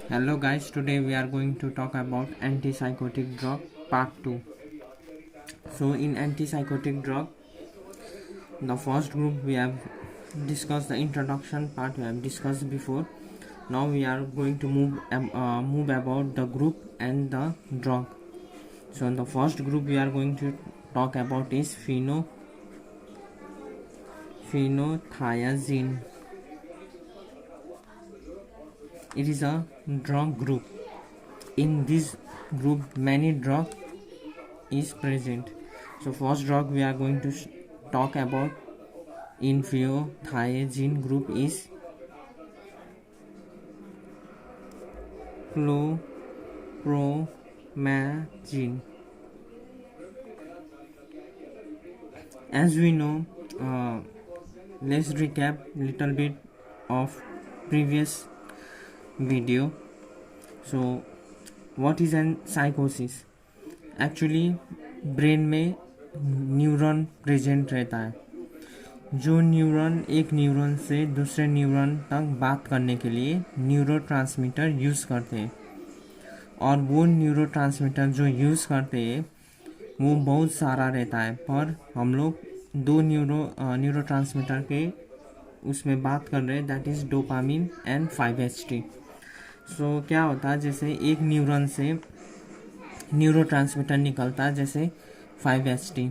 Hello guys, today we are going to talk about antipsychotic drug part 2. So in antipsychotic drug, the first group we have discussed, the introduction part we have discussed before. Now we are going to move about the group and the drug. So in the first group we are going to talk about is phenothiazine. It is a drug group. In this group many drug is present. So first drug we are going to talk about in phenothiazine group is chlorpromazine. As we know, let's recap little bit of previous video. So what is an psychosis? Actually brain में neuron present रहता है, जो neuron एक neuron से दूसरे neuron तक बात करने के लिए न्यूरोट्रांसमीटर यूज़ करते हैं, और वो न्यूरोट्रांसमीटर जो यूज़ करते हैं वो बहुत सारा रहता है, पर हम लोग दो न्यूरोट्रांसमीटर के उसमें बात कर रहे हैं, that is dopamine and 5-HT। सो क्या होता है, जैसे एक न्यूरॉन से न्यूरोट्रांसमीटर निकलता है जैसे 5-HT,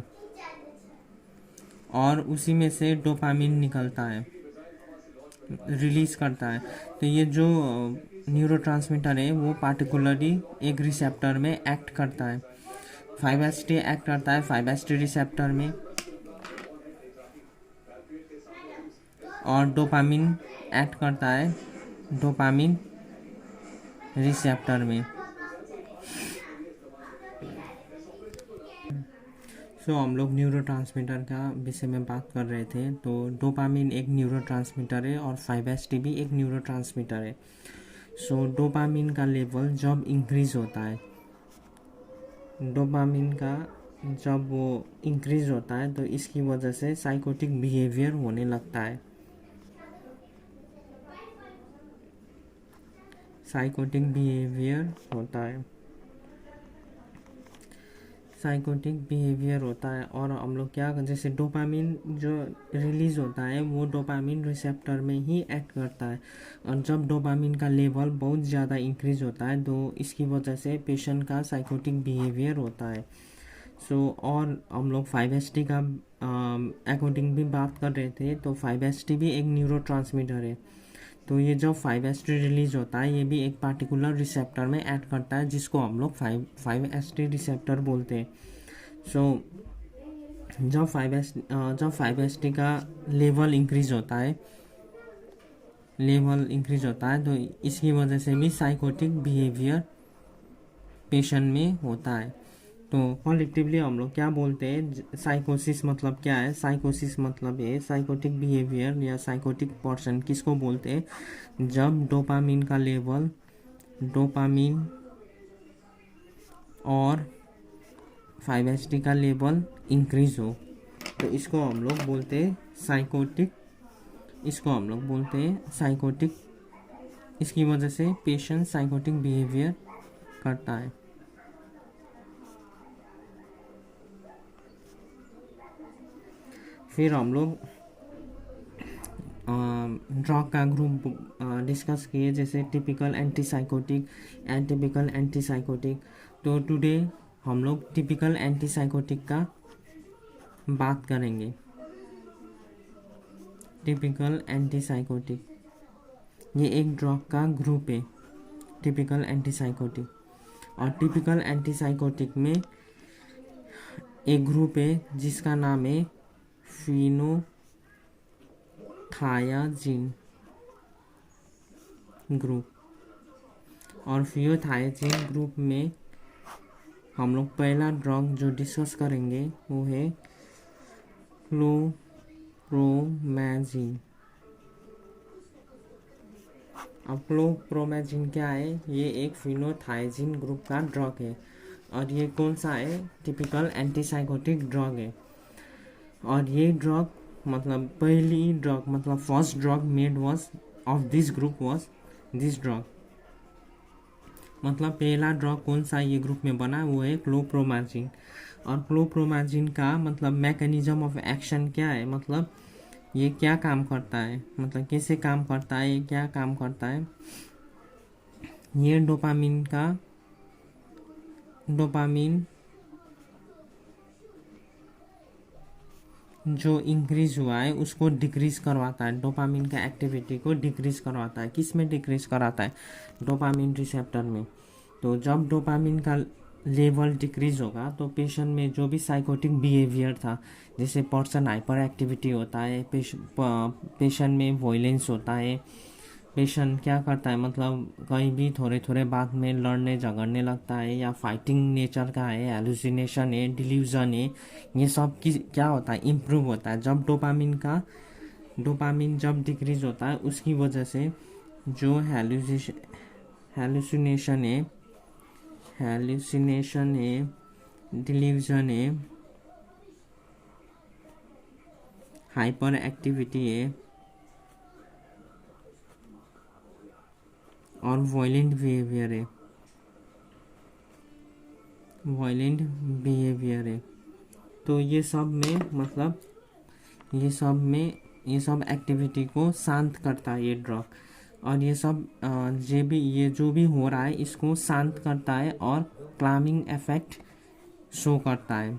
और उसी में से डोपामिन निकलता है, रिलीज करता है। तो ये जो न्यूरोट्रांसमीटर है वो पार्टिकुलरली एक रिसेप्टर में एक्ट करता है। 5-HT एक्ट करता है 5-HT रिसेप्टर में, और डोपामिन एक्ट करता है डोपामिन रिसेप्टर में। सो हम लोग न्यूरोट्रांसमीटर का विषय में बात कर रहे थे। तो डोपामिन एक न्यूरोट्रांसमीटर है और 5-HT भी एक न्यूरोट्रांसमीटर है। सो डोपामिन का लेवल जब इंक्रीज होता है, डोपामिन का जब वो इंक्रीज होता है तो इसकी वजह से साइकोटिक बिहेवियर होने लगता है। साइकोटिक बिहेवियर होता है, साइकोटिक बिहेवियर होता है। और हम लोग क्या, जैसे डोपामिन जो रिलीज होता है वो डोपामिन रिसेप्टर में ही एक्ट करता है, और जब डोपामिन का लेवल बहुत ज़्यादा इंक्रीज होता है तो इसकी वजह से पेशेंट का साइकोटिक बिहेवियर होता है। सो और हम लोग 5-HT का अकॉर्डिंग भी बात कर रहे थे। तो 5-HT भी एक न्यूरोट्रांसमीटर है। तो ये जब 5-HT रिलीज होता है ये भी एक पार्टिकुलर रिसेप्टर में ऐड करता है, जिसको हम लोग 5-HT रिसेप्टर बोलते हैं। सो जब 5-HT का लेवल इंक्रीज होता है तो इसकी वजह से भी साइकोटिक बिहेवियर पेशेंट में होता है। तो कॉलेक्टिवली हम लोग क्या बोलते हैं, साइकोसिस मतलब क्या है? साइकोसिस मतलब है साइकोटिक बिहेवियर या साइकोटिक पर्सन किसको बोलते हैं, जब डोपामिन का लेवल, डोपामिन और 5-HT का लेवल इंक्रीज हो, तो इसको हम लोग बोलते हैं साइकोटिक, इसकी वजह से पेशेंट साइकोटिक बिहेवियर करता है। फिर हम लोग ड्रग का ग्रुप डिस्कस किए, जैसे टिपिकल एंटीसाइकोटिक, एटिपिकल एंटीसाइकोटिक। तो टुडे हम लोग टिपिकल एंटीसाइकोटिक का बात करेंगे। टिपिकल एंटीसाइकोटिक ये एक ड्रग का ग्रुप है, टिपिकल एंटीसाइकोटिक। और टिपिकल एंटीसाइकोटिक में एक ग्रुप है जिसका नाम है फिनोथायाजिन ग्रुप। और फिनोथायाजिन ग्रुप में हम लोग पहला ड्रग जो डिस्कस करेंगे वो है क्लोप्रोमैजिन। अब क्लोप्रोमैजिन क्या है? ये एक फिनोथायाजिन ग्रुप का ड्रग है, और ये कौन सा है? टिपिकल एंटीसाइकोटिक ड्रग है। और ये ड्रग मतलब पहली ड्रग मतलब first drug made was of this group was this drug. मतलब पहला ड्रग कौन सा ये ग्रुप में बना, वो है क्लोप्रोमाजिन। और क्लोप्रोमाजिन का मतलब मैकेनिज्म ऑफ एक्शन क्या है, मतलब ये क्या काम करता है, मतलब कैसे काम करता है, क्या काम करता है। ये डोपामिन जो इंक्रीज हुआ है उसको डिक्रीज करवाता है, डोपामिन का एक्टिविटी को डिक्रीज करवाता है। किस में डिक्रीज कराता है, डोपामिन रिसेप्टर में। तो जब डोपामिन का लेवल डिक्रीज होगा तो पेशेंट में जो भी साइकोटिक बिहेवियर था, जैसे पर्सन हाइपर एक्टिविटी होता है, पेशेंट में वॉयलेंस होता है, पेशेंट क्या करता है, मतलब कहीं भी थोड़े थोड़े बात में लड़ने झगड़ने लगता है, या फाइटिंग नेचर का है, हेलुसिनेशन है, डिल्यूजन है, ये सब की क्या होता है, इम्प्रूव होता है जब डोपामिन जब डिक्रीज होता है। उसकी वजह से जो हेलुसिनेशन है, डिल्यूजन है, हाइपर एक्टिविटी है और वायलेंट बिहेवियर है। तो ये सब में मतलब ये सब एक्टिविटी को शांत करता है ये ड्रग। और ये सब ये जो भी हो रहा है इसको शांत करता है और क्लामिंग इफेक्ट शो करता है।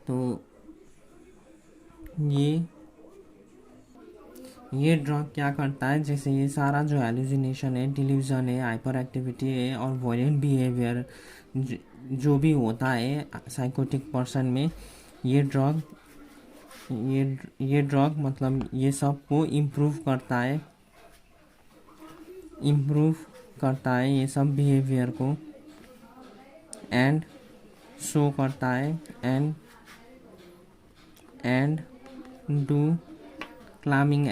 तो ये ड्रग क्या करता है, जैसे ये सारा जो हेलुसिनेशन है, डिल्यूजन है, हाइपर एक्टिविटी है और वायलेंट बिहेवियर जो भी होता है साइकोटिक पर्सन में, ये ड्रग मतलब ये सब को इम्प्रूव करता है ये सब बिहेवियर को, एंड शो करता है एंड डू क्लामिंग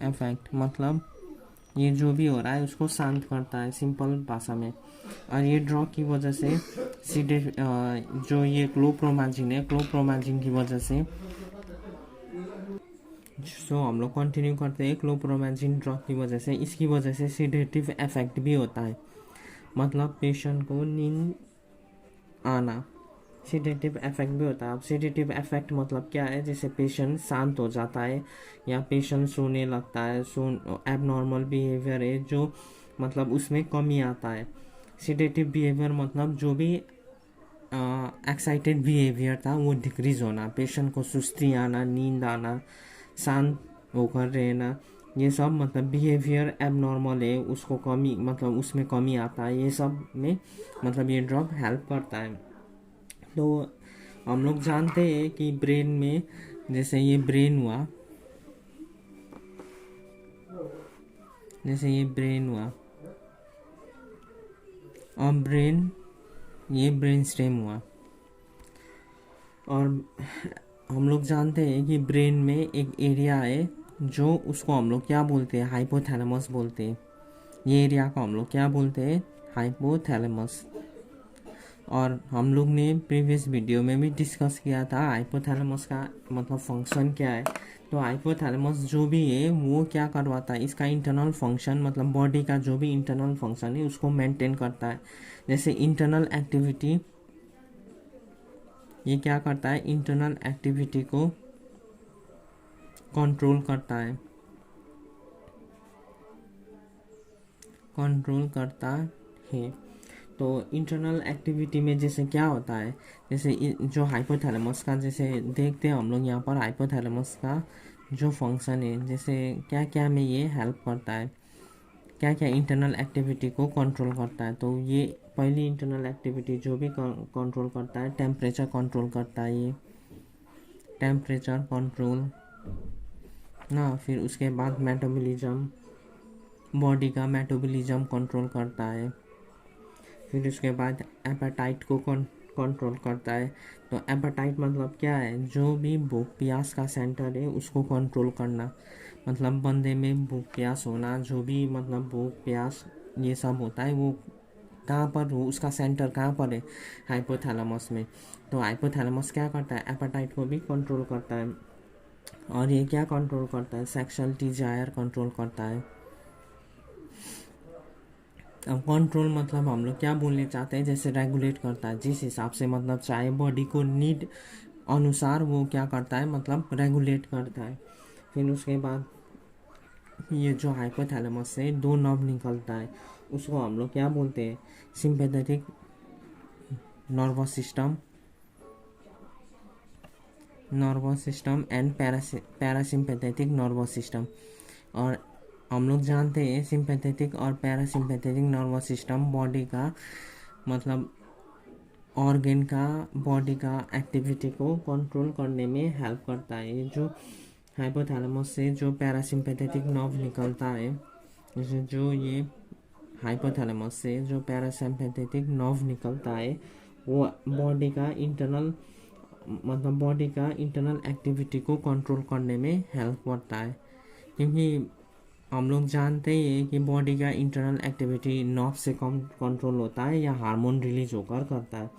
इफेक्ट मतलब ये जो भी हो रहा है उसको शांत करता है सिंपल भाषा में। और ये ड्रग की वजह से जो ये क्लोप्रोमाजिन की वजह से, सो हम लोग कंटिन्यू करते हैं। क्लोप्रोमाजिन ड्रग की वजह से, इसकी वजह से सिडेटिव इफेक्ट भी होता है, मतलब पेशेंट को नींद आना, सिडेटिव इफेक्ट भी होता है। अब सिडेटिव इफेक्ट मतलब क्या है, जैसे पेशेंट शांत हो जाता है या पेशेंट सोने लगता है, एबनॉर्मल बिहेवियर है जो मतलब उसमें कमी आता है। सिडेटिव बिहेवियर मतलब जो भी एक्साइटेड बिहेवियर था वो डिक्रीज होना, पेशेंट को सुस्ती आना, नींद आना, शांत होकर रहना, ये सब मतलब बिहेवियर एबनॉर्मल है उसको कमी, मतलब उसमें कमी आता है। ये सब में मतलब ये ड्रग हेल्प करता है। तो हम लोग जानते हैं कि ब्रेन में, जैसे ये ब्रेन हुआ और ये ब्रेन स्टेम हुआ। और हम लोग जानते हैं कि ब्रेन में एक एरिया है जो उसको हम लोग क्या बोलते हैं, हाइपोथैलेमस बोलते हैं। ये एरिया को हम लोग क्या बोलते हैं, हाइपोथैलेमस। और हम लोग ने प्रीवियस वीडियो में भी डिस्कस किया था हाइपोथैलेमस का मतलब फंक्शन क्या है। तो हाइपोथैलेमस जो भी है वो क्या करवाता है, इसका इंटरनल फंक्शन मतलब बॉडी का जो भी इंटरनल फंक्शन है उसको मेंटेन करता है। जैसे इंटरनल एक्टिविटी, ये क्या करता है, इंटरनल एक्टिविटी को कंट्रोल करता है। तो इंटरनल एक्टिविटी में जैसे क्या होता है, जैसे जो हाइपोथैलेमस का, जैसे देखते हैं हम लोग यहाँ पर हाइपोथैलेमस का जो फंक्शन है, जैसे क्या क्या में ये हेल्प करता है, क्या क्या इंटरनल एक्टिविटी को कंट्रोल करता है। तो ये पहली इंटरनल एक्टिविटी जो भी कंट्रोल करता है, टेम्परेचर कंट्रोल करता है, ये टेम्परेचर कंट्रोल ना। फिर उसके बाद मेटाबॉलिज्म, बॉडी का मेटाबॉलिज्म कंट्रोल करता है। फिर उसके बाद एपेटाइट को कंट्रोल करता है। तो एपेटाइट मतलब क्या है, जो भी भूख प्यास का सेंटर है उसको कंट्रोल करना, मतलब बंदे में भूख प्यास होना, जो भी मतलब भूख प्यास ये सब होता है वो कहाँ पर हो, उसका सेंटर कहाँ पर है, हाइपोथैलेमस में। तो हाइपोथैलेमस क्या करता है, एपेटाइट को भी कंट्रोल करता है। और ये क्या कंट्रोल करता है, सेक्सुअल डिजायर कंट्रोल करता है। अब कंट्रोल मतलब हम लोग क्या बोलने चाहते हैं, जैसे रेगुलेट करता है, जिस हिसाब से मतलब चाहे बॉडी को नीड अनुसार वो क्या करता है, मतलब रेगुलेट करता है। फिर उसके बाद ये जो हाइपोथैलेमस से दो नर्व निकलता है, उसको हम लोग क्या बोलते हैं, sympathetic nervous system and parasympathetic nervous system. और हम लोग जानते हैं सिंपैथेटिक और पैरासिम्पैथेटिक नर्वस सिस्टम बॉडी का मतलब ऑर्गन का, बॉडी का एक्टिविटी को कंट्रोल करने में हेल्प करता है। ये जो हाइपोथैलेमस से जो पैरासिम्पैथेटिक नर्व निकलता है, जैसे जो ये हाइपोथैलेमस से जो पैरासिम्पैथेटिक नर्व निकलता है वो बॉडी का इंटरनल मतलब बॉडी का इंटरनल एक्टिविटी को कंट्रोल करने में हेल्प करता है। क्योंकि हम लोग जानते ही हैं कि बॉडी का इंटरनल एक्टिविटी नर्व से कम कंट्रोल होता है या हार्मोन रिलीज होकर करता है।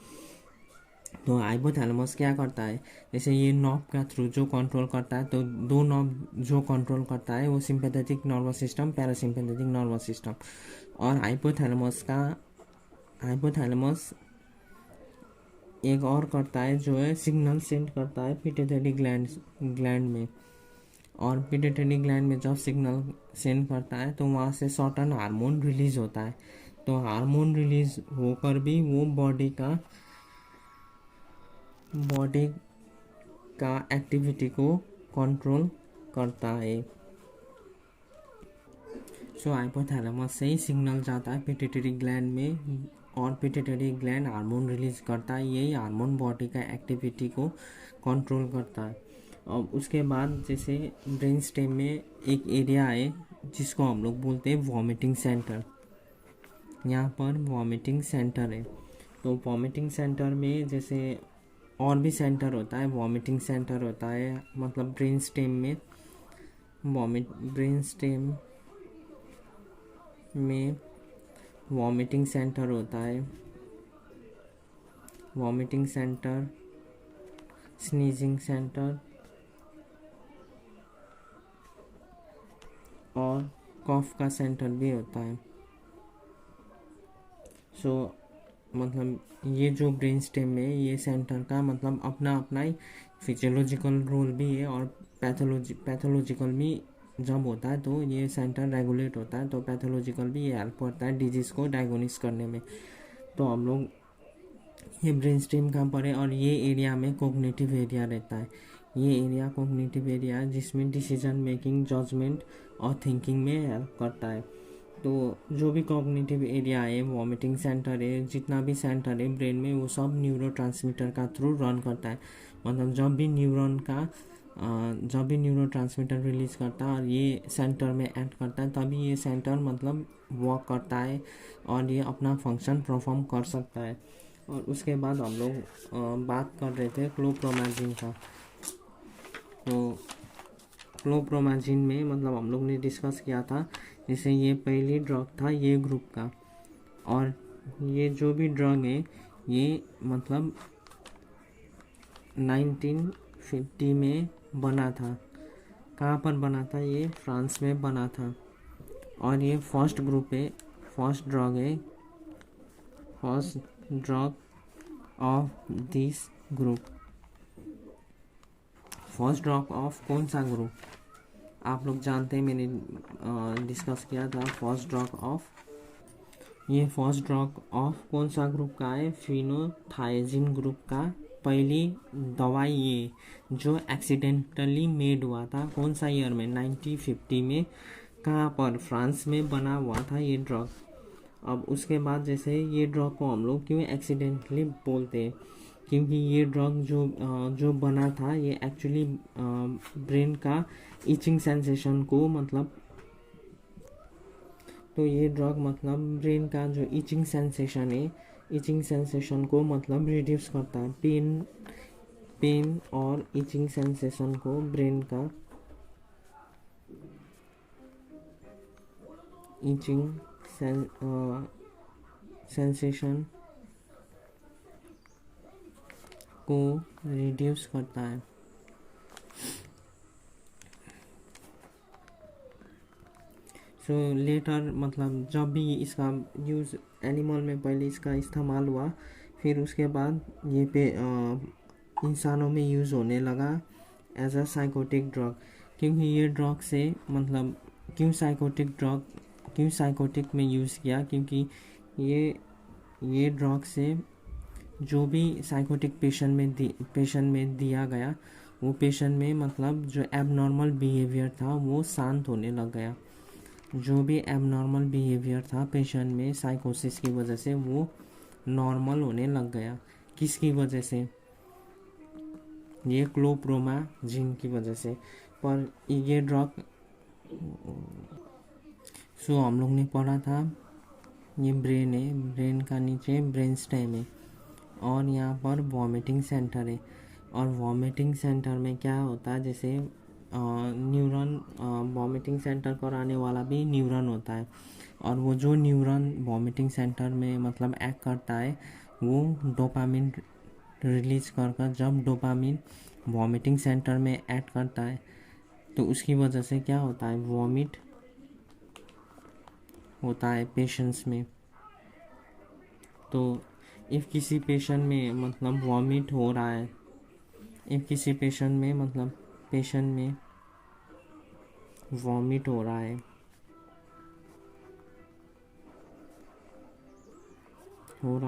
तो हाइपोथैलेमस क्या करता है, जैसे ये नर्व का थ्रू जो कंट्रोल करता है, तो दो नर्व जो कंट्रोल करता है वो sympathetic nervous system, parasympathetic nervous system. और हाइपोथैलेमस एक और करता है जो है सिग्नल सेंड करता है पिट्यूटरी ग्लैंड में। और पिट्यूटरी ग्लैंड में जब सिग्नल सेंड करता है तो वहाँ से सर्टेन हार्मोन रिलीज होता है। तो हार्मोन रिलीज होकर भी वो बॉडी का एक्टिविटी को कंट्रोल करता है। सो हाइपोथैलेमस से ही सिग्नल जाता है पिट्यूटरी ग्लैंड में और पिट्यूटरी ग्लैंड हार्मोन रिलीज करता है। यही हार्मोन बॉडी का एक्टिविटी को कंट्रोल करता है। और उसके बाद जैसे ब्रेन स्टेम में एक एरिया है जिसको हम लोग बोलते हैं वॉमिटिंग सेंटर। यहाँ पर वॉमिटिंग सेंटर है। तो वॉमिटिंग सेंटर में जैसे और भी सेंटर होता है, वॉमिटिंग सेंटर होता है मतलब ब्रेन स्टेम में वॉमिटिंग सेंटर होता है। वॉमिटिंग सेंटर, स्नीजिंग सेंटर और कॉफ का सेंटर भी होता है। सो मतलब ये जो ब्रेन स्टेम में ये सेंटर का मतलब अपना अपना ही फिजियोलॉजिकल रोल भी है और पैथोलॉजिकल भी जब होता है तो ये सेंटर रेगुलेट होता है। तो पैथोलॉजिकल भी ये हेल्प करता है डिजीज़ को डायग्नोसिस करने में। तो हम लोग ये ब्रेन स्टेम कहाँ पर है, और ये एरिया में कोग्निटिव एरिया रहता है। ये एरिया कोग्निटिव एरिया है जिसमें डिसीजन मेकिंग, जजमेंट और थिंकिंग में हेल्प करता है। तो जो भी कॉग्निटिव एरिया है, वॉमिटिंग सेंटर है, जितना भी सेंटर है ब्रेन में, वो सब न्यूरोट्रांसमीटर का थ्रू रन करता है। मतलब जब भी न्यूरोट्रांसमीटर रिलीज करता है और ये सेंटर में ऐड करता है तभी ये सेंटर मतलब वर्क करता है और ये अपना फंक्शन परफॉर्म कर सकता है। और उसके बाद हम लोग बात कर रहे थे क्लोप्रोमाजिन का। तो क्लोप्रोमाजिन में मतलब हम लोग ने डिस्कस किया था, जैसे ये पहली ड्रग था ये ग्रुप का। और ये जो भी ड्रग है ये मतलब 1950 में बना था। कहाँ पर बना था, ये फ्रांस में बना था। और ये first drug of this group. First drug of कौन सा ग्रुप आप लोग जानते हैं, मैंने डिस्कस किया था। फर्स्ट ड्रग ऑफ कौन सा ग्रुप का है, फिनोथायजिन ग्रुप का पहली दवाई ये जो एक्सीडेंटली मेड हुआ था। कौन सा ईयर में, 1950 में। कहाँ पर, फ्रांस में बना हुआ था ये ड्रग। अब उसके बाद जैसे ये ड्रग को हम लोग क्यों एक्सीडेंटली बोलते हैं, क्योंकि ये ड्रग जो बना था ये एक्चुअली ब्रेन का इचिंग सेंसेशन को मतलब, तो ये ड्रग मतलब ब्रेन का जो इचिंग सेंसेशन है, इचिंग सेंसेशन को मतलब रिड्यूस करता है। पेन और इचिंग सेंसेशन को, ब्रेन का इचिंग सेंसेशन को रिड्यूस करता है। सो लेटर मतलब जब भी इसका यूज़ एनिमल में पहले इसका इस्तेमाल हुआ, फिर उसके बाद ये इंसानों में यूज़ होने लगा एज अ साइकोटिक ड्रग। क्योंकि ये ड्रग से मतलब क्यों साइकोटिक में यूज़ किया, क्योंकि ये ड्रग से जो भी साइकोटिक पेशेंट में दिया गया, वो पेशेंट में मतलब जो एबनॉर्मल बिहेवियर था वो शांत होने लग गया। जो भी एबनॉर्मल बिहेवियर था पेशेंट में साइकोसिस की वजह से, वो नॉर्मल होने लग गया। किसकी वजह से? ये क्लोप्रोमाजिन की वजह से। पर ये ड्रग हम लोग ने पढ़ा था, ये ब्रेन है, ब्रेन का नीचे ब्रेन स्टेम है और यहाँ पर वॉमिटिंग सेंटर है। और वॉमिटिंग सेंटर में क्या होता है, जैसे न्यूरॉन, वॉमिटिंग सेंटर पर आने वाला भी न्यूरॉन होता है, और वो जो न्यूरॉन वॉमिटिंग सेंटर में मतलब एक्ट करता है, वो डोपामिन रिलीज कर जब डोपामिन वॉमिटिंग सेंटर में एक्ट करता है, तो उसकी वजह से क्या होता है, वॉमिट होता है पेशेंट्स में। तो इफ़ किसी पेशेंट में मतलब वॉमिट हो रहा है, इफ़ किसी पेशेंट में मतलब पेशेंट में वॉमिट हो रहा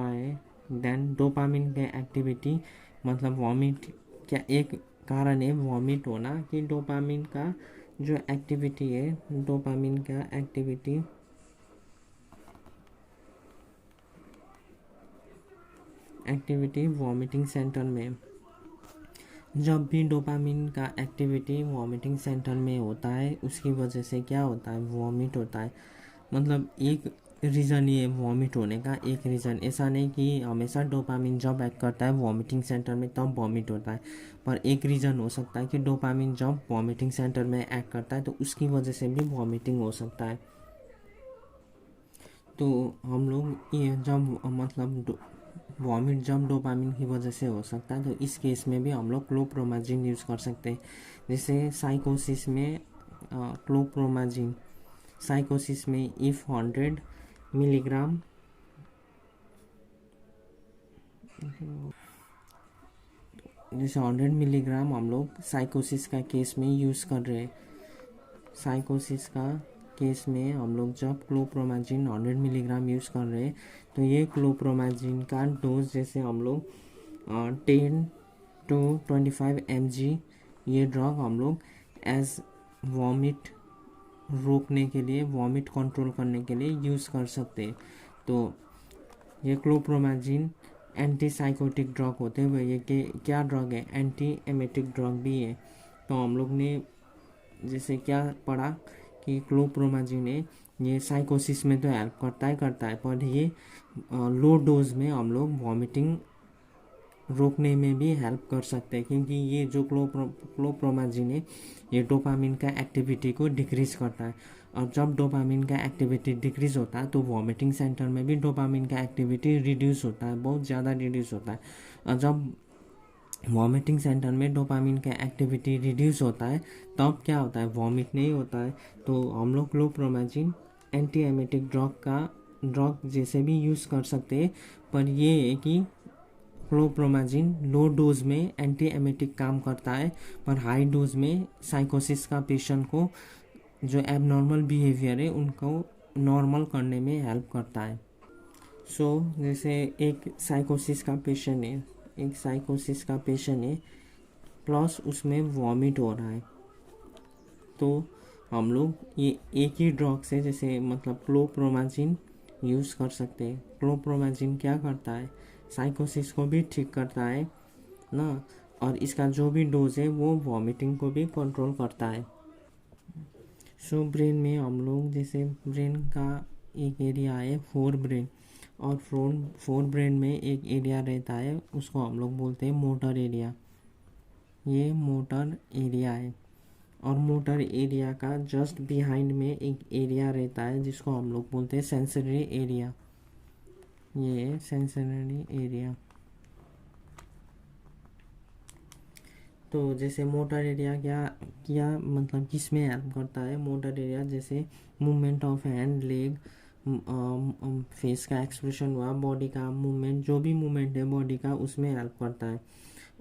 है देन डोपामिन के एक्टिविटी, मतलब वॉमिट क्या एक कारण है वॉमिट होना, कि डोपामिन का जो एक्टिविटी है, डोपामिन का एक्टिविटी वॉमिटिंग सेंटर में, जब भी डोपामिन का एक्टिविटी वॉमिटिंग सेंटर में होता है, उसकी वजह से क्या होता है, वॉमिट होता है। मतलब एक रीज़न ये वॉमिट होने का, एक रीज़न ऐसा नहीं कि हमेशा डोपामिन जब एक्ट करता है वॉमिटिंग सेंटर में तब वॉमिट होता है, पर एक रीज़न हो सकता है कि डोपामिन जब वॉमिटिंग सेंटर में एक्ट करता है तो उसकी वजह से भी वॉमिटिंग हो सकता है। तो हम लोग ये जब मतलब वॉमिट जब डोपामिन की वजह से हो सकता है, तो इस केस में भी हम लोग क्लोप्रोमाजिन यूज़ कर सकते हैं। जैसे साइकोसिस में क्लोप्रोमाजिन, साइकोसिस में इफ़ 100 मिलीग्राम जैसे 100 मिलीग्राम हम लोग साइकोसिस का केस में यूज़ कर रहे हैं। साइकोसिस का केस में हम लोग जब क्लोप्रोमाजिन 100 मिलीग्राम यूज़ कर रहे हैं, तो ये क्लोप्रोमाजिन का डोज जैसे हम लोग 10 to 25 mg ये ड्रग हम लोग एज वॉमिट रोकने के लिए, वॉमिट कंट्रोल करने के लिए यूज़ कर सकते हैं। तो ये क्लोप्रोमाजिन एंटी साइकोटिक ड्रग होते हुए ये क्या ड्रग है, एंटी एमेटिक ड्रग भी है। तो हम लोग ने जैसे क्या पढ़ा कि क्लोप्रोमाजिन है, ये साइकोसिस में तो हेल्प करता है, पर ये लो डोज में हम लोग वॉमिटिंग रोकने में भी हेल्प कर सकते हैं, क्योंकि ये जो क्लोप्रोमाजिन है, ये डोपामिन का एक्टिविटी को डिक्रीज करता है। और जब डोपामिन का एक्टिविटी डिक्रीज होता है, तो वॉमिटिंग सेंटर में भी डोपामिन का एक्टिविटी रिड्यूस होता है, बहुत ज़्यादा रिड्यूस होता है। और जब वॉमिटिंग सेंटर में डोपामिन का एक्टिविटी रिड्यूस होता है, तब क्या होता है, वॉमिट नहीं होता है। तो हम लोग क्लोप्रोमाजिन एंटी एमेटिक ड्रग जैसे भी यूज़ कर सकते हैं, पर ये है कि क्लोप्रोमाजिन लो डोज में एंटी एमेटिक काम करता है, पर हाई डोज में साइकोसिस का पेशेंट को जो एबनॉर्मल बिहेवियर है उनको नॉर्मल करने में हेल्प करता है। जैसे एक साइकोसिस का पेशेंट है प्लस उसमें वॉमिट हो रहा है, तो हम लोग ये एक ही ड्रग से जैसे मतलब क्लोप्रोमाजिन यूज़ कर सकते हैं। क्लोप्रोमाजिन क्या करता है, साइकोसिस को भी ठीक करता है ना, और इसका जो भी डोज है वो वॉमिटिंग को भी कंट्रोल करता है। ब्रेन में हम लोग जैसे ब्रेन का एक एरिया है फोर ब्रेन, और फोर ब्रेन में एक एरिया रहता है, उसको हम लोग बोलते हैं मोटर एरिया। ये मोटर एरिया है, और मोटर एरिया का जस्ट बिहाइंड में एक एरिया रहता है जिसको हम लोग बोलते हैं सेंसरी एरिया। ये सेंसरी एरिया। तो जैसे मोटर एरिया क्या मतलब किस में हेल्प करता है? मोटर एरिया जैसे movement of hand, leg, face का एक्सप्रेशन हुआ, बॉडी का मूवमेंट, जो भी मूवमेंट है बॉडी का उसमें हेल्प करता है।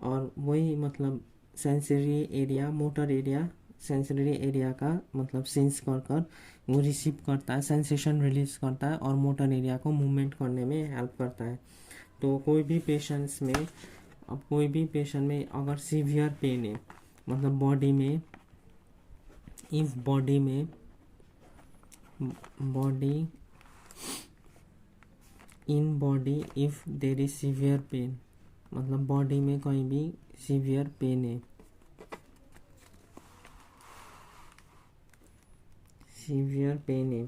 और वही मतलब sensory area, motor area sensory area का मतलब सेंस कर वो रिसीव करता है, सेंसेशन रिलीज करता है, और मोटर एरिया को मूवमेंट करने में हेल्प करता है। तो कोई भी पेशेंट्स में, अब कोई भी पेशेंट में अगर सीवियर पेन है, मतलब बॉडी में, इफ बॉडी में body in body if there is severe pain, मतलब बॉडी में कोई भी सीवियर पेन है, सीवियर पेन है,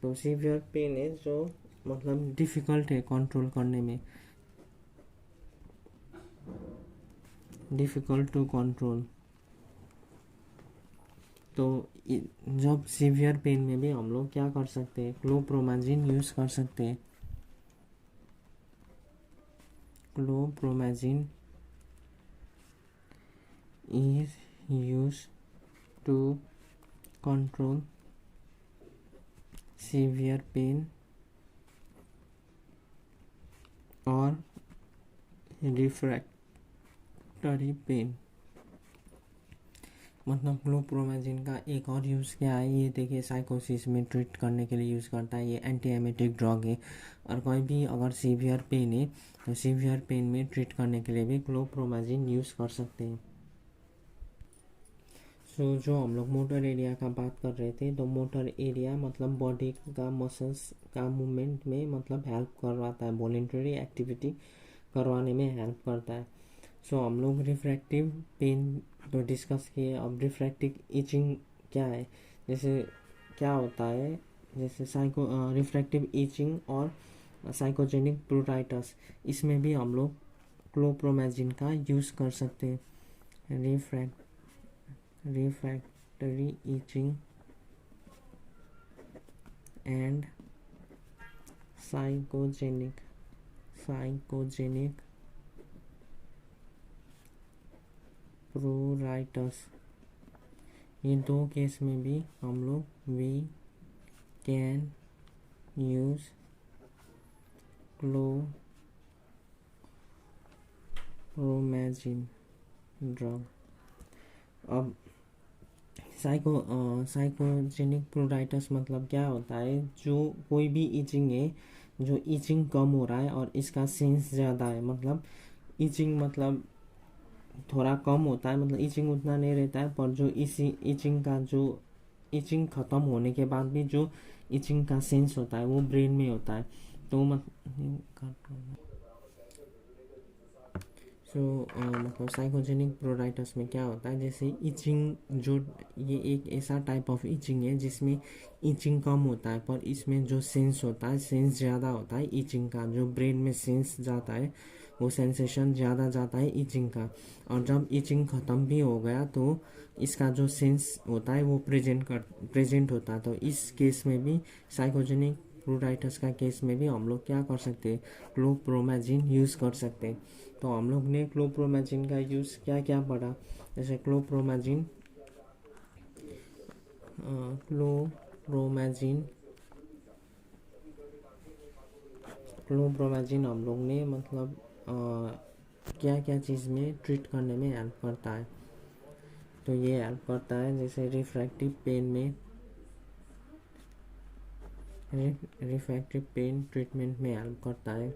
तो सीवियर पेन है जो मतलब डिफ़िकल्ट है कंट्रोल करने में, डिफ़िकल्ट टू कंट्रोल। तो जब सीवियर पेन में भी हम लोग क्या कर सकते हैं? क्लोप्रोमाजिन यूज़ कर सकते हैं। क्लोप्रोमाजिन is used to control severe pain or refractory pain। मतलब क्लोप्रोमाजिन का एक और यूज़ क्या है, ये देखिए साइकोसिस में ट्रीट करने के लिए यूज़ करता है, ये एंटी एमेटिक ड्रग है। और कोई भी अगर सीवियर पेन है तो सीवियर पेन में ट्रीट करने के लिए भी क्लोप्रोमाजिन यूज़ कर सकते हैं। सो जो हम लोग मोटर एरिया का बात कर रहे थे, तो मोटर एरिया मतलब बॉडी का मसल्स का मूवमेंट में मतलब हेल्प करवाता है, वॉलंटरी एक्टिविटी करवाने में हेल्प करता है। सो हम लोग रिफ्रैक्टिव पेन तो डिस्कस किए। अब रिफ्रैक्टिव इचिंग क्या है, जैसे क्या होता है, जैसे रिफ्रैक्टिव इचिंग और साइकोजेनिक प्रूराइटस, इसमें भी हम लोग क्लोप्रोमाजिन का यूज़ कर सकते हैं। रिफ्रैक्टरी इचिंग एंड साइकोजेनिक प्रूराइटस, ये दो केस में भी हम लोग वी कैन यूज क्लोप्रोमाजिन ड्रग। अब साइकोजेनिक प्रूराइटस मतलब क्या होता है, जो कोई भी इचिंग है, जो इचिंग कम हो रहा है और इसका सेंस ज़्यादा है, मतलब इचिंग मतलब थोड़ा कम होता है, मतलब इचिंग उतना नहीं रहता है, पर जो इसी इचिंग का जो इचिंग ख़त्म होने के बाद भी जो इचिंग का सेंस होता है वो ब्रेन में होता है। तो मतलब साइकोजेनिक प्रोराइटस में क्या होता है, जैसे इचिंग जो, ये एक ऐसा टाइप ऑफ इचिंग है जिसमें इचिंग कम होता है, पर इसमें जो सेंस होता है सेंस ज़्यादा होता है इचिंग का, जो ब्रेन में सेंस जाता है वो सेंसेशन ज़्यादा जाता है इचिंग का। और जब इचिंग ख़त्म भी हो गया तो इसका जो सेंस होता है वो प्रेजेंट होता है। तो इस केस में भी साइकोजेनिक प्रूराइटस का केस में भी हम लोग क्या कर सकते हैं, क्लोप्रोमाजिन यूज़ कर सकते हैं। तो हम लोग ने क्लोप्रोमाजिन का यूज़ क्या क्या पढ़ा, जैसे क्लोप्रोमाजिन हम लोग ने मतलब क्या क्या चीज़ में ट्रीट करने में हेल्प करता है। तो ये हेल्प करता है जैसे रिफ्रैक्टिव पेन ट्रीटमेंट में हेल्प करता है,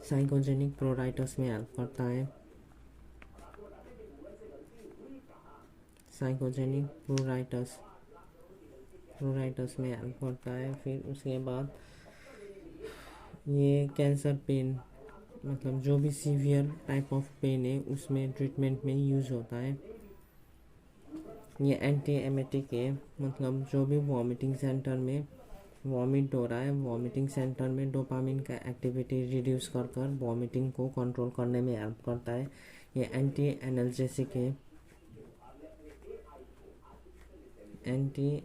साइकोजेनिक प्रोराइटस में हेल्प करता है, साइकोजेनिक प्रोराइटस में हेल्प करता है। फिर उसके बाद ये कैंसर पेन, मतलब जो भी सीवियर टाइप ऑफ पेन है उसमें ट्रीटमेंट में यूज़ होता है। ये एंटी एमेटिक है, मतलब जो भी वॉमिटिंग सेंटर में वॉमिट हो रहा है, वॉमिटिंग सेंटर में डोपामिन का एक्टिविटी रिड्यूस कर वॉमिटिंग को कंट्रोल करने में हेल्प करता है। ये एंटी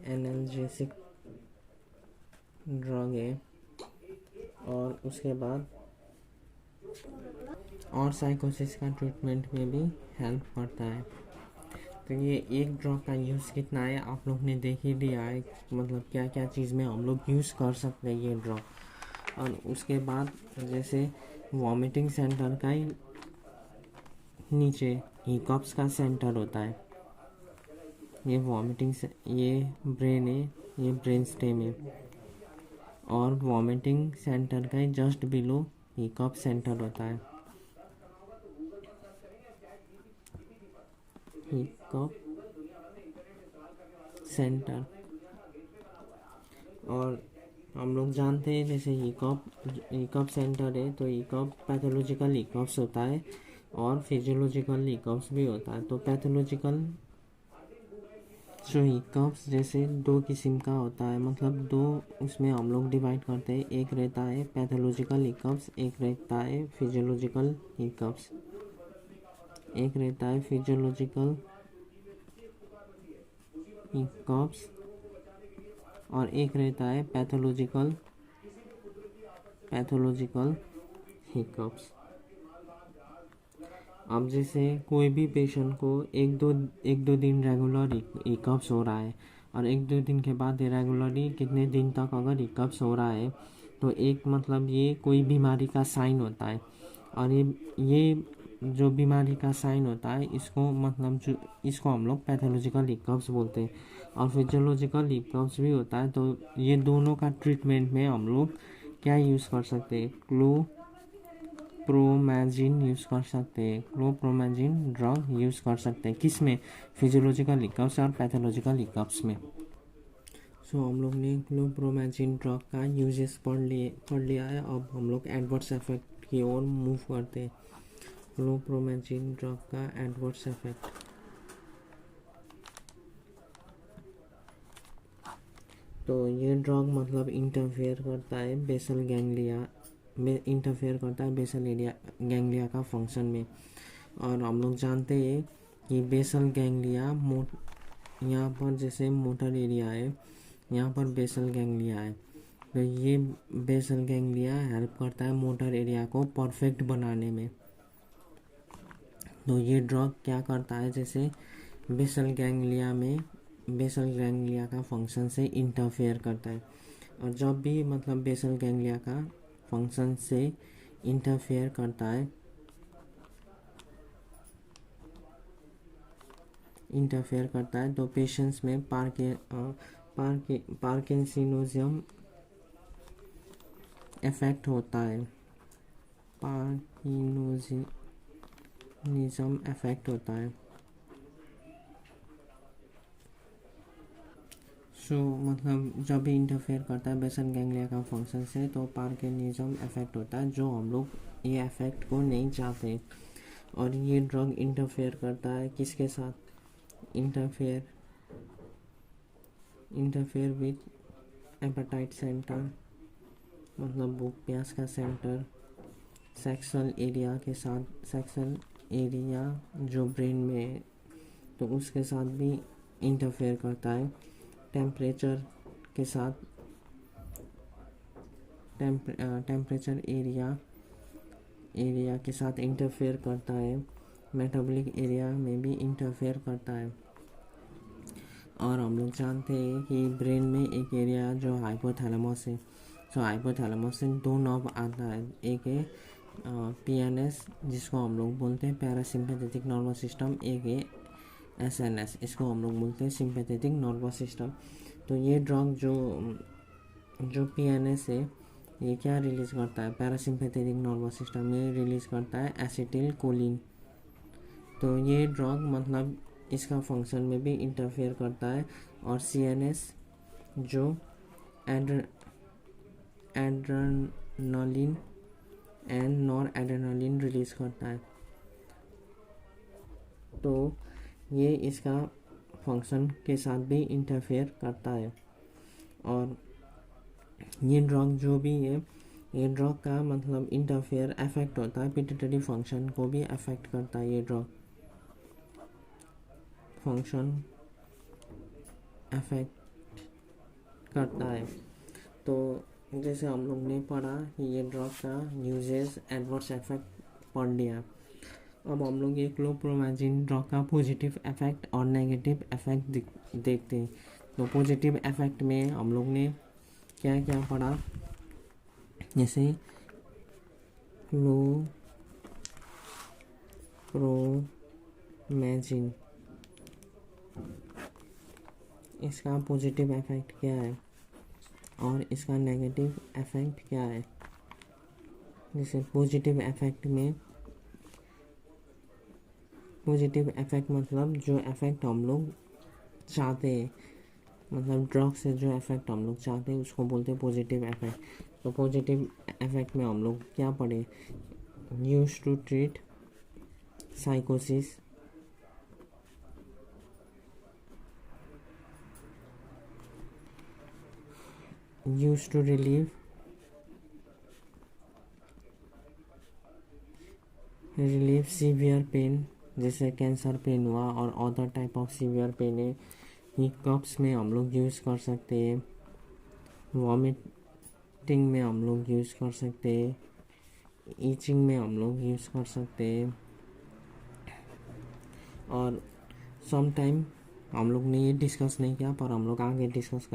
एनाल्जेसिक ड्रग है। और उसके बाद और साइकोसिस का ट्रीटमेंट में भी हेल्प करता है। तो ये एक ड्रग का यूज़ कितना है आप लोग ने देख ही लिया है, मतलब क्या क्या चीज़ में हम लोग यूज़ कर सकते हैं ये ड्रग। और उसके बाद जैसे वॉमिटिंग सेंटर का ही नीचे हिकअप्स का सेंटर होता है। ये वॉमिटिंग से ये ब्रेन है, ये ब्रेन स्टेम है, और वॉमिटिंग सेंटर का ही जस्ट बिलो हिकअप सेंटर होता है। हिकअप सेंटर, और हम लोग जानते हैं जैसे हिकअप सेंटर है तो हिकअप पैथोलॉजिकल हिकअप्स होता है और फिजियोलॉजिकल हिकअप्स भी होता है। तो पैथोलॉजिकल जो हिकअप्स जैसे दो किस्म का होता है, मतलब दो उसमें हम लोग डिवाइड करते हैं। एक रहता है पैथोलॉजिकल हिकअप्स, एक रहता है फिजियोलॉजिकल हिकअप्स। एक रहता है फिजियोलॉजिकल हिकअप्स और एक रहता है पैथोलॉजिकल हिकअप्स। अब जैसे कोई भी पेशेंट को एक दो दिन रेगुलर हिकअप्स हो रहा है और एक दो दिन के बाद रेगुलरली कितने दिन तक अगर हिकअप्स हो रहा है तो एक मतलब ये कोई बीमारी का साइन होता है। और ये जो बीमारी का साइन होता है इसको मतलब जो इसको हम लोग पैथोलॉजिकल हिकअप्स बोलते हैं। और फिजियोलॉजिकल हिकअप्स भी होता है। तो ये दोनों का ट्रीटमेंट में हम लोग क्या यूज़ कर सकते हैं, क्लोप्रोमाजिन यूज़ कर सकते हैं। क्लोप्रोमाजिन ड्रग यूज़ कर सकते हैं किस में, फिजियोलॉजिकल हिकअप्स और पैथोलॉजिकल हिकअप्स में। हम लोग ने क्लोप्रोमाजिन ड्रग का यूजेस पढ़ लिया है। अब हम लोग एडवर्स इफेक्ट की ओर मूव करते हैं। क्लोप्रोमाजिन ड्रग का एडवर्स इफेक्ट, तो ये ड्रग मतलब इंटरफेयर करता है बेसल गैंग्लिया में, इंटरफेयर करता है बेसल एरिया गैंग्लिया का फंक्शन में। और हम लोग जानते हैं कि बेसल गैंग्लिया यहाँ पर जैसे मोटर एरिया है, यहाँ पर बेसल गैंग्लिया है। तो ये बेसल गैंग्लिया हेल्प करता है मोटर एरिया को परफेक्ट बनाने में। तो ये ड्रग क्या करता है, जैसे बेसल गैंग्लिया का फंक्शन से इंटरफेयर करता है। और जब भी मतलब बेसल गैंग्लिया का फंक्शन से इंटरफेयर करता है तो पेशेंट्स में पार्किंसोनिज्म इफेक्ट होता है। पार्किंसोनिज्म इफेक्ट होता है। मतलब जब भी इंटरफेयर करता है बेसल गैंग्लिया का फंक्शन से तो पार्किंसोनिज्म इफेक्ट होता है, जो हम लोग ये इफेक्ट को नहीं चाहते। और ये ड्रग इंटरफेयर करता है किसके साथ, इंटरफेयर विथ एपेटाइट सेंटर, मतलब भूख प्यास का सेंटर, सेक्सुअल एरिया के साथ, सेक्सुअल एरिया जो ब्रेन में है तो उसके साथ भी इंटरफेयर करता है। टेम्परेचर के साथ, टेम्परेचर एरिया के साथ इंटरफेयर करता है। मेटाबॉलिक एरिया में भी इंटरफेयर करता है। और हम लोग जानते हैं कि ब्रेन में एक एरिया जो हाइपोथैलेमस है, तो हाइपोथैलेमस से दो नर्व आता है। एक है पीएनएस जिसको हम लोग बोलते हैं पैरासिम्पैथेटिक नर्वस सिस्टम, एक है एसएनएस, इसको हम लोग बोलते हैं सिंपैथेटिक नर्वस सिस्टम। तो ये ड्रग जो पीएनएस है ये क्या रिलीज़ करता है, पैरासिम्पैथेटिक नर्वस सिस्टम में रिलीज़ करता है एसिटिल कोलिन। तो ये ड्रग मतलब इसका फंक्शन में भी इंटरफेयर करता है। और सीएनएस जो adrenaline and nor adrenaline release करता है, तो ये इसका फंक्शन के साथ भी इंटरफेयर करता है। और ये ड्रग जो भी है, ये ड्रग का मतलब इंटरफेयर अफेक्ट होता है, पिट्यूटरी फंक्शन को भी अफेक्ट करता है। ये ड्रग फंक्शन अफेक्ट करता है। तो जैसे हम लोग ने पढ़ा कि ये ड्रग का यूजेस, एडवर्स इफेक्ट पढ़ लिया। अब हम लोग ये क्लोप्रोमाजिन ड्रग का पॉजिटिव इफेक्ट और नेगेटिव इफेक्ट देखते हैं। तो पॉजिटिव इफेक्ट में हम लोग ने क्या क्या पढ़ा, जैसे क्लोप्रोमाजिन, इसका पॉजिटिव इफेक्ट क्या है और इसका नेगेटिव इफेक्ट क्या है। जैसे पॉजिटिव इफेक्ट में, पॉजिटिव इफेक्ट मतलब जो इफेक्ट हम लोग चाहते हैं, मतलब ड्रग से जो इफेक्ट हम लोग चाहते हैं उसको बोलते हैं पॉजिटिव इफेक्ट। तो पॉजिटिव इफेक्ट में हम लोग क्या पढ़े, यूज टू ट्रीट साइकोसिस, use to relieve severe pain, जैसे कैंसर पेन हुआ और other type of severe pain है। हिकअप्स में हम लोग यूज़ कर सकते हैं, वॉमिटिंग में हम लोग यूज़ कर सकते हैं, ईचिंग में हम लोग यूज़ कर सकते हैं। और सम टाइम हम लोग ने ये डिस्कस नहीं किया पर हम लोग आगे डिस्कस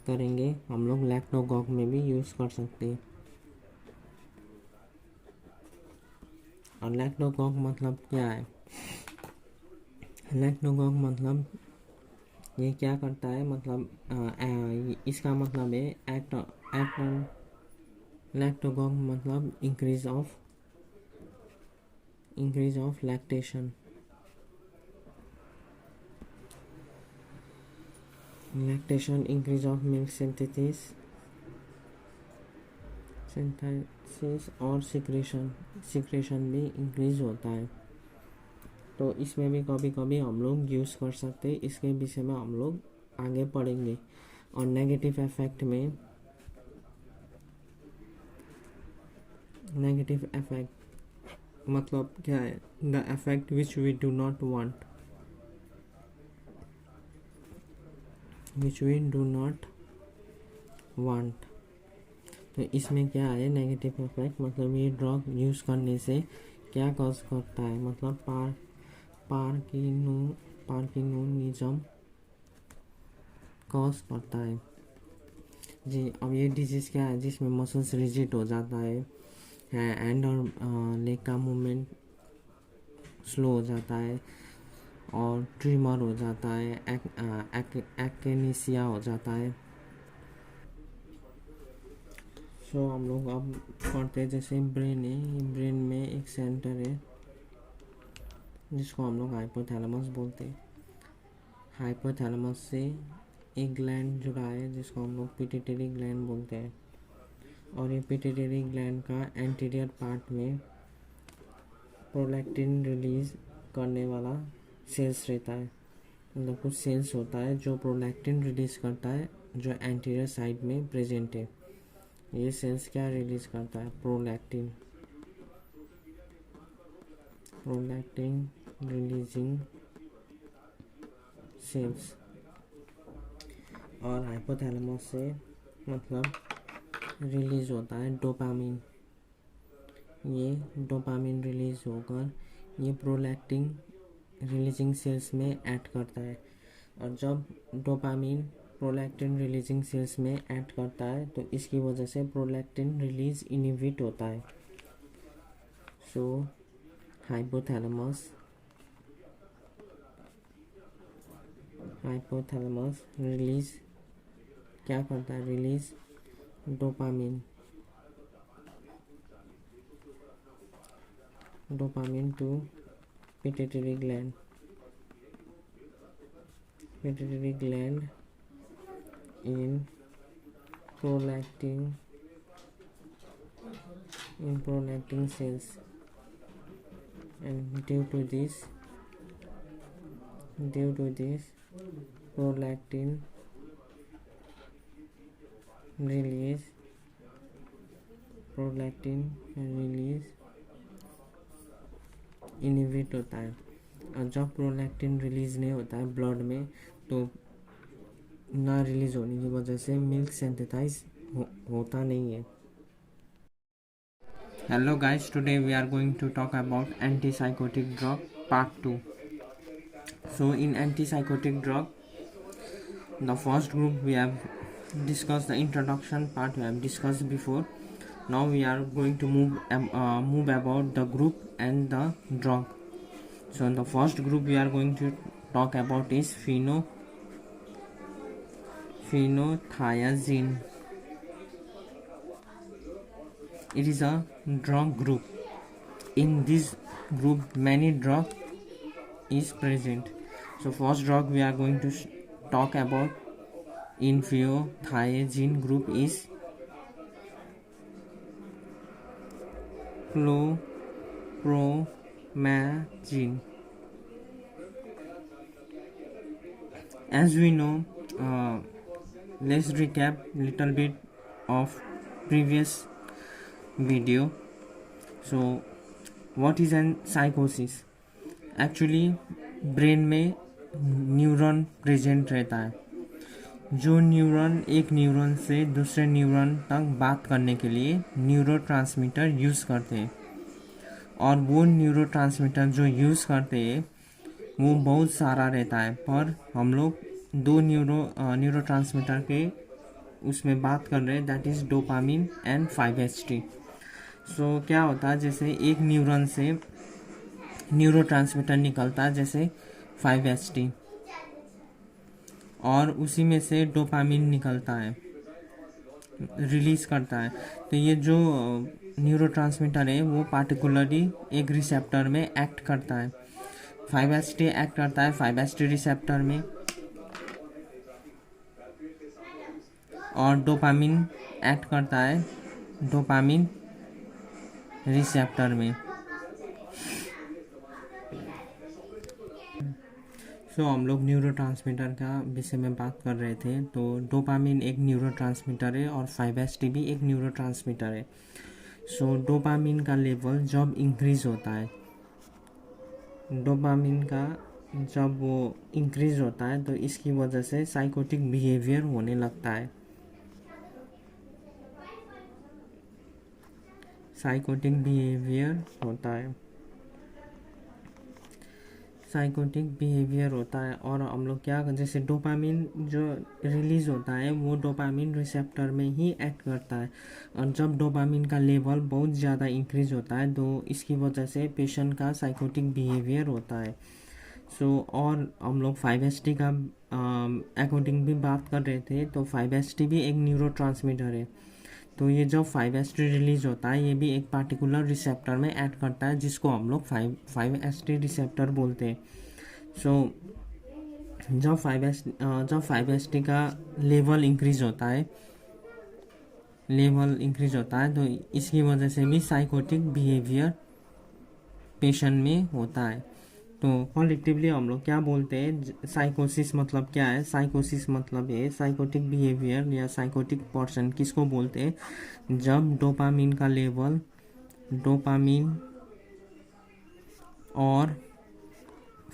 करेंगे, हम लोग लैक्टोगॉग में भी यूज़ कर सकते हैं। और लैक्टोगॉग मतलब क्या है, लैक्टोगॉग मतलब ये क्या करता है, मतलब इसका मतलब है एक्ट लैक्टोगॉग मतलब increase of lactation, increase of milk synthesis और सिक्रेशन भी इंक्रीज होता है। तो इसमें भी कभी कभी हम लोग यूज़ कर सकते हैं, इसके विषय में हम लोग आगे पढ़ेंगे। और नेगेटिव इफेक्ट में, नेगेटिव इफेक्ट मतलब क्या है, the effect which we do not want, तो इसमें क्या है नेगेटिव इफेक्ट, मतलब ये ड्रग यूज़ करने से क्या कॉज करता है, मतलब पार्किंसोनिज्म कॉज करता है जी। अब ये डिजीज़ क्या है, जिसमें मसल्स रिजिड हो जाता है, हैंड और लेग का मूवमेंट स्लो हो जाता है और ट्रिमर हो जाता है, एक्नेसिया हो जाता है। सो हम लोग अब पढ़ते हैं, जैसे ब्रेन है, ब्रेन में एक सेंटर है जिसको हम लोग हाइपोथैलेमस बोलते हैं। हाइपोथैलेमस से एक ग्लैंड जुड़ा है जिसको हम लोग पिट्यूटरी ग्लैंड बोलते हैं। और ये पिट्यूटरी ग्लैंड का एंटीरियर पार्ट में प्रोलैक्टिन रिलीज करने वाला सेल्स रहता है, मतलब कुछ सेल्स होता है जो प्रोलैक्टिन रिलीज करता है, जो एंटीरियर साइड में प्रेजेंट है। ये सेल्स क्या रिलीज करता है, प्रोलैक्टिन रिलीजिंग सेल्स। और हाइपोथैलेमस से मतलब रिलीज होता है डोपामिन, ये डोपामिन रिलीज होकर ये प्रोलैक्टिन रिलीजिंग सेल्स में ऐड करता है। और जब डोपामिन प्रोलैक्टिन रिलीजिंग सेल्स में ऐड करता है तो इसकी वजह से प्रोलैक्टिन रिलीज इनहिबिट होता है। सो हाइपोथैलेमस रिलीज क्या करता है, release dopamine to pituitary gland in prolactin cells, and due to this prolactin release inhibit होता है। और जब प्रोलैक्टिन रिलीज नहीं होता है ब्लड में, तो ना रिलीज होने की वजह से मिल्क सिंथेसाइज होता नहीं है। Hello guys, today we are going to talk about antipsychotic drug part 2. So in antipsychotic drug, the first group we have discussed, the introduction part we have discussed before. Now we are going to move about the group and the drug. So the first group we are going to talk about is phenothiazine. It is a drug group. In this group many drug is present. So first drug we are going to talk about in phenothiazine group is chlorpromazine. As we know, let's recap little bit of previous video. So what is an psychosis? Actually brain में neuron present रहता है, जो neuron एक neuron से दूसरे neuron तक बात करने के लिए न्यूरोट्रांसमीटर यूज़ करते हैं, और वो न्यूरोट्रांसमीटर जो यूज़ करते हैं वो बहुत सारा रहता है, पर हम लोग दो न्यूरोट्रांसमीटर के उसमें बात कर रहे हैं, that is dopamine and 5-HT। सो क्या होता है, जैसे एक न्यूरॉन से न्यूरोट्रांसमीटर निकलता है जैसे 5-HT, और उसी में से डोपामिन निकलता है, रिलीज करता है। तो ये जो न्यूरोट्रांसमीटर है वो पार्टिकुलरली एक रिसेप्टर में एक्ट करता है। 5-HT एक्ट करता है 5-HT रिसेप्टर में, और डोपामिन एक्ट करता है डोपामिन रिसेप्टर में। सो हम लोग न्यूरोट्रांसमीटर का विषय में बात कर रहे थे। तो डोपामिन एक न्यूरोट्रांसमीटर है और 5-HT भी एक न्यूरोट्रांसमीटर है। सो डोपामिन का लेवल जब इंक्रीज होता है, डोपामिन का जब वो इंक्रीज होता है तो इसकी वजह से साइकोटिक बिहेवियर होने लगता है। साइकोटिक बिहेवियर होता है, साइकोटिक बिहेवियर होता है। और हम लोग क्या, जैसे डोपामिन जो रिलीज होता है वो डोपामिन रिसेप्टर में ही एक्ट करता है, और जब डोपामिन का लेवल बहुत ज़्यादा इंक्रीज होता है तो इसकी वजह से पेशेंट का साइकोटिक बिहेवियर होता है। सो और हम लोग 5-HT का अकॉर्डिंग भी बात कर रहे थे। तो 5-HT भी एक न्यूरोट्रांसमीटर है। तो ये जब 5-HT रिलीज होता है ये भी एक पार्टिकुलर रिसेप्टर में ऐड करता है, जिसको हम लोग 5-HT रिसेप्टर बोलते हैं। सो जब 5-HT का लेवल इंक्रीज होता है तो इसकी वजह से भी साइकोटिक बिहेवियर पेशेंट में होता है। तो कॉलेक्टिवली हम लोग क्या बोलते हैं, साइकोसिस मतलब क्या है? साइकोसिस मतलब है साइकोटिक बिहेवियर या साइकोटिक पर्सन किसको बोलते हैं, जब डोपामिन का लेवल, डोपामिन और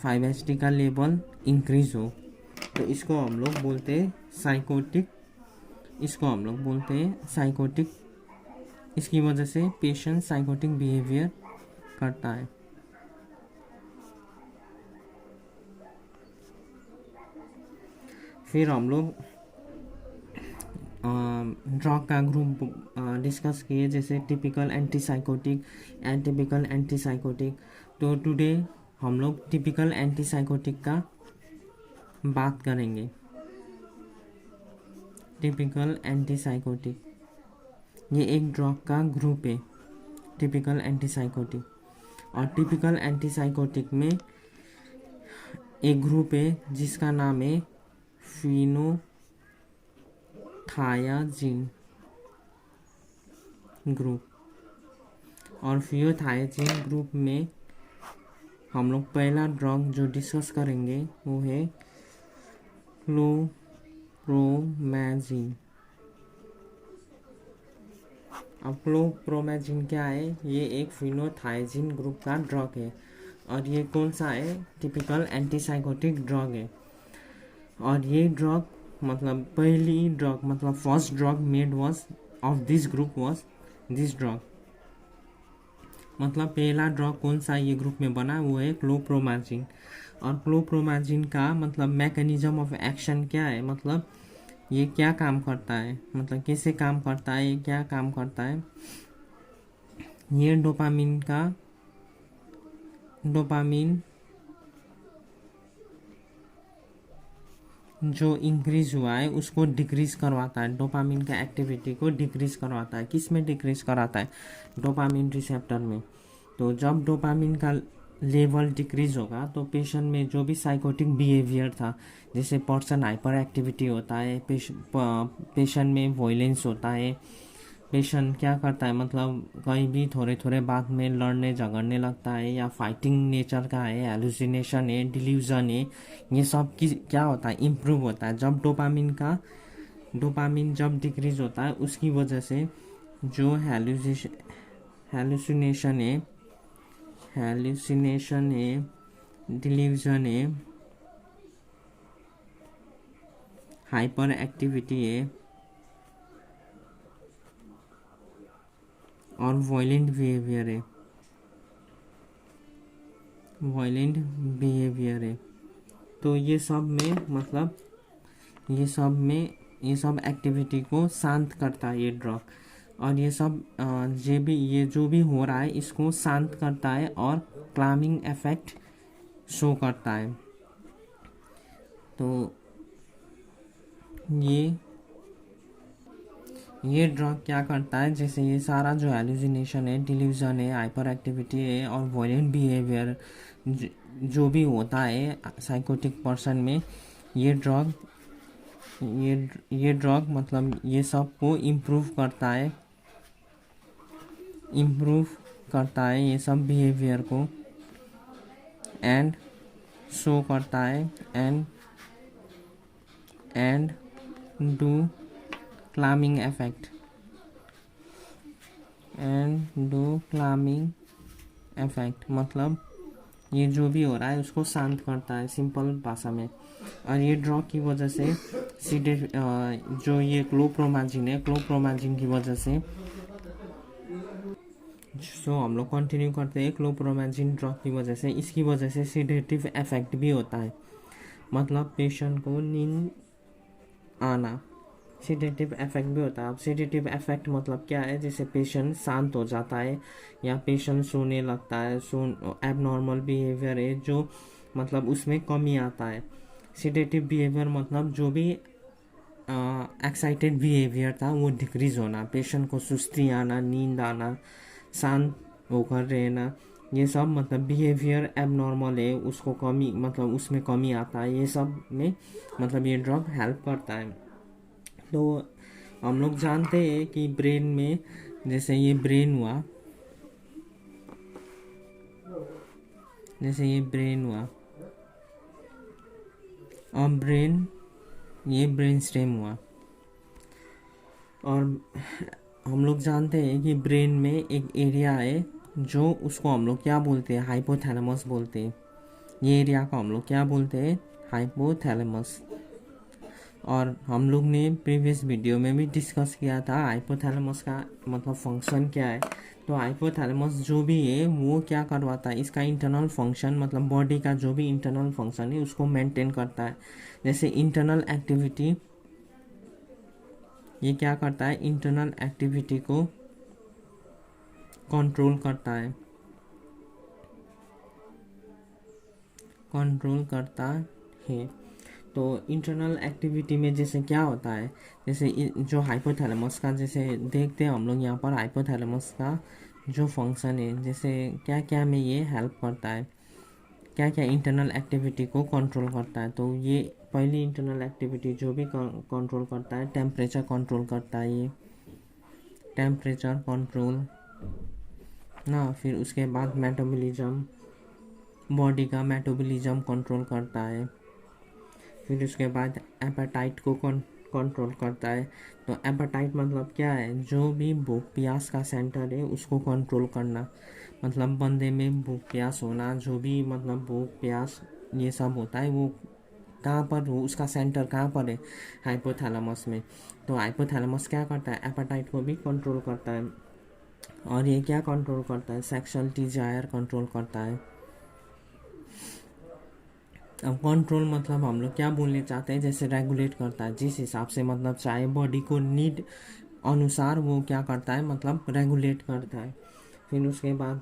5-HT का लेवल इंक्रीज हो, तो इसको हम लोग बोलते हैं साइकोटिक, इसकी वजह से पेशेंट साइकोटिक बिहेवियर करता है। फिर हम लोग ड्रग का ग्रुप डिस्कस किए, जैसे टिपिकल एंटीसाइकोटिक, एटिपिकल एंटीसाइकोटिक। तो टुडे हम लोग टिपिकल एंटीसाइकोटिक का बात करेंगे। टिपिकल एंटीसाइकोटिक ये एक ड्रग का ग्रुप है, टिपिकल एंटीसाइकोटिक। और टिपिकल एंटीसाइकोटिक में एक ग्रुप है जिसका नाम है फिनोथायाजिन ग्रुप। और फिनोथायाजिन ग्रुप में हम लोग पहला ड्रग जो डिस्कस करेंगे वो है क्लोप्रोमैजिन। अब क्लोप्रोमैजिन क्या है? ये एक फिनोथायाजिन ग्रुप का ड्रग है, और ये कौन सा है? टिपिकल एंटीसाइकोटिक ड्रग है। और ये ड्रग मतलब पहली ड्रग मतलब first drug made was of this group was this drug. मतलब पहला ड्रग कौन सा ये ग्रुप में बना, वो है क्लोप्रोमाजिन। और क्लोप्रोमाजिन का मतलब मैकेनिज्म ऑफ एक्शन क्या है, मतलब ये क्या काम करता है, मतलब कैसे काम करता है, ये क्या काम करता है। ये डोपामिन जो इंक्रीज हुआ है उसको डिक्रीज करवाता है, डोपामिन का एक्टिविटी को डिक्रीज करवाता है। किस में डिक्रीज कराता है, डोपामिन रिसेप्टर में। तो जब डोपामिन का लेवल डिक्रीज होगा तो पेशेंट में जो भी साइकोटिक बिहेवियर था, जैसे पर्सन हाइपर एक्टिविटी होता है, पेशेंट में वॉयलेंस होता है, पेशेंट क्या करता है, मतलब कहीं भी थोड़े थोड़े बात में लड़ने झगड़ने लगता है, या फाइटिंग नेचर का है, हेलुसिनेशन है, डिल्यूजन है, ये सब की क्या होता है, इम्प्रूव होता है जब डोपामिन जब डिक्रीज होता है। उसकी वजह से जो हेलुसिनेशन है, डिल्यूजन है, हाइपर एक्टिविटी है और वायलेंट बिहेवियर है। तो ये सब में मतलब ये सब एक्टिविटी को शांत करता है ये ड्रग। और ये सब ये जो भी हो रहा है इसको शांत करता है और क्लामिंग इफेक्ट शो करता है। तो ये ड्रग क्या करता है, जैसे ये सारा जो हेलुसिनेशन है, डिल्यूजन है, हाइपर एक्टिविटी है और वायलेंट बिहेवियर जो भी होता है साइकोटिक पर्सन में, ये ड्रग मतलब ये सब को इम्प्रूव करता है ये सब बिहेवियर को, एंड शो करता है एंड डू क्लामिंग इफेक्ट मतलब ये जो भी हो रहा है उसको शांत करता है सिंपल भाषा में। और ये ड्रग की वजह से जो ये क्लोप्रोमाजिन की वजह से, सो हम लोग कंटिन्यू करते हैं। क्लोप्रोमाजिन ड्रग की वजह से, इसकी वजह से सिडेटिव इफेक्ट भी होता है, मतलब पेशेंट को नींद आना, सिडेटिव इफेक्ट भी होता है। अब सिडेटिव इफेक्ट मतलब क्या है, जैसे पेशेंट शांत हो जाता है या पेशेंट सोने लगता है, एबनॉर्मल बिहेवियर है जो मतलब उसमें कमी आता है। सिडेटिव बिहेवियर मतलब जो भी एक्साइटेड बिहेवियर था वो डिक्रीज होना, पेशेंट को सुस्ती आना, नींद आना, शांत होकर रहना, ये सब मतलब बिहेवियर एबनॉर्मल है उसको कमी मतलब उसमें कमी आता है। ये सब में मतलब ये ड्रग हेल्प करता है। तो हम लोग जानते हैं कि ब्रेन में, जैसे ये ब्रेन हुआ और ये ब्रेन स्टेम हुआ। और हम लोग जानते हैं कि ब्रेन में एक एरिया है जो उसको हम लोग क्या बोलते हैं, हाइपोथैलेमस बोलते हैं। ये एरिया को हम लोग क्या बोलते हैं, हाइपोथैलेमस। और हम लोग ने प्रीवियस वीडियो में भी डिस्कस किया था हाइपोथैलेमस का मतलब फंक्शन क्या है। तो हाइपोथैलेमस जो भी है वो क्या करवाता है, इसका इंटरनल फंक्शन मतलब बॉडी का जो भी इंटरनल फंक्शन है उसको मेंटेन करता है। जैसे इंटरनल एक्टिविटी, ये क्या करता है, इंटरनल एक्टिविटी को कंट्रोल करता है। तो इंटरनल एक्टिविटी में जैसे क्या होता है, जैसे जो हाइपोथैलेमस का, जैसे देखते हैं हम लोग यहाँ पर हाइपोथैलेमस का जो फंक्शन है, जैसे क्या क्या में ये हेल्प करता है, क्या क्या इंटरनल एक्टिविटी को कंट्रोल करता है। तो ये पहली इंटरनल एक्टिविटी जो भी कंट्रोल करता है, टेम्परेचर कंट्रोल करता है, ये टेम्परेचर कंट्रोल ना। फिर उसके बाद मेटाबॉलिज्म, बॉडी का मेटाबॉलिज्म कंट्रोल करता है। फिर उसके बाद एपेटाइट को कंट्रोल करता है। तो एपेटाइट मतलब क्या है, जो भी भूख प्यास का सेंटर है उसको कंट्रोल करना, मतलब बंदे में भूख प्यास होना, जो भी मतलब भूख प्यास ये सब होता है वो कहाँ पर हो, उसका सेंटर कहाँ पर है, हाइपोथैलेमस में। तो हाइपोथैलेमस क्या करता है, एपेटाइट को भी कंट्रोल करता है। और ये क्या कंट्रोल करता है, सेक्सुअल डिजायर कंट्रोल करता है। अब कंट्रोल मतलब हम लोग क्या बोलने चाहते हैं, जैसे रेगुलेट करता है, जिस हिसाब से मतलब चाहे बॉडी को नीड अनुसार वो क्या करता है, मतलब रेगुलेट करता है। फिर उसके बाद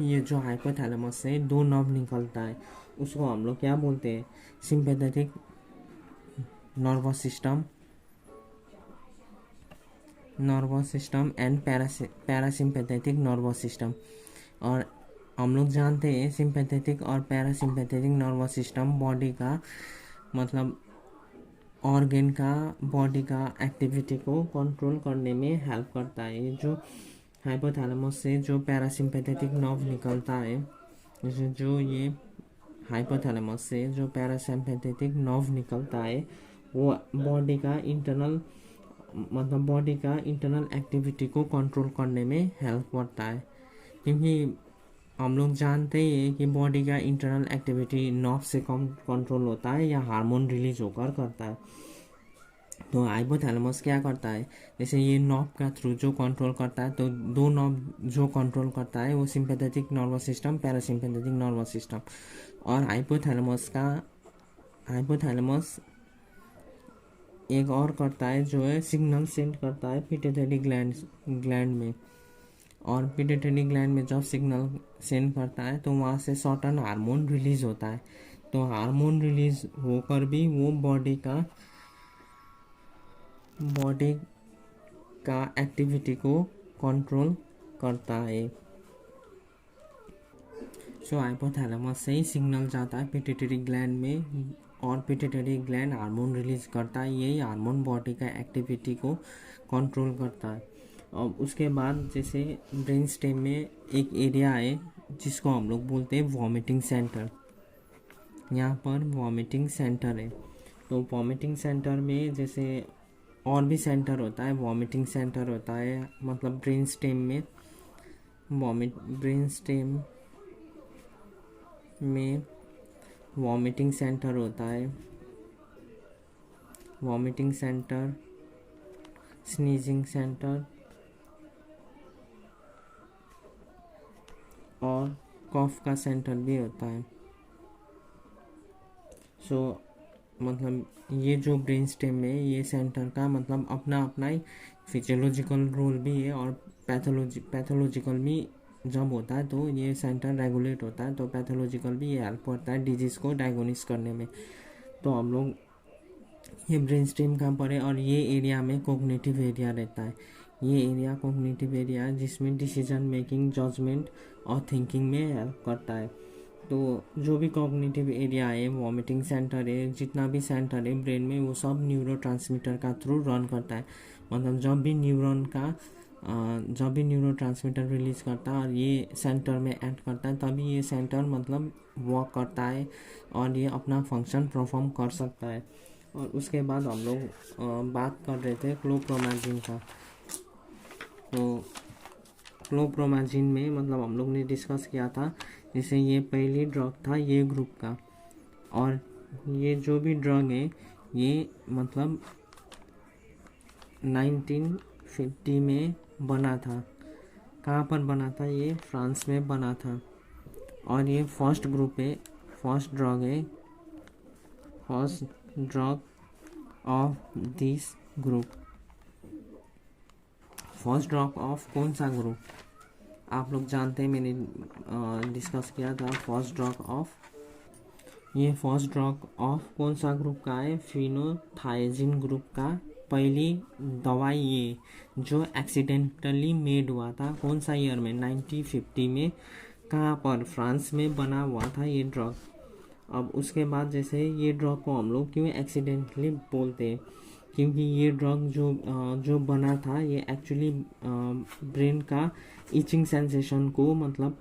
ये जो हाइपोथैलेमस से दो नर्व निकलता है, उसको हम लोग क्या बोलते हैं, sympathetic nervous system and parasympathetic nervous system. और हम लोग जानते हैं सिंपैथेटिक और पैरासिम्पैथेटिक नर्वस सिस्टम बॉडी का मतलब ऑर्गन का, बॉडी का एक्टिविटी को कंट्रोल करने में हेल्प करता है। ये जो हाइपोथैलेमस से जो पैरासिम्पैथेटिक नर्व निकलता है, जैसे जो ये हाइपोथैलेमस से जो पैरासिम्पैथेटिक नर्व निकलता है वो बॉडी का इंटरनल मतलब बॉडी का इंटरनल एक्टिविटी को कंट्रोल करने में हेल्प करता है। क्योंकि हम लोग जानते ही हैं कि बॉडी का इंटरनल एक्टिविटी नर्व से कम कंट्रोल होता है या हार्मोन रिलीज होकर करता है। तो हाइपोथैलेमस क्या करता है, जैसे ये नर्व का थ्रू जो कंट्रोल करता है, तो दो नर्व जो कंट्रोल करता है वो sympathetic nervous system, parasympathetic nervous system. और हाइपोथैलेमस एक और करता है जो है सिग्नल सेंड करता है पिट्यूटरी ग्लैंड में। और पिट्यूटरी ग्लैंड में जब सिग्नल सेंड करता है तो वहाँ से सर्टेन हार्मोन रिलीज होता है। तो हार्मोन रिलीज होकर भी वो बॉडी का एक्टिविटी को कंट्रोल करता है। सो हाइपोथैलेमस से ही सिग्नल जाता है पिट्यूटरी ग्लैंड में और पिट्यूटरी ग्लैंड हार्मोन रिलीज करता है। यही हार्मोन बॉडी का एक्टिविटी को कंट्रोल करता है। और उसके बाद जैसे ब्रेन स्टेम में एक एरिया है जिसको हम लोग बोलते हैं वॉमिटिंग सेंटर। यहाँ पर वॉमिटिंग सेंटर है। तो वॉमिटिंग सेंटर में जैसे और भी सेंटर होता है, वॉमिटिंग सेंटर होता है मतलब ब्रेन स्टेम में वॉमिटिंग सेंटर होता है। वॉमिटिंग सेंटर, स्नीजिंग सेंटर और कॉफ का सेंटर भी होता है। सो मतलब ये जो ब्रेन स्टेम में ये सेंटर का मतलब अपना अपना ही फिजियोलॉजिकल रोल भी है और पैथोलॉजिकल भी जब होता है तो ये सेंटर रेगुलेट होता है। तो पैथोलॉजिकल भी ये हेल्प करता है डिजीज़ को डायग्नोसिस करने में। तो हम लोग ये ब्रेन स्टेम कहाँ पर है, और ये एरिया में कोग्निटिव एरिया रहता है। ये एरिया कोग्निटिव एरिया है जिसमें डिसीजन मेकिंग, जजमेंट और थिंकिंग में हेल्प करता है। तो जो भी कॉग्निटिव एरिया है, वॉमिटिंग सेंटर है, जितना भी सेंटर है ब्रेन में, वो सब न्यूरोट्रांसमीटर का थ्रू रन करता है। मतलब जब भी न्यूरोट्रांसमीटर रिलीज करता है और ये सेंटर में ऐड करता है तभी ये सेंटर मतलब वर्क करता है और ये अपना फंक्शन परफॉर्म कर सकता है। और उसके बाद हम लोग बात कर रहे थे क्लोप्रोमाजिन का। तो क्लोप्रोमाजिन में मतलब हम लोग ने डिस्कस किया था, जैसे ये पहली ड्रग था ये ग्रुप का। और ये जो भी ड्रग है ये मतलब 1950 में बना था। कहाँ पर बना था, ये फ्रांस में बना था। और ये first drug of this group. First drug of कौन सा ग्रुप आप लोग जानते हैं, मैंने डिस्कस किया था। फर्स्ट ड्रग ऑफ कौन सा ग्रुप का है, फिनोथायजिन ग्रुप का पहली दवाई ये जो एक्सीडेंटली मेड हुआ था। कौन सा ईयर में, 1950 में। कहाँ पर, फ्रांस में बना हुआ था ये ड्रग। अब उसके बाद जैसे ये ड्रग को हम लोग क्यों एक्सीडेंटली बोलते हैं, क्योंकि ये ड्रग जो बना था ये एक्चुअली ब्रेन का इचिंग सेंसेशन को मतलब,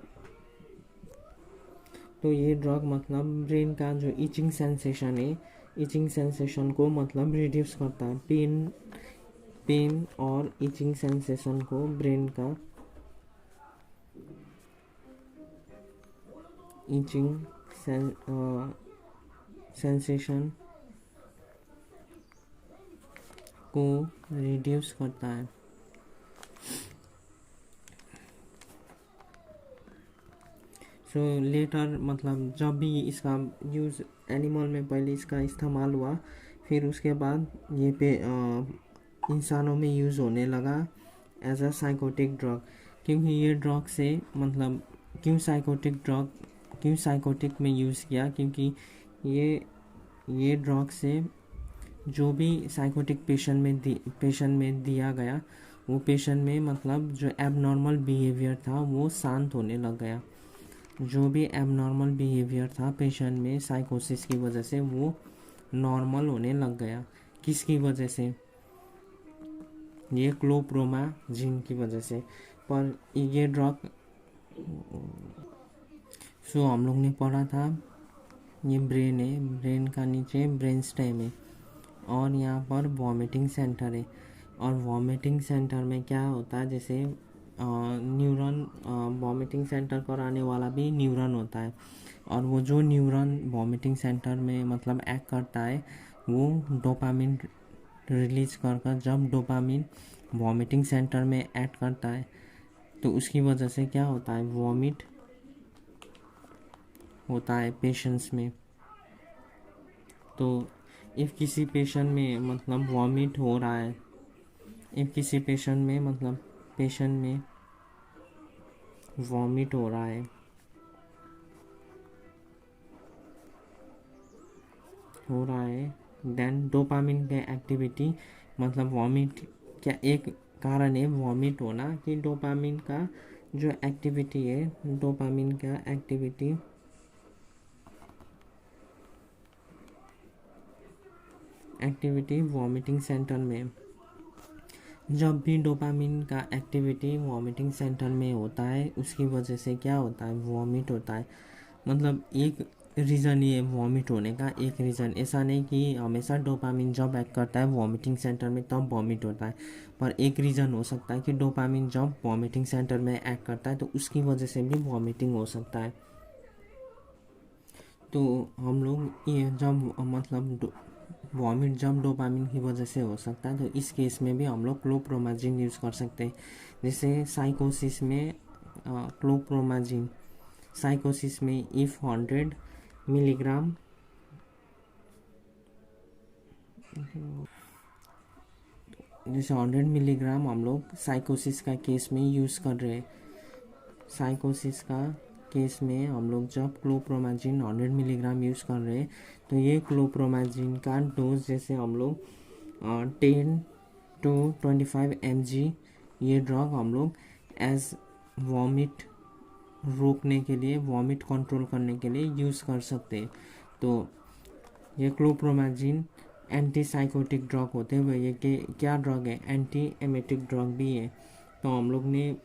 तो ये ड्रग मतलब ब्रेन का जो इचिंग सेंसेशन है, इचिंग सेंसेशन को मतलब रिड्यूस करता है। पेन और इचिंग सेंसेशन को, ब्रेन का इचिंग सेंसेशन को रिड्यूस करता है। सो लेटर मतलब जब भी इसका यूज़ एनिमल में पहले इसका इस्तेमाल हुआ, फिर उसके बाद ये पे इंसानों में यूज़ होने लगा एज अ साइकोटिक ड्रग। क्योंकि ये ड्रग से मतलब क्यों साइकोटिक में यूज़ किया, क्योंकि ये ड्रग से जो भी साइकोटिक पेशेंट में दिया गया, वो पेशेंट में मतलब जो एबनॉर्मल बिहेवियर था वो शांत होने लग गया। जो भी एबनॉर्मल बिहेवियर था पेशेंट में साइकोसिस की वजह से, वो नॉर्मल होने लग गया। किसकी वजह से? ये क्लोप्रोमाजिन की वजह से। पर ये ड्रग हम लोग ने पढ़ा था, ये ब्रेन है, ब्रेन का नीचे ब्रेन स्टेम है और यहाँ पर वॉमिटिंग सेंटर है। और वॉमिटिंग सेंटर में क्या होता है, जैसे न्यूरॉन, वॉमिटिंग सेंटर कराने वाला भी न्यूरॉन होता है, और वो जो न्यूरॉन वॉमिटिंग सेंटर में मतलब एक्ट करता है, वो डोपामिन रिलीज कर जब डोपामिन वॉमिटिंग सेंटर में एक्ट करता है, तो उसकी वजह से क्या होता है, वॉमिट होता है पेशेंट्स में। तो इफ़ किसी पेशेंट में मतलब वॉमिट हो रहा है, किसी पेशेंट में मतलब पेशेंट में वॉमिट हो रहा है देन डोपामिन के एक्टिविटी, मतलब वॉमिट क्या एक कारण है वॉमिट होना, कि डोपामिन का जो एक्टिविटी है, डोपामिन का एक्टिविटी वॉमिटिंग सेंटर में, जब भी डोपामिन का एक्टिविटी वॉमिटिंग सेंटर में होता है, उसकी वजह से क्या होता है, वॉमिट होता है। मतलब एक रीज़न ये वॉमिट होने का, एक रीज़न ऐसा नहीं कि हमेशा डोपामिन जब एक्ट करता है वॉमिटिंग सेंटर में तब वॉमिट होता है, पर एक रीज़न हो सकता है कि डोपामिन जब वॉमिटिंग सेंटर में एक्ट करता है तो उसकी वजह से भी वॉमिटिंग हो सकता है। तो हम लोग ये जब मतलब वॉमिट जब डोपामिन की वजह से हो सकता है, तो इस केस में भी हम लोग क्लोप्रोमाजिन यूज़ कर सकते हैं। जैसे साइकोसिस में क्लोप्रोमाजिन, साइकोसिस में इफ़ 100 मिलीग्राम जैसे 100 मिलीग्राम हम लोग साइकोसिस का केस में यूज़ कर रहे हैं। साइकोसिस का केस में हम लोग जब क्लोप्रोमाजिन 100 मिलीग्राम यूज़ कर रहे हैं, तो ये क्लोप्रोमाजिन का डोज जैसे हम लोग 10 to 25 mg ये ड्रग हम लोग एज वॉमिट रोकने के लिए, वॉमिट कंट्रोल करने के लिए यूज़ कर सकते हैं। तो ये क्लोप्रोमाजिन एंटी साइकोटिक ड्रग होते हुए ये क्या ड्रग है, एंटी एमेटिक ड्रग भी है। तो हम लोग ने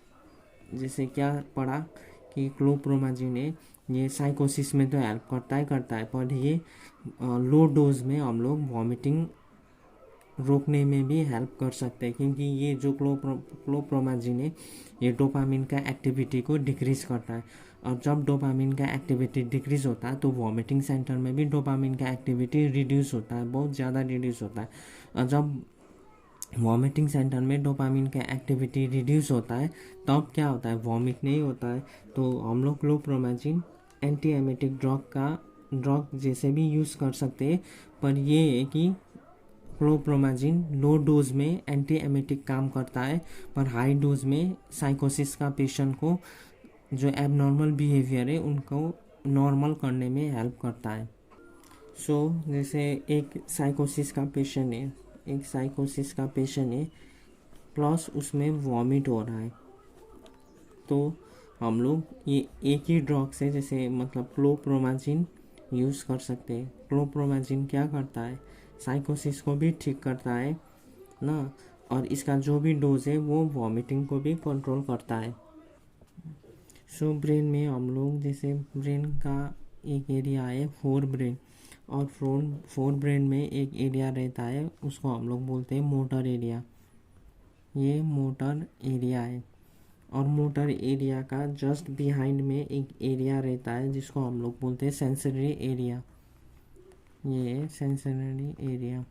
जैसे क्या पढ़ा कि क्लोप्रोमाजिन है, ये साइकोसिस में तो हेल्प करता है, पर ये लो डोज में हम लोग वॉमिटिंग रोकने में भी हेल्प कर सकते हैं, क्योंकि ये जो क्लोप्रोमाजिन है, ये डोपामिन का एक्टिविटी को डिक्रीज़ करता है। और जब डोपामिन का एक्टिविटी डिक्रीज़ होता है, तो वॉमिटिंग सेंटर में भी डोपामिन का एक्टिविटी रिड्यूस होता है, बहुत ज़्यादा रिड्यूस होता है। और जब वॉमिटिंग सेंटर में डोपामिन का एक्टिविटी रिड्यूस होता है, तब क्या होता है, वॉमिट नहीं होता है। तो हम लोग क्लोप्रोमाजिन एंटी एमेटिक ड्रग जैसे भी यूज़ कर सकते हैं, पर ये है कि क्लोप्रोमाजिन लो डोज में एंटी एमेटिक काम करता है, पर हाई डोज में साइकोसिस का पेशेंट को जो एबनॉर्मल बिहेवियर है उनको नॉर्मल करने में हेल्प करता है। जैसे एक साइकोसिस का पेशेंट है, प्लस उसमें वॉमिट हो रहा है, तो हम लोग ये एक ही ड्रग से जैसे मतलब क्लोप्रोमाजिन यूज़ कर सकते हैं। क्लोप्रोमाजिन क्या करता है, साइकोसिस को भी ठीक करता है ना, और इसका जो भी डोज है वो वॉमिटिंग को भी कंट्रोल करता है। ब्रेन में हम लोग जैसे ब्रेन का एक एरिया है फोर ब्रेन, और फोर ब्रेन में एक एरिया रहता है, उसको हम लोग बोलते हैं मोटर एरिया। ये मोटर एरिया है, और मोटर एरिया का जस्ट बिहाइंड में एक एरिया रहता है जिसको हम लोग बोलते हैं सेंसरी एरिया। ये सेंसरी एरिया।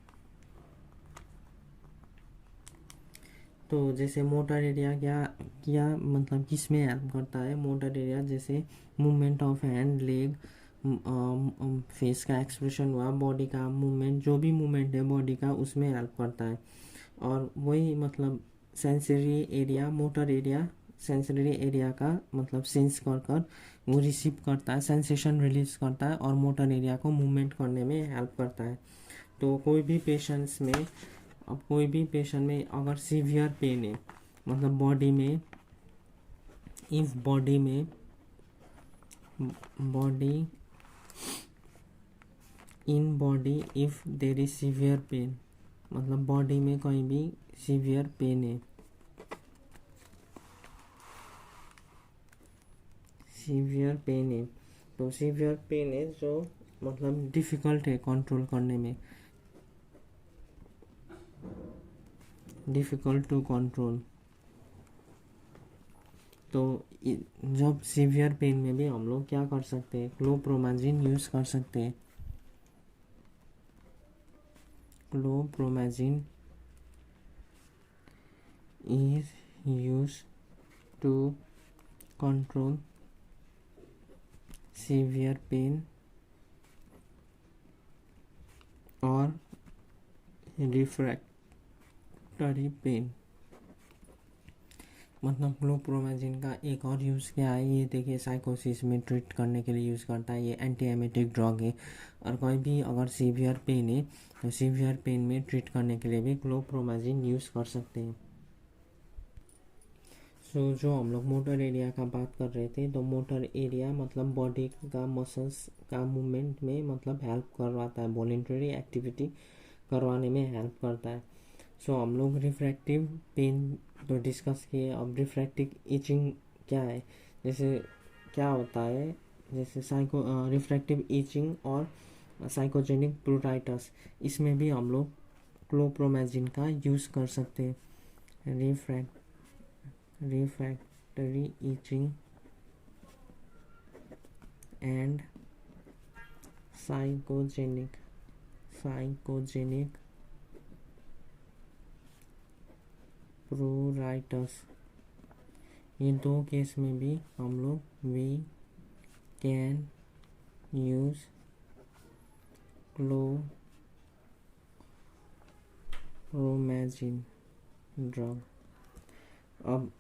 तो जैसे मोटर एरिया क्या मतलब किस में हेल्प करता है? मोटर एरिया जैसे movement of hand, leg, face का एक्सप्रेशन हुआ, बॉडी का मूवमेंट, जो भी मूवमेंट है बॉडी का उसमें हेल्प करता है। और वही मतलब sensory area, motor area sensory area का मतलब सेंस कर वो रिसीव करता है, सेंसेशन रिलीज करता है और मोटर एरिया को मूवमेंट करने में हेल्प करता है। तो कोई भी पेशेंट्स में, अब कोई भी पेशेंट में अगर सीवियर पेन है मतलब बॉडी में, इफ बॉडी में body in body if there is severe pain, मतलब बॉडी में कहीं भी सीवियर पेन है, सीवियर पेन है, तो सीवियर पेन है जो मतलब डिफ़िकल्ट है कंट्रोल करने में, डिफ़िकल्ट टू कंट्रोल। तो जब सीवियर पेन में भी हम लोग क्या कर सकते हैं? क्लोप्रोमाजिन यूज़ कर सकते हैं। क्लोप्रोमाजिन is used to control severe pain or refractory pain। मतलब क्लोप्रोमाजिन का एक और यूज़ क्या है? ये देखिए साइकोसिस में ट्रीट करने के लिए यूज़ करता है, ये एंटी एमेटिक ड्रग है। और कोई भी अगर सीवियर पेन है तो सीवियर पेन में ट्रीट करने के लिए भी क्लोप्रोमाजिन यूज़ कर सकते हैं। सो जो हम लोग मोटर एरिया का बात कर रहे थे, तो मोटर एरिया मतलब बॉडी का मसल्स का मूवमेंट में मतलब हेल्प करवाता है, वॉलंटरी एक्टिविटी करवाने में हेल्प करता है। सो हम लोग रिफ्रैक्टिव पेन तो डिस्कस किए। अब रिफ्रैक्टिव इचिंग क्या है? जैसे क्या होता है, जैसे रिफ्रैक्टिव इचिंग और साइकोजेनिक प्लूराइटिस, इसमें भी हम लोग क्लोप्रोमाजिन का यूज़ कर सकते हैं। रिफ्रैक्टरी इचिंग एंड साइकोजेनिक प्लूराइटिस, ये दो केस में भी हम लोग वी कैन यूज क्लोप्रोमाजिन ड्रग। अब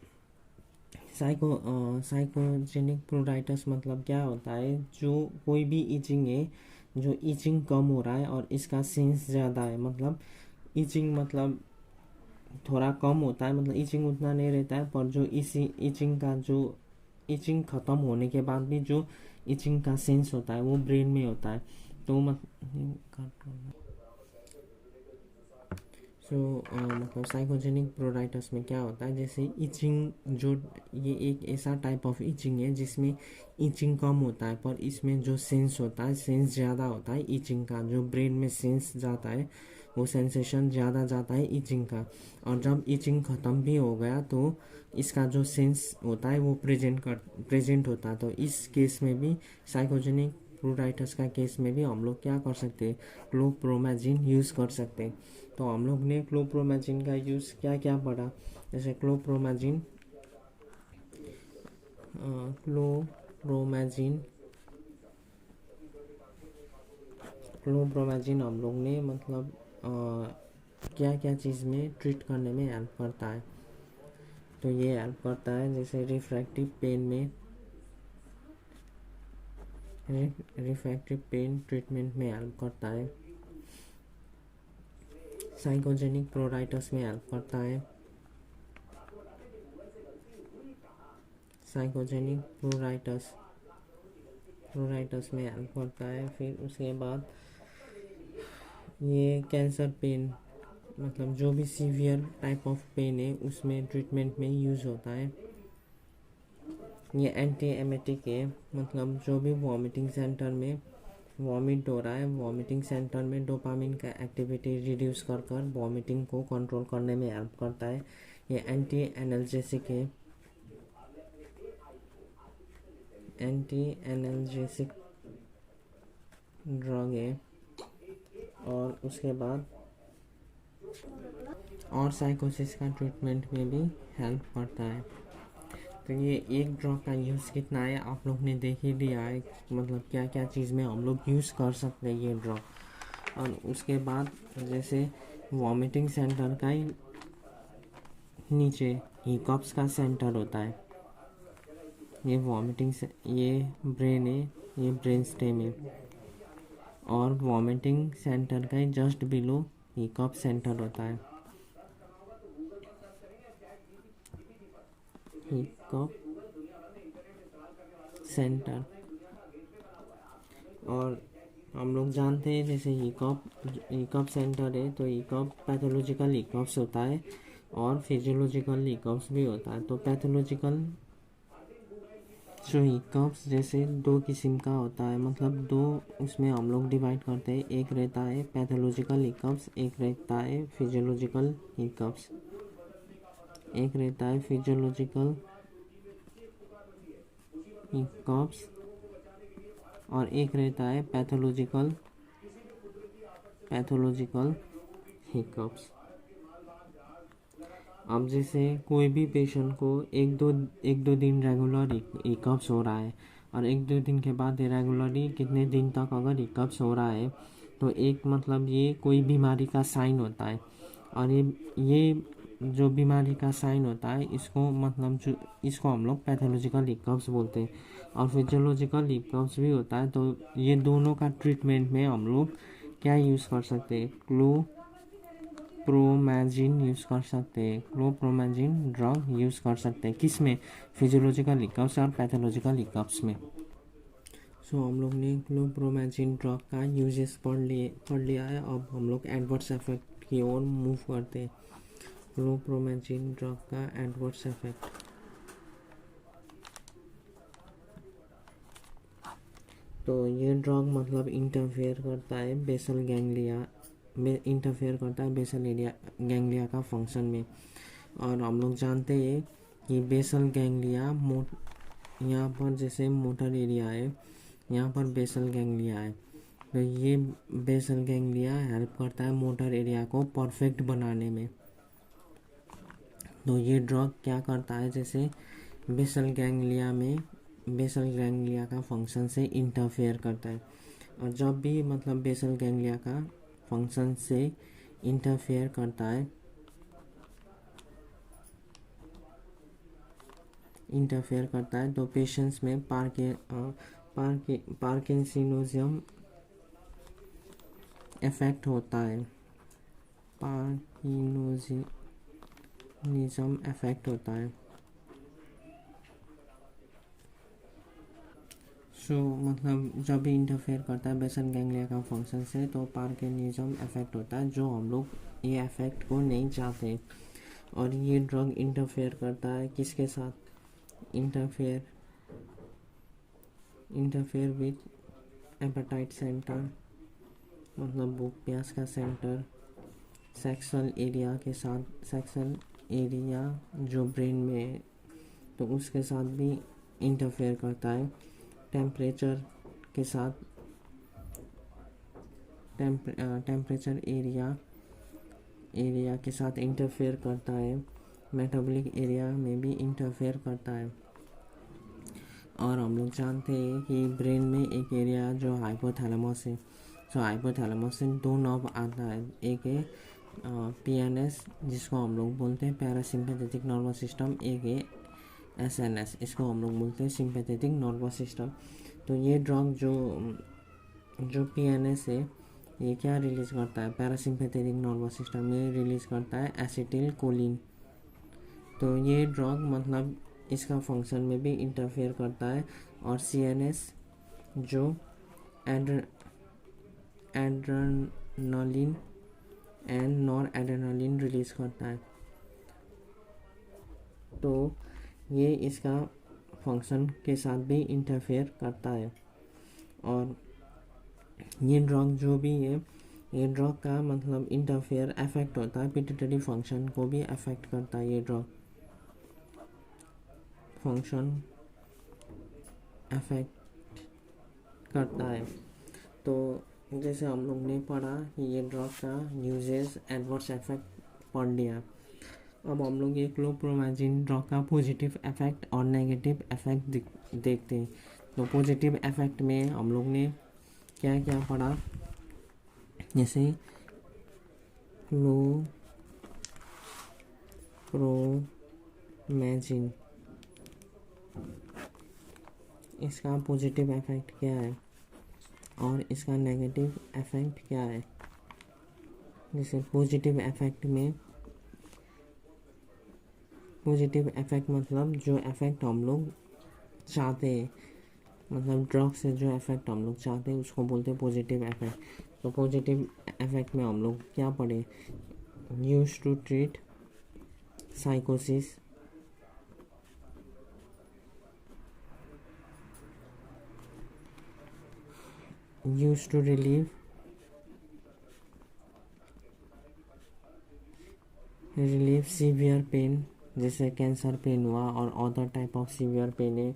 साइकोजेनिक प्लूराइटिस मतलब क्या होता है? जो कोई भी इचिंग है, जो इचिंग कम हो रहा है और इसका सेंस ज़्यादा है, मतलब इचिंग मतलब थोड़ा कम होता है, मतलब इचिंग उतना नहीं रहता है, पर जो इसी इचिंग का जो इचिंग ख़त्म होने के बाद भी जो इचिंग का सेंस होता है वो ब्रेन में होता है। तो मतलब साइकोजेनिक प्लूराइटिस में क्या होता है? जैसे इचिंग जो, ये एक ऐसा टाइप ऑफ इचिंग है जिसमें इचिंग कम होता है पर इसमें जो सेंस होता है सेंस ज़्यादा होता है इचिंग का, जो ब्रेन में सेंस जाता है वो सेंसेशन ज़्यादा जाता है इचिंग का। और जब इचिंग ख़त्म भी हो गया तो इसका जो सेंस होता है वो प्रेजेंट होता है। तो इस केस में भी साइकोजेनिक प्लूराइटिस का केस में भी हम लोग क्या कर सकते हैं? क्लोप्रोमाजिन यूज़ कर सकते हैं। तो हम लोग ने क्लोप्रोमाजिन का यूज़ क्या क्या पढ़ा? जैसे क्लोप्रोमाजिन हम लोग ने मतलब क्या क्या चीज़ में ट्रीट करने में हेल्प करता है? तो ये हेल्प करता है जैसे रिफ्रैक्टिव पेन ट्रीटमेंट में हेल्प करता है, साइकोजेनिक प्लूराइटिस में हेल्प करता है, साइकोजेनिक प्लूराइटिस में हेल्प करता है। फिर उसके बाद ये कैंसर पेन, मतलब जो भी सीवियर टाइप ऑफ पेन है उसमें ट्रीटमेंट में यूज़ होता है। ये एंटी एमेटिक है, मतलब जो भी वॉमिटिंग सेंटर में वॉमिट हो रहा है, वॉमिटिंग सेंटर में डोपामिन का एक्टिविटी रिड्यूस कर वॉमिटिंग को कंट्रोल करने में हेल्प करता है। ये एंटी एनाल्जेसिक है, एंटी एनाल्जेसिक ड्रग है। और उसके बाद और साइकोसिस का ट्रीटमेंट में भी हेल्प करता है। तो ये एक ड्रग का यूज़ कितना है आप लोग ने देख ही लिया है, मतलब क्या क्या चीज़ में हम लोग यूज़ कर सकते हैं ये ड्रग। और उसके बाद जैसे वॉमिटिंग सेंटर का ही नीचे हिकअप्स का सेंटर होता है। ये वॉमिटिंग से ये ब्रेन है, ये ब्रेन स्टेम है, और वॉमिटिंग सेंटर का ही जस्ट बिलो हिकअप सेंटर होता है। Hiccup centre. और हम लोग जानते हैं जैसे हिकअप सेंटर है तो हिकअप पैथोलॉजिकल हिकअप्स होता है और फिजियोलॉजिकल हिकअप्स भी होता है। तो पैथोलॉजिकल जो हिकअप्स जैसे दो किस्म का होता है, मतलब दो उसमें हम लोग डिवाइड करते हैं। एक रहता है पैथोलॉजिकल हिकअप्स, एक रहता है फिजियोलॉजिकल हिकअप्स। एक रहता है फिजियोलॉजिकल हिकअप्स और एक रहता है पैथोलॉजिकल हिकअप्स। अब जैसे कोई भी पेशेंट को एक दो दिन रेगुलर हिकअप्स हो रहा है और एक दो दिन के बाद रेगुलरली कितने दिन तक अगर हिकअप्स हो रहा है तो एक मतलब ये कोई बीमारी का साइन होता है। और ये जो बीमारी का साइन होता है इसको मतलब जो इसको हम लोग पैथोलॉजिकल हिकअप्स बोलते हैं। और फिजियोलॉजिकल हिकअप्स भी होता है। तो ये दोनों का ट्रीटमेंट में हम लोग क्या यूज़ कर सकते हैं, क्लोप्रोमाजिन यूज़ कर सकते हैं। क्लोप्रोमाजिन ड्रग यूज़ कर सकते हैं किस में, फिजियोलॉजिकल हिकअप्स और पैथोलॉजिकल हिकअप्स में। सो हम लोग ने क्लोप्रोमाजिन ड्रग का यूजेस पढ़ लिया है। अब हम लोग एडवर्स इफेक्ट की ओर मूव करते हैं। क्लोप्रोमाजिन ड्रग का एडवर्स इफेक्ट। तो ये ड्रग मतलब इंटरफेयर करता है बेसल गैंग्लिया में, इंटरफेयर करता है बेसल एरिया गैंग्लिया का फंक्शन में। और हम लोग जानते हैं कि बेसल गैंग्लिया यहाँ पर जैसे मोटर एरिया है, यहाँ पर बेसल गैंग्लिया है। तो ये बेसल गैंग्लिया हेल्प करता है मोटर एरिया को परफेक्ट बनाने में। तो ये ड्रग क्या करता है, जैसे बेसल गैंग्लिया का फंक्शन से इंटरफेयर करता है। और जब भी मतलब बेसल गैंग्लिया का फंक्शन से इंटरफेयर करता है तो पेशेंट्स में पार्किंसोनिज्म इफेक्ट होता है। पार्किंसोनिज्म इफेक्ट होता है। मतलब जब भी इंटरफेयर करता है बेसल गैंग्लिया का फंक्शन से तो पार्किंसोनिज्म इफेक्ट होता है, जो हम लोग ये इफेक्ट को नहीं चाहते। और ये ड्रग इंटरफेयर करता है किसके साथ, इंटरफेयर विथ एपेटाइट सेंटर, मतलब भूख प्यास का सेंटर, सेक्सुअल एरिया के साथ, सेक्सुअल एरिया जो ब्रेन में है तो उसके साथ भी इंटरफेयर करता है। टेम्परेचर के साथ, टेम्परेचर एरिया के साथ इंटरफेयर करता है। मेटाबॉलिक एरिया में भी इंटरफेयर करता है। और हम लोग जानते हैं कि ब्रेन में एक एरिया जो हाइपोथैलेमस है, तो हाइपोथैलेमस से दो नर्व आता है। एक है पीएनएस जिसको हम लोग बोलते हैं पैरासिम्पैथेटिक नर्वस सिस्टम, एक है एसएनएस, इसको हम लोग बोलते हैं सिंपैथेटिक नर्वस सिस्टम। तो ये ड्रग जो पीएनएस है ये क्या रिलीज़ करता है, पैरासिम्पैथेटिक नर्वस सिस्टम में रिलीज़ करता है एसिटिल कोलिन। तो ये ड्रग मतलब इसका फंक्शन में भी इंटरफेयर करता है। और सीएनएस जो adrenaline and nor adrenaline release करता है। तो ये इसका फंक्शन के साथ भी इंटरफेयर करता है। और ये ड्रग जो भी है, ये ड्रग का मतलब इंटरफेयर अफेक्ट होता है, पिट्यूटरी फंक्शन को भी अफेक्ट करता है। ये ड्रग फंक्शन अफेक्ट करता है। तो जैसे हम लोग ने पढ़ा कि ये ड्रग का यूजेस, एडवर्स इफेक्ट पढ़ लिया। अब हम लोग ये क्लोप्रोमाजिन ड्रग का पॉजिटिव इफेक्ट और नेगेटिव इफेक्ट देखते हैं। तो पॉजिटिव इफेक्ट में हम लोग ने क्या क्या पढ़ा, जैसे क्लोप्रोमाजिन, इसका पॉजिटिव इफेक्ट क्या है और इसका नेगेटिव इफेक्ट क्या है। जैसे पॉजिटिव इफेक्ट में, पॉजिटिव इफेक्ट मतलब जो इफेक्ट हम लोग चाहते हैं, मतलब ड्रग से जो इफेक्ट हम लोग चाहते हैं उसको बोलते हैं पॉजिटिव इफेक्ट। तो पॉजिटिव इफेक्ट में हम लोग क्या पढ़े, यूज टू ट्रीट साइकोसिस, use to relieve severe pain, जैसे कैंसर पेन हुआ और other type of severe pain है।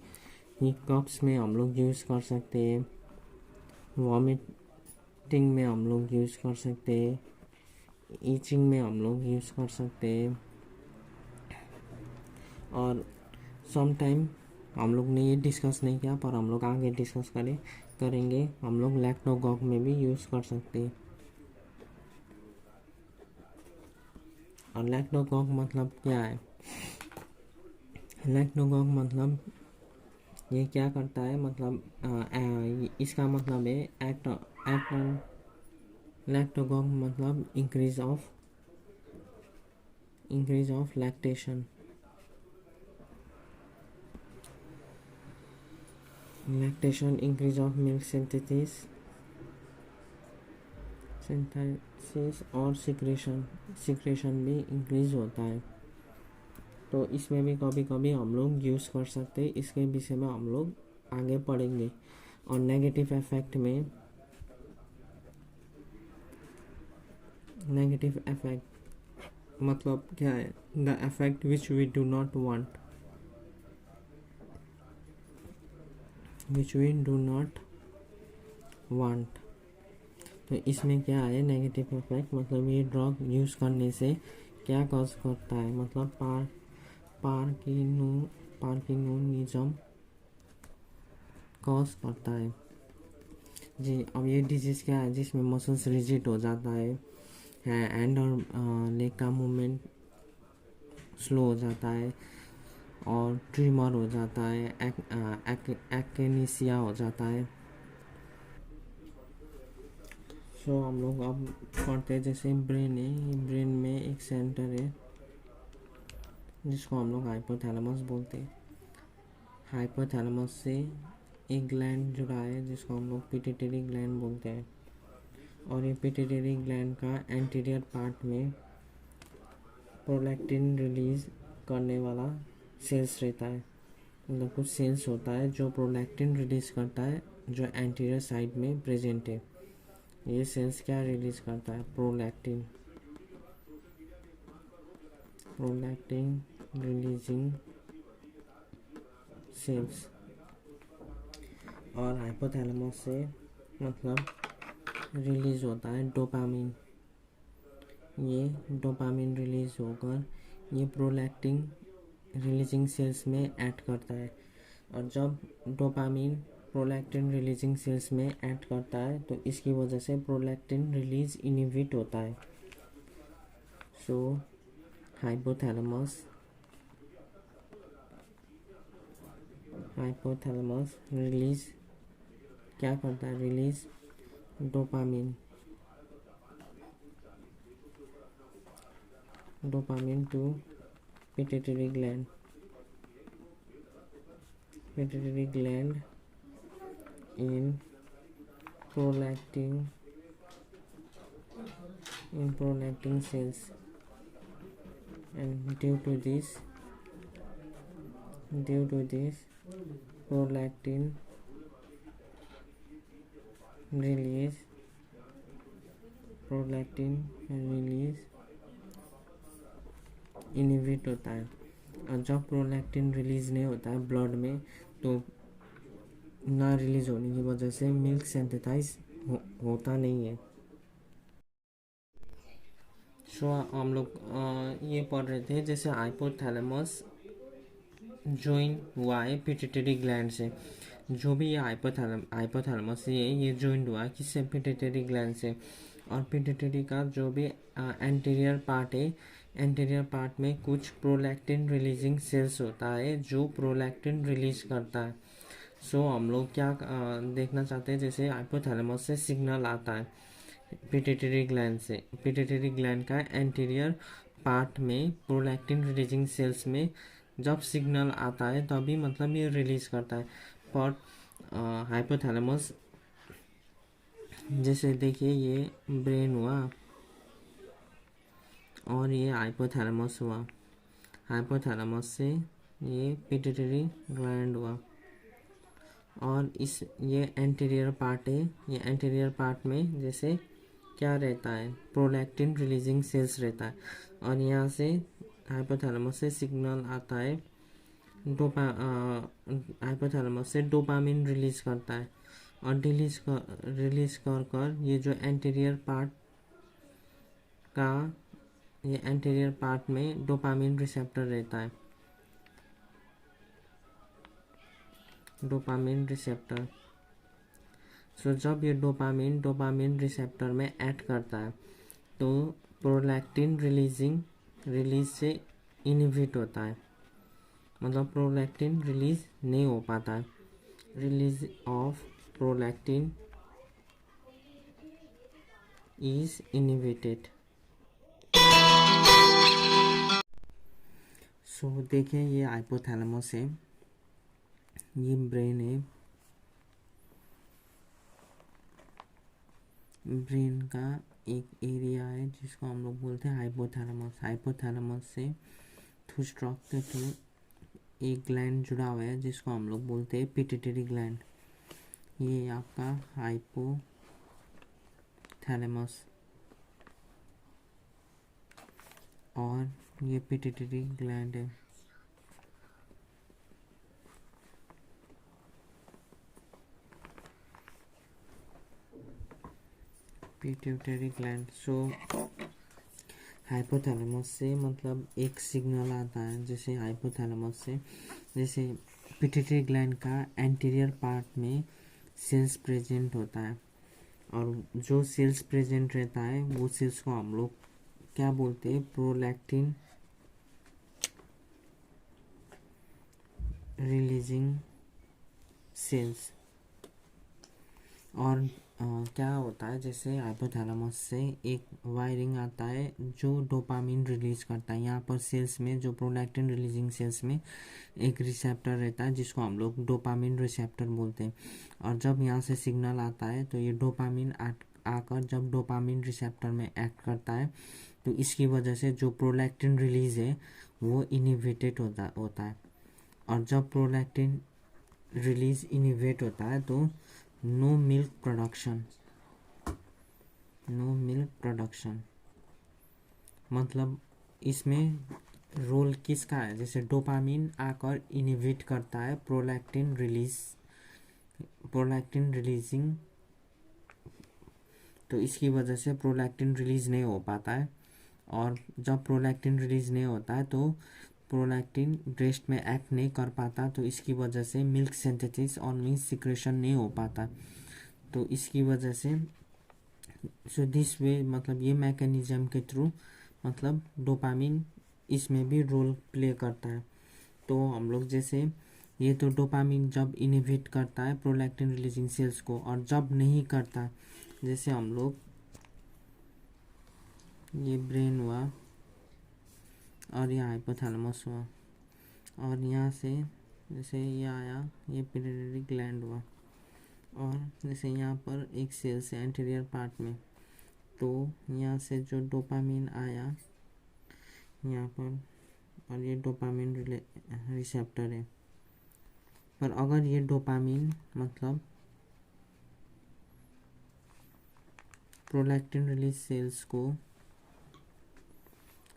हिकअप्स में हम लोग यूज़ कर सकते हैं, वॉमिटिंग में हम लोग यूज़ कर सकते हैं, ईचिंग में हम लोग यूज़ कर सकते हैं। और सम टाइम हम लोग ने ये डिस्कस नहीं किया पर हम लोग आगे डिस्कस करेंगे, हम लोग लैक्टोगॉग में भी यूज़ कर सकते हैं। और लैक्टोगॉग मतलब क्या है, लैक्टोगॉग मतलब ये क्या करता है, मतलब इसका मतलब है एक्ट लैक्टोगॉग मतलब increase of lactation, increase of milk synthesis और सिक्रेशन भी इंक्रीज होता है। तो इसमें भी कभी कभी हम लोग यूज़ कर सकते हैं, इसके विषय में हम लोग आगे पढ़ेंगे। और नेगेटिव इफेक्ट में, नेगेटिव इफेक्ट मतलब क्या है, the effect which we do not want, तो इसमें क्या है नेगेटिव इफेक्ट, मतलब ये ड्रग यूज़ करने से क्या कॉज करता है, मतलब पार्किंसोनिज्म कॉज करता है जी। अब ये डिजीज़ क्या है, जिसमें मसल्स रिजिड हो जाता है, हैंड और लेग का मूवमेंट स्लो हो जाता है और ट्रिमर हो जाता है, एक्नेसिया हो जाता है। सो हम लोग अब पढ़ते हैं, जैसे ब्रेन है, ब्रेन में एक सेंटर है जिसको हम लोग हाइपोथैलेमस बोलते हैं। हाइपोथैलेमस से एक ग्लैंड जुड़ा है जिसको हम लोग पिट्यूटरी ग्लैंड बोलते हैं। और ये पिट्यूटरी ग्लैंड का एंटीरियर पार्ट में प्रोलैक्टिन रिलीज करने वाला सेल्स रहता है, मतलब कुछ सेल्स होता है जो प्रोलैक्टिन रिलीज करता है, जो एंटीरियर साइड में प्रेजेंट है। ये सेल्स क्या रिलीज करता है, प्रोलैक्टिन रिलीजिंग सेल्स। और हाइपोथैलेमस से मतलब रिलीज होता है डोपामिन, ये डोपामिन रिलीज होकर ये प्रोलैक्टिन रिलीजिंग सेल्स में ऐड करता है। और जब डोपामिन प्रोलैक्टिन रिलीजिंग सेल्स में ऐड करता है तो इसकी वजह से प्रोलैक्टिन रिलीज इनहिबिट होता है। सो हाइपोथैलेमस रिलीज क्या करता है, release dopamine to pituitary gland in prolactin cells, and due to this prolactin release inhibit होता है। और जब प्रोलैक्टिन रिलीज नहीं होता है ब्लड में, तो ना रिलीज होने की वजह से मिल्क सिंथेसाइज होता नहीं है। सो हम लोग ये पढ़ रहे थे जैसे हाइपोथैलेमस ज्वाइन हुआ है पिट्यूटरी ग्लैंड से। जो भी ये हाइपोथैलेमस ये ज्वाइन हुआ है किससे? पिट्यूटरी ग्लैंड से। और पिट्यूटरी का जो भी एंटीरियर पार्ट है, एंटीरियर पार्ट में कुछ प्रोलैक्टिन रिलीजिंग सेल्स होता है जो प्रोलैक्टिन रिलीज करता है। सो हम लोग क्या देखना चाहते हैं, जैसे हाइपोथैलेमस से सिग्नल आता है पिट्यूटरी ग्लैंड से। पिट्यूटरी ग्लैंड का एंटीरियर पार्ट में प्रोलैक्टिन रिलीजिंग सेल्स में जब सिग्नल आता है तभी मतलब ये रिलीज करता है। पर हाइपोथैलेमस जैसे देखिए ये ब्रेन हुआ और ये हाइपोथैलेमस हुआ, हाइपोथैलेमस से ये पिट्यूटरी ग्लैंड हुआ और इस ये एंटीरियर पार्ट है। ये एंटीरियर पार्ट में जैसे क्या रहता है? प्रोलैक्टिन रिलीजिंग सेल्स रहता है और यहाँ से हाइपोथैलेमस से सिग्नल आता है हाइपोथैलेमस से डोपामिन रिलीज करता है और रिलीज कर ये जो एंटीरियर पार्ट का ये एंटीरियर पार्ट में डोपामिन रिसेप्टर रहता है, डोपामिन रिसेप्टर। सो जब ये डोपामिन रिसेप्टर में ऐड करता है तो प्रोलैक्टिन रिलीज से इनहिबिट होता है, मतलब प्रोलैक्टिन रिलीज नहीं हो पाता है। Release of prolactin is inhibited. So देखिए ये हाइपोथैलेमस है, ये ब्रेन है, ब्रेन का एक एरिया है जिसको हम लोग बोलते हैं हाइपोथैलेमस। हाइपोथैलेमस से थ्रू स्ट्रोक के थ्रू एक ग्लैंड जुड़ा हुआ है जिसको हम लोग बोलते हैं पिट्यूटरी ग्लैंड। ये आपका हाइपोथैलेमस और ये पिट्यूटरी ग्लैंड है। Pituitary gland. सो हाइपोथैलेमस से मतलब एक सिग्नल आता है, जैसे हाइपोथैलेमस से जैसे पिट्यूटरी ग्लैंड का एंटीरियर पार्ट में सेल्स प्रेजेंट होता है और जो सेल्स प्रेजेंट रहता है वो सेल्स को हम लोग क्या बोलते हैं? Prolactin releasing cells. और क्या होता है, जैसे हाइपोथैलेमस से एक वायरिंग आता है जो डोपामिन रिलीज करता है। यहाँ पर सेल्स में जो प्रोलैक्टिन रिलीजिंग सेल्स में एक रिसेप्टर रहता है जिसको हम लोग डोपामिन रिसेप्टर बोलते हैं। और जब यहाँ से सिग्नल आता है तो ये डोपामिन आकर जब डोपामिन रिसेप्टर में एक्ट करता है तो इसकी वजह से जो प्रोलैक्टिन रिलीज है वो इनहिबिटेड होता है। और जब प्रोलैक्टिन रिलीज इनहिबिट होता है तो नो मिल्क प्रोडक्शन मतलब इसमें रोल किसका है? जैसे डोपामिन आकर इनहिबिट करता है प्रोलैक्टिन रिलीजिंग, तो इसकी वजह से प्रोलैक्टिन रिलीज नहीं हो पाता है। और जब प्रोलैक्टिन रिलीज नहीं होता है तो प्रोलैक्टिन ब्रेस्ट में एक्ट नहीं कर पाता, तो इसकी वजह से मिल्क सिंथेसिस और मिल्क सिक्रेशन नहीं हो पाता। तो इसकी वजह से सो दिस वे मतलब ये मैकेनिज्म के थ्रू मतलब डोपामिन इसमें भी रोल प्ले करता है। तो हम लोग जैसे ये तो डोपामिन जब इनहिबिट करता है प्रोलैक्टिन रिलीजिंग सेल्स को और जब नहीं करता, जैसे हम लोग ये ब्रेन हुआ और ये हाइपोथैलेमस हुआ और यहाँ से जैसे ये आया ये पिट्यूटरी ग्लैंड हुआ और जैसे यहाँ पर एक सेल्स है एंटीरियर पार्ट में, तो यहाँ से जो डोपामिन आया यहाँ पर और ये डोपामिन रिसेप्टर है। पर अगर ये डोपामिन मतलब प्रोलैक्टिन रिलीज सेल्स को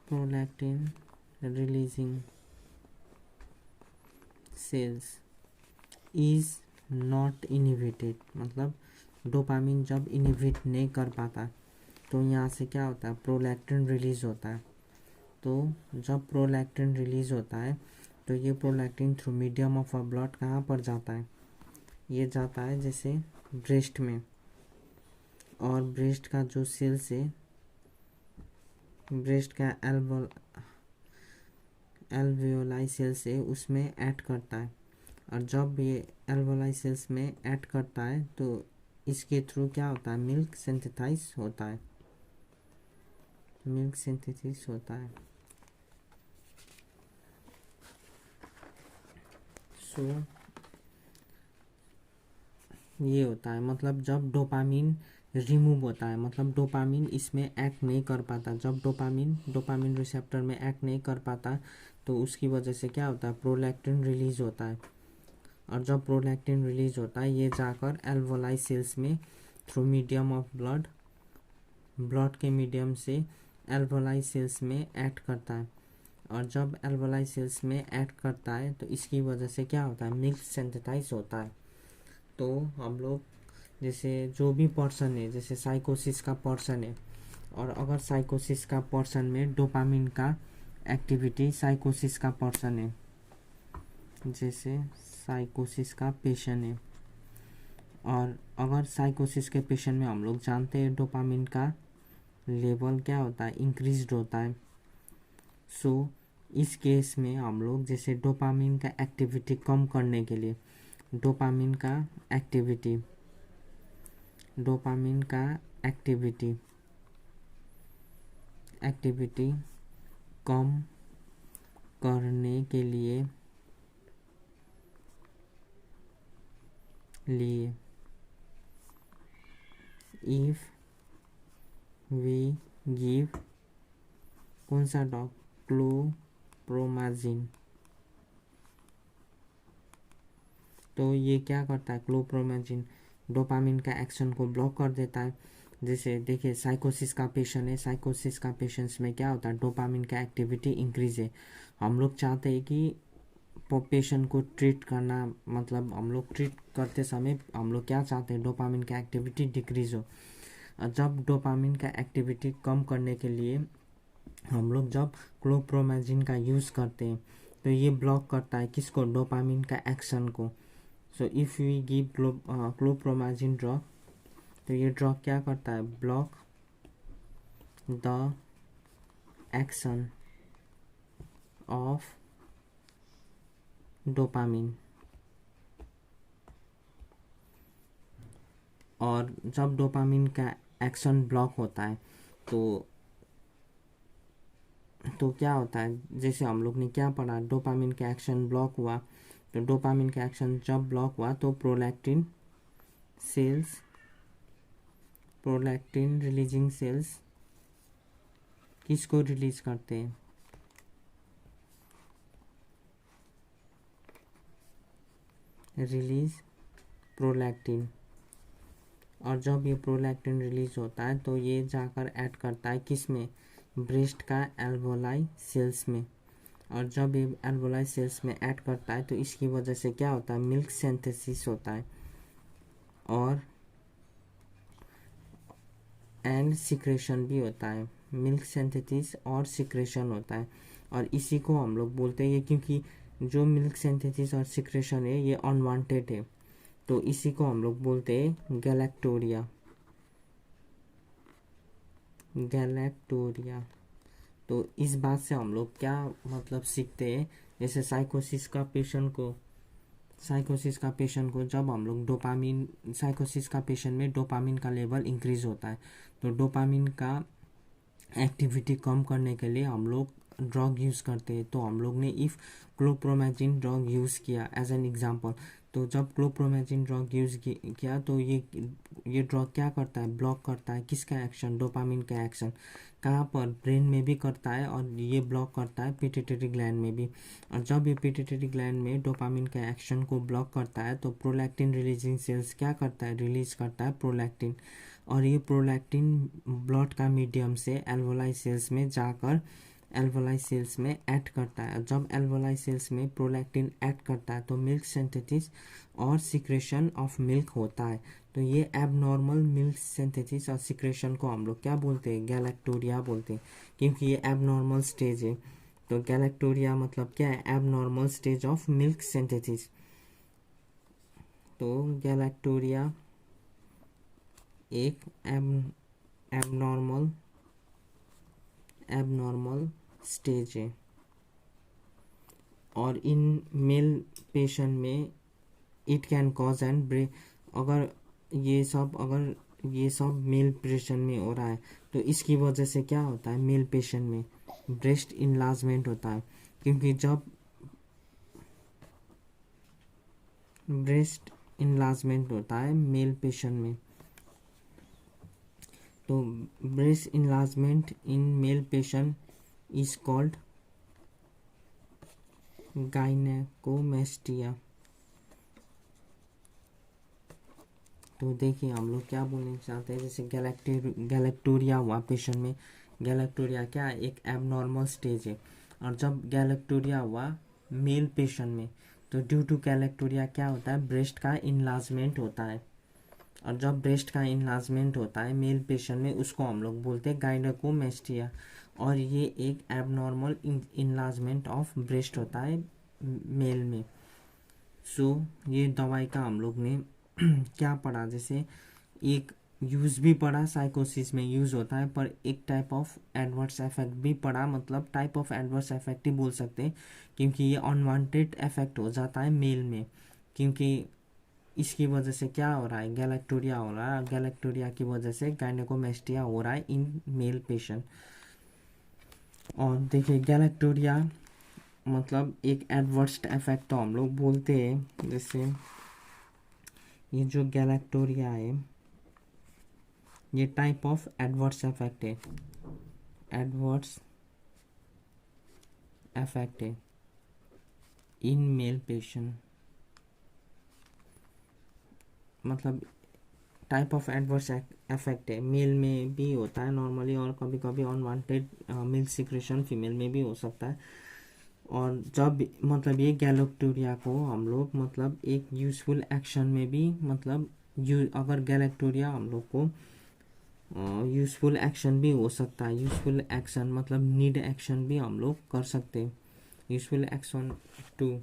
prolactin releasing cells is not inhibited, मतलब डोपामिन जब इनहिबिट नहीं कर पाता तो यहाँ से क्या होता है, प्रोलैक्टिन रिलीज होता है। तो जब प्रोलैक्टिन रिलीज होता है तो ये prolactin through medium of a blood कहाँ पर जाता है, ये जाता है जैसे ब्रेस्ट में, और ब्रेस्ट का जो सेल्स है, ब्रेस्ट का एल्वियोलाई सेल्स है उसमें ऐड करता है। और जब ये एल्वियोलाई सेल्स में ऐड करता है तो इसके थ्रू क्या होता है, मिल्क सिंथेसाइज होता है, मिल्क सिंथेसिस होता है। सो ये होता है, मतलब जब डोपामिन रिमूव होता है, मतलब डोपामिन इसमें एक्ट नहीं कर पाता, जब डोपामिन रिसेप्टर में एक्ट नहीं कर पाता तो उसकी वजह से क्या होता है, प्रोलैक्टिन रिलीज होता है। और जब प्रोलैक्टिन रिलीज होता है ये जाकर एल्वोलाई सेल्स में थ्रू मीडियम ऑफ ब्लड के मीडियम से एल्वोलाई सेल्स में ऐड करता है। और जब एल्वोलाई सेल्स में ऐड करता है तो इसकी वजह से क्या होता है, मिल्क सिंथेसाइज होता है। तो हम लोग जैसे जो भी पर्सन है, जैसे साइकोसिस का पर्सन है, और अगर साइकोसिस का पर्सन में डोपामिन का एक्टिविटी, साइकोसिस का पर्सन है, जैसे साइकोसिस का पेशेंट है, और अगर साइकोसिस के पेशेंट में हम लोग जानते हैं डोपामिन का लेवल क्या होता है, इंक्रीज्ड होता है। सो इस केस में हम लोग जैसे डोपामिन का एक्टिविटी कम करने के लिए, डोपामिन का एक्टिविटी कम करने के लिए इफ वी गिव कौन सा डॉग, क्लोप्रोमाजिन, तो ये क्या करता है, क्लोप्रोमाजिन डोपामिन का एक्शन को ब्लॉक कर देता है। जैसे देखिए साइकोसिस का पेशेंट है, साइकोसिस का पेशेंट्स में क्या होता है, डोपामिन का एक्टिविटी इंक्रीज है। हम लोग चाहते हैं कि पेशेंट को ट्रीट करना, मतलब हम लोग ट्रीट करते समय हम लोग क्या चाहते हैं, डोपामिन का एक्टिविटी डिक्रीज हो। जब डोपामिन का एक्टिविटी कम करने के लिए हम लोग जब क्लोप्रोमाजिन का यूज़ करते हैं तो ये ब्लॉक करता है किसको, डोपामिन का एक्शन को। So if we give chlorpromazine drug, तो ये ड्रग क्या करता है, block the action of dopamine. और जब डोपामिन का एक्शन ब्लॉक होता है तो क्या होता है, जैसे हम लोग ने क्या पढ़ा, डोपामिन का एक्शन ब्लॉक हुआ, तो डोपामिन का एक्शन जब ब्लॉक हुआ तो प्रोलैक्टिन रिलीजिंग सेल्स किसको रिलीज करते हैं, रिलीज प्रोलैक्टिन। और जब ये प्रोलैक्टिन रिलीज होता है तो ये जाकर ऐड करता है किस में, ब्रेस्ट का एल्वोलाई सेल्स में। और जब ये एल्वोलाई सेल्स में ऐड करता है तो इसकी वजह से क्या होता है, मिल्क सिंथेसिस होता है और एंड सिक्रेशन भी होता है, मिल्क सिंथेसिस और सिक्रेशन होता है। और इसी को हम लोग बोलते हैं, क्योंकि जो मिल्क सिंथेसिस और सिक्रेशन है ये अनवांटेड है, तो इसी को हम लोग बोलते हैं गैलेक्टोरिया। तो इस बात से हम लोग क्या मतलब सीखते हैं, जैसे साइकोसिस का पेशेंट को जब हम लोग डोपामिन, साइकोसिस का पेशेंट में डोपामिन का लेवल इंक्रीज होता है, तो डोपामिन का एक्टिविटी कम करने के लिए हम लोग ड्रग यूज़ करते हैं। तो हम लोग ने इफ़ क्लोप्रोमाजिन ड्रग यूज़ किया एज एन एग्जांपल, तो जब क्लोप्रोमाजिन ड्रग यूज़ किया तो ये ड्रग क्या करता है, ब्लॉक करता है किसका एक्शन, डोपामिन का एक्शन। कहाँ पर, ब्रेन में भी करता है, और ये ब्लॉक करता है पिट्यूटरी ग्लैंड में भी। और जब ये पिट्यूटरी ग्लैंड में डोपामिन का एक्शन को ब्लॉक करता है तो प्रोलैक्टिन रिलीजिंग सेल्स क्या करता है, रिलीज करता है प्रोलैक्टिन। और ये प्रोलैक्टिन ब्लड का मीडियम से एल्वोलाई सेल्स में जाकर एल्वोलाई सेल्स में ऐड करता है। जब एल्वोलाई सेल्स में प्रोलैक्टिन ऐड करता है तो मिल्क सिंथेसिस और सिक्रेशन ऑफ मिल्क होता है। तो ये एबनॉर्मल मिल्क सिंथेसिस और सिक्रेशन को हम लोग क्या बोलते हैं, गैलेक्टोरिया बोलते हैं, क्योंकि ये एबनॉर्मल स्टेज है। तो गैलेक्टोरिया मतलब क्या है, abnormal stage of milk synthesis. तो गैलेक्टोरिया एक एबनॉर्मल एबनॉर्मल स्टेज है, और इन मेल पेशेंट में इट कैन कॉज एंड अगर ये सब मेल पेशेंट में हो रहा है, तो इसकी वजह से क्या होता है, मेल पेशेंट में ब्रेस्ट इनलार्जमेंट होता है, क्योंकि जब ब्रेस्ट इनलार्जमेंट होता है मेल पेशेंट में, तो breast enlargement in male patient is called gynaecomastia. तो देखिए हम लोग क्या बोलना चाहते हैं, जैसे गैलेक्टोरिया हुआ पेशेंट में, गैलेक्टोरिया क्या है, एक एबनॉर्मल स्टेज है, और जब गैलेक्टोरिया हुआ मेल पेशेंट में, तो ड्यू टू गैलेक्टोरिया क्या होता है, ब्रेस्ट का इनलार्जमेंट होता है, और जब ब्रेस्ट का इनलार्जमेंट होता है मेल पेशेंट में, उसको हम लोग बोलते हैं गायनेकोमेस्टिया, और ये एक एबनॉर्मल इनलार्जमेंट ऑफ ब्रेस्ट होता है मेल में। सो ये दवाई का हम लोग ने क्या पढ़ा, जैसे एक यूज़ भी पढ़ा, साइकोसिस में यूज़ होता है, पर एक टाइप ऑफ एडवर्स इफेक्ट भी पढ़ा, मतलब टाइप ऑफ एडवर्स इफेक्ट ही बोल सकते हैं, क्योंकि ये अनवांटेड इफेक्ट हो जाता है मेल में, क्योंकि इसकी वजह से क्या हो रहा है, गैलेक्टोरिया हो रहा है, गैलेक्टोरिया की वजह से गायनेकोमेस्टिया हो रहा है इन मेल पेशेंट। और देखिए गैलेक्टोरिया मतलब एक एडवर्स इफेक्ट तो हम लोग बोलते हैं, जैसे ये जो गैलेक्टोरिया है ये टाइप ऑफ एडवर्स इफेक्ट है, एडवर्स इफेक्ट है इन मेल पेशेंट, मतलब टाइप ऑफ एडवर्स इफेक्ट है, मेल में भी होता है नॉर्मली, और कभी कभी अनवांटेड मिल्क सिक्रेशन फीमेल में भी हो सकता है। और जब मतलब ये गैलेक्टोरिया को हम लोग मतलब एक यूज़फुल एक्शन में भी मतलब अगर गैलेक्टोरिया हम लोग को यूज़फुल एक्शन भी हो सकता है, यूज़फुल एक्शन मतलब नीड एक्शन भी हम लोग कर सकते हैं, यूज़फुल एक्शन टू।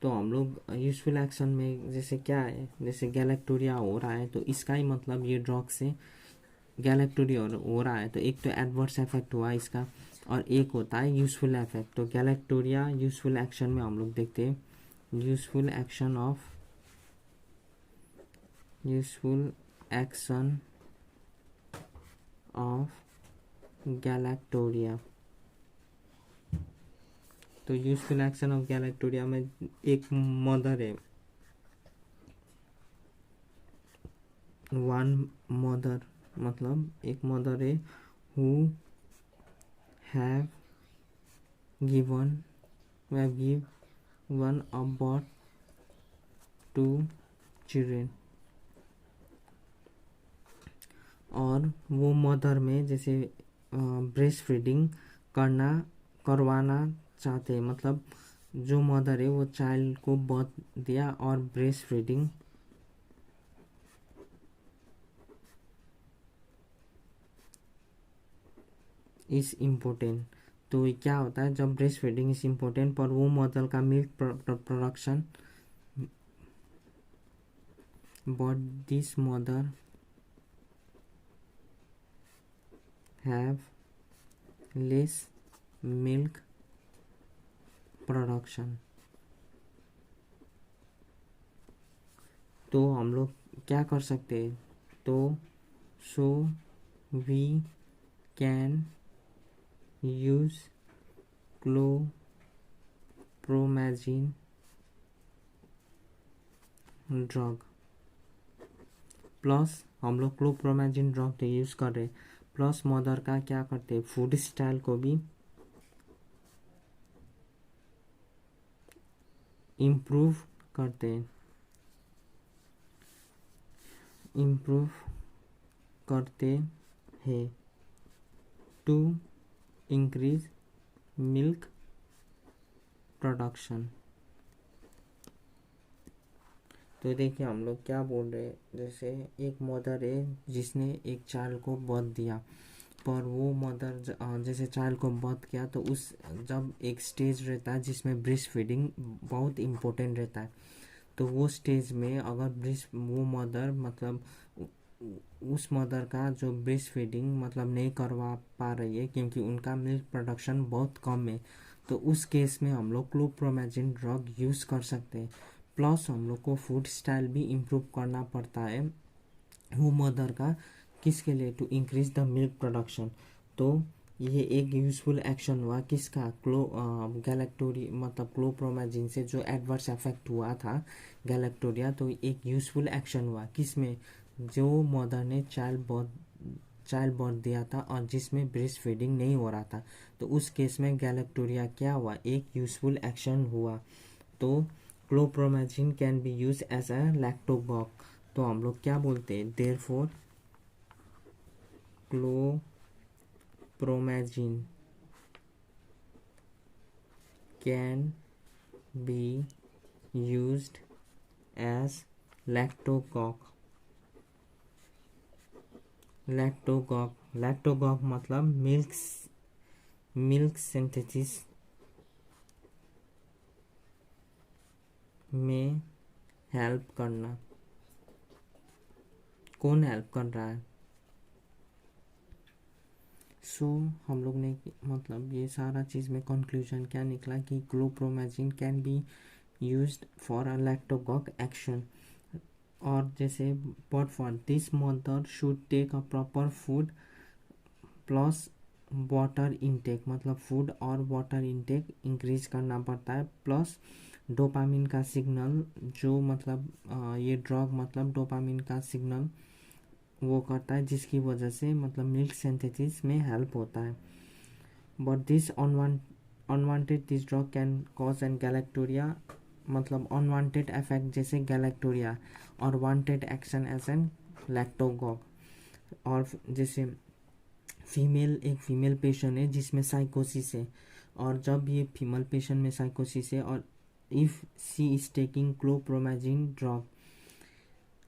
तो हम लोग यूज़फुल एक्शन में जैसे क्या है, जैसे गैलेक्टोरिया हो रहा है, तो इसका ही मतलब ये ड्रग से गैलेक्टोरिया हो रहा है, तो एक तो एडवर्स इफेक्ट हुआ इसका, और एक होता है यूज़फुल इफेक्ट। तो गैलेक्टोरिया यूज़फुल एक्शन में हम लोग देखते हैं यूज़फुल एक्शन ऑफ गैलेक्टोरिया। तो यूज़फुल एक्शन ऑफ गैलेक्टोरिया में एक मदर है, वन मदर मतलब एक मदर है who have given a birth to children, और वो मदर में जैसे ब्रेस्ट फीडिंग करवाना चाहते हैं, मतलब जो मदर है वो चाइल्ड को बर्थ दिया और ब्रेस्ट फीडिंग इज इम्पोर्टेंट। तो ये क्या होता है, जब ब्रेस्ट फीडिंग इज इम्पोर्टेंट पर वो मदर का milk production, but this mother have less milk production. तो हम लोग क्या कर सकते हैं, तो so we can use chlorpromazine drug, plus हम लोग क्लोप्रोमैजिन ड्रग तो यूज़ कर रहे, प्लस मदर का क्या करते हैं, फूड स्टाइल को भी इम्प्रूव करते हैं, इम्प्रूव करते हैं टू इंक्रीज मिल्क प्रोडक्शन। तो देखिए हम लोग क्या बोल रहे हैं, जैसे एक मदर है जिसने एक चाइल्ड को बर्थ दिया, पर वो मदर जैसे चाइल्ड को बर्थ किया तो उस जब एक स्टेज रहता है जिसमें ब्रेस्ट फीडिंग बहुत इम्पोर्टेंट रहता है, तो वो स्टेज में अगर ब्रेस्ट वो मदर मतलब उस मदर का जो ब्रेस्ट फीडिंग मतलब नहीं करवा पा रही है क्योंकि उनका मिल्क प्रोडक्शन बहुत कम है, तो उस केस में हम लोग क्लोप्रोमेजिन ड्रग यूज़ कर सकते हैं। प्लस हम लोग को फूड स्टाइल भी इम्प्रूव करना पड़ता है वो मदर का, किसके लिए, to increase the milk production. तो ये एक यूजफुल एक्शन हुआ किसका, गैलेक्टोरी मतलब क्लोप्रोमेजिन से जो एडवर्स इफेक्ट हुआ था गैलेक्टोरिया, तो एक यूजफुल एक्शन हुआ किसमें, जो मदर ने चाइल्ड बर्थ दिया था और जिसमें ब्रेस्ट फीडिंग नहीं हो रहा था, तो उस केस में गैलेक्टोरिया क्या हुआ, एक यूजफुल एक्शन हुआ। तो chlorpromazine can be use as a lactogogue. तो हम लोग क्या बोलते हैं, therefore chlorpromazine can be used as lactogogue. Lactogogue मतलब मिल्क सिंथेसिस में हेल्प करना। कौन हेल्प कर रहा है, हम लोग ने मतलब ये सारा चीज़ में कंक्लूजन क्या निकला कि chlorpromazine can be used for a lactogogue action. और जैसे but for this mother should take a proper food plus water intake, मतलब फूड और वाटर इनटेक इंक्रीज करना पड़ता है, प्लस डोपामिन का सिग्नल जो मतलब ये ड्रग मतलब डोपामिन का सिग्नल वो करता है जिसकी वजह से मतलब मिल्क सिंथेसिस में हेल्प होता है। But this unwanted this drug can cause an galactorrhoea, मतलब अनवांटेड इफेक्ट जैसे गैलेक्टोरिया, और wanted action as an lactogogue. और जैसे एक फीमेल पेशेंट है जिसमें साइकोसिस है, और जब ये फीमेल पेशेंट में साइकोसिस है और if she is taking chlorpromazine drug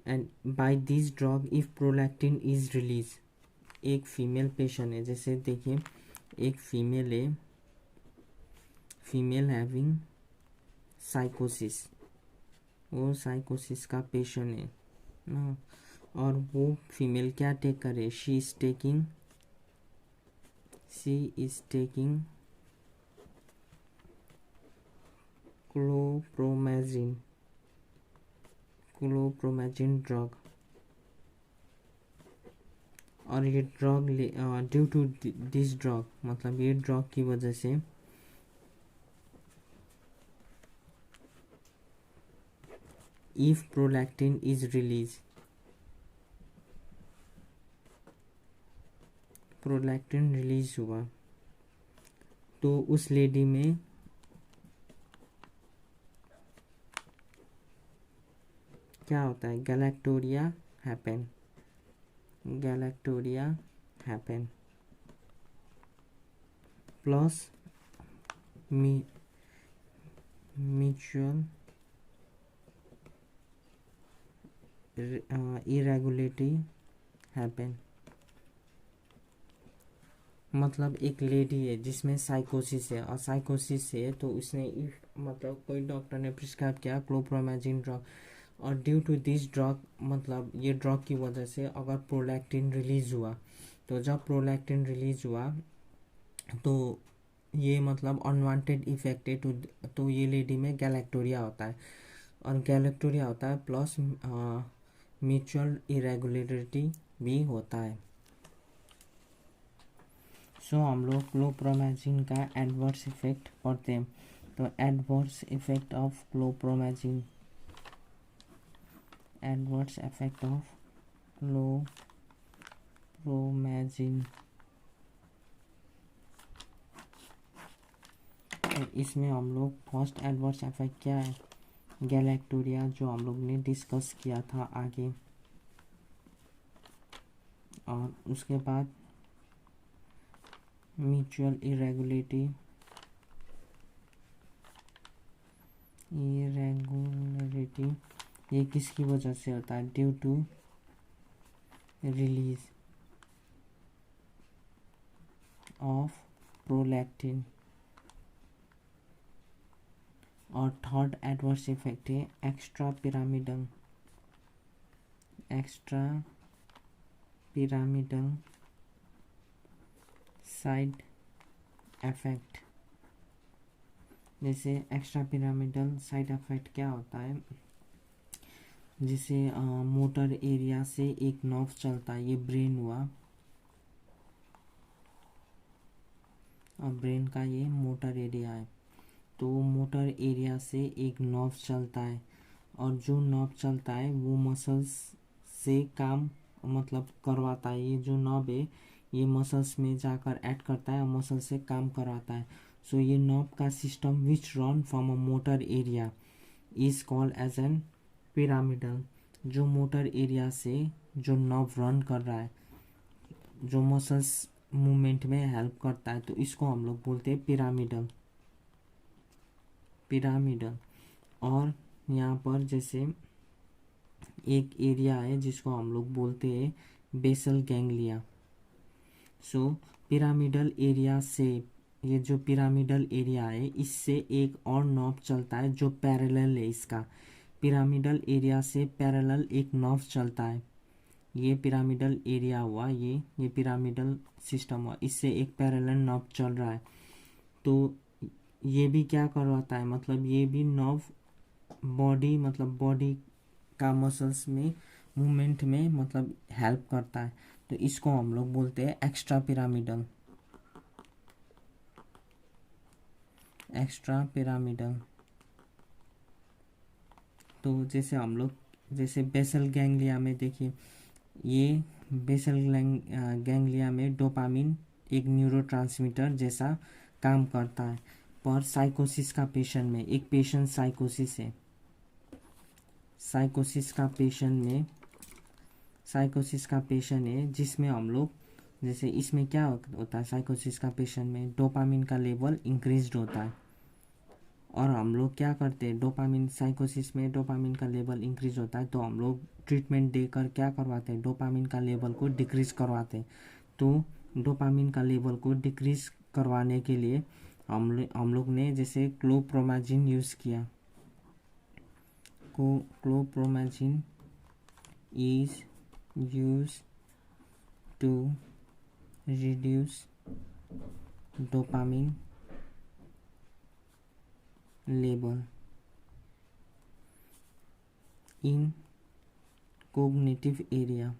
and by this drug if prolactin is release. एक फीमेल पेशेंट है, जैसे देखिए एक फीमेल है, फीमेल हैविंग साइकोसिस, वो साइकोसिस का पेशेंट है ना, और वो फीमेल क्या टेक करे, she is taking chlorpromazine drug, और ये drug due to this drug मतलब ये ड्रग की वजह से if prolactin is release, prolactin release हुआ तो उस लेडी में क्या होता है, galactorrhoea happen plus mutual irregulatory happen. मतलब एक लेडी है जिसमें साइकोसिस है, और साइकोसिस है तो उसने मतलब कोई डॉक्टर ने प्रिस्क्राइब किया क्लोप्रोमेजिन ड्रग, और ड्यू टू दिस ड्रग मतलब ये ड्रग की वजह से अगर प्रोलैक्टिन रिलीज हुआ, तो जब प्रोलैक्टिन रिलीज हुआ तो ये मतलब अनवांटेड इफेक्ट है तो ये लेडी में गैलेक्टोरिया होता है, और गैलेक्टोरिया होता है प्लस म्यूचुअल इरेगुलरिटी भी होता है। हम लोग क्लोप्रोमेजिन का एडवर्स इफेक्ट पढ़ते हैं। तो adverse effect of chlorpromazine, adverse effect of chlorpromazine, तो इसमें हम लोग फर्स्ट एडवर्स इफेक्ट क्या है, गैलेक्टोरिया जो हम लोग ने डिस्कस किया था आगे, और उसके बाद म्यूचुअल इरेगुलेटरी ये किसकी वजह से होता है? Due to release of prolactin. और थर्ड एडवर्स इफेक्ट है एक्स्ट्रा पिरामिडल साइड इफेक्ट। जैसे एक्स्ट्रा पिरामिडल साइड इफेक्ट क्या होता है? जैसे मोटर एरिया से एक नर्व चलता है, ये ब्रेन हुआ, और ब्रेन का ये मोटर एरिया है। तो मोटर एरिया से एक नर्व चलता है, और जो नर्व चलता है वो मसल्स से काम मतलब करवाता है। ये जो नर्व है ये मसल्स में जाकर ऐड करता है और मसल से काम करवाता है। सो ये नर्व का system which run from a motor area is called as an pyramidal. जो मोटर एरिया से जो नर्व रन कर रहा है, जो मसल्स मूवमेंट में हेल्प करता है, तो इसको हम लोग बोलते हैं पिरामिडल। और यहाँ पर जैसे एक एरिया है जिसको हम लोग बोलते हैं बेसल गैंग्लिया। सो पिरामिडल एरिया से, ये जो पिरामिडल एरिया है इससे एक और नर्व चलता है जो पैरेलल है इसका। पिरामिडल एरिया से पैरेलल एक नर्व चलता है। ये पिरामिडल एरिया हुआ, ये पिरामिडल सिस्टम हुआ, इससे एक पैरेलल नर्व चल रहा है। तो ये भी क्या करवाता है, मतलब ये भी नर्व बॉडी का मसल्स में मूवमेंट में मतलब हेल्प करता है। तो इसको हम लोग बोलते हैं एक्स्ट्रा पिरामिडल। तो जैसे हम लोग जैसे बेसल गैंग्लिया में देखिए, ये बेसल गैंग्लिया में डोपामिन एक न्यूरोट्रांसमीटर जैसा काम करता है। पर साइकोसिस का पेशेंट में, एक पेशेंट साइकोसिस है, साइकोसिस का पेशेंट है जिसमें हम लोग जैसे इसमें क्या होता है, साइकोसिस का पेशेंट में डोपामिन का लेवल इंक्रीज्ड होता है। और हम लोग क्या करते हैं, साइकोसिस में डोपामिन का लेवल इंक्रीज होता है, तो हम लोग ट्रीटमेंट देकर क्या करवाते हैं, डोपामिन का लेवल को डिक्रीज करवाते हैं। तो डोपामिन का लेवल को डिक्रीज करवाने के लिए हम लोग ने जैसे क्लोप्रोमाजिन यूज़ किया। Chlorpromazine is use to reduce dopamine level in cognitive area.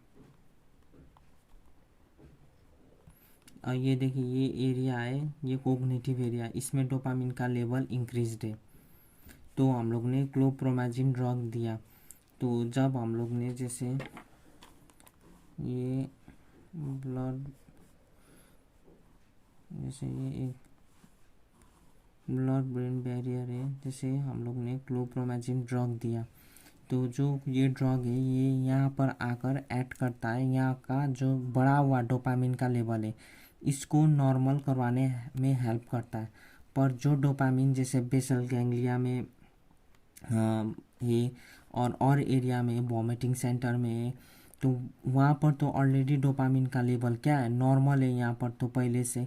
और ये देखिए ये एरिया है, ये कोग्निटिव एरिया, इसमें डोपामिन का लेवल इंक्रीज्ड है। तो हम लोग ने क्लोप्रोमाजिन ड्रग दिया। तो जब हम लोग ने जैसे ये ब्लड, जैसे ये एक ब्लड ब्रेन बैरियर है, जैसे हम लोग ने क्लोप्रोमाजिन ड्रग दिया, तो जो ये ड्रग है ये यहाँ पर आकर ऐड करता है, यहाँ का जो बढ़ा हुआ डोपामिन का लेवल है इसको नॉर्मल करवाने में हेल्प करता है। पर जो डोपामिन जैसे बेसल गैंग्लिया में है और एरिया में वॉमिटिंग सेंटर में है, तो वहाँ पर तो ऑलरेडी डोपामिन का लेवल क्या है, नॉर्मल है यहाँ पर तो पहले से।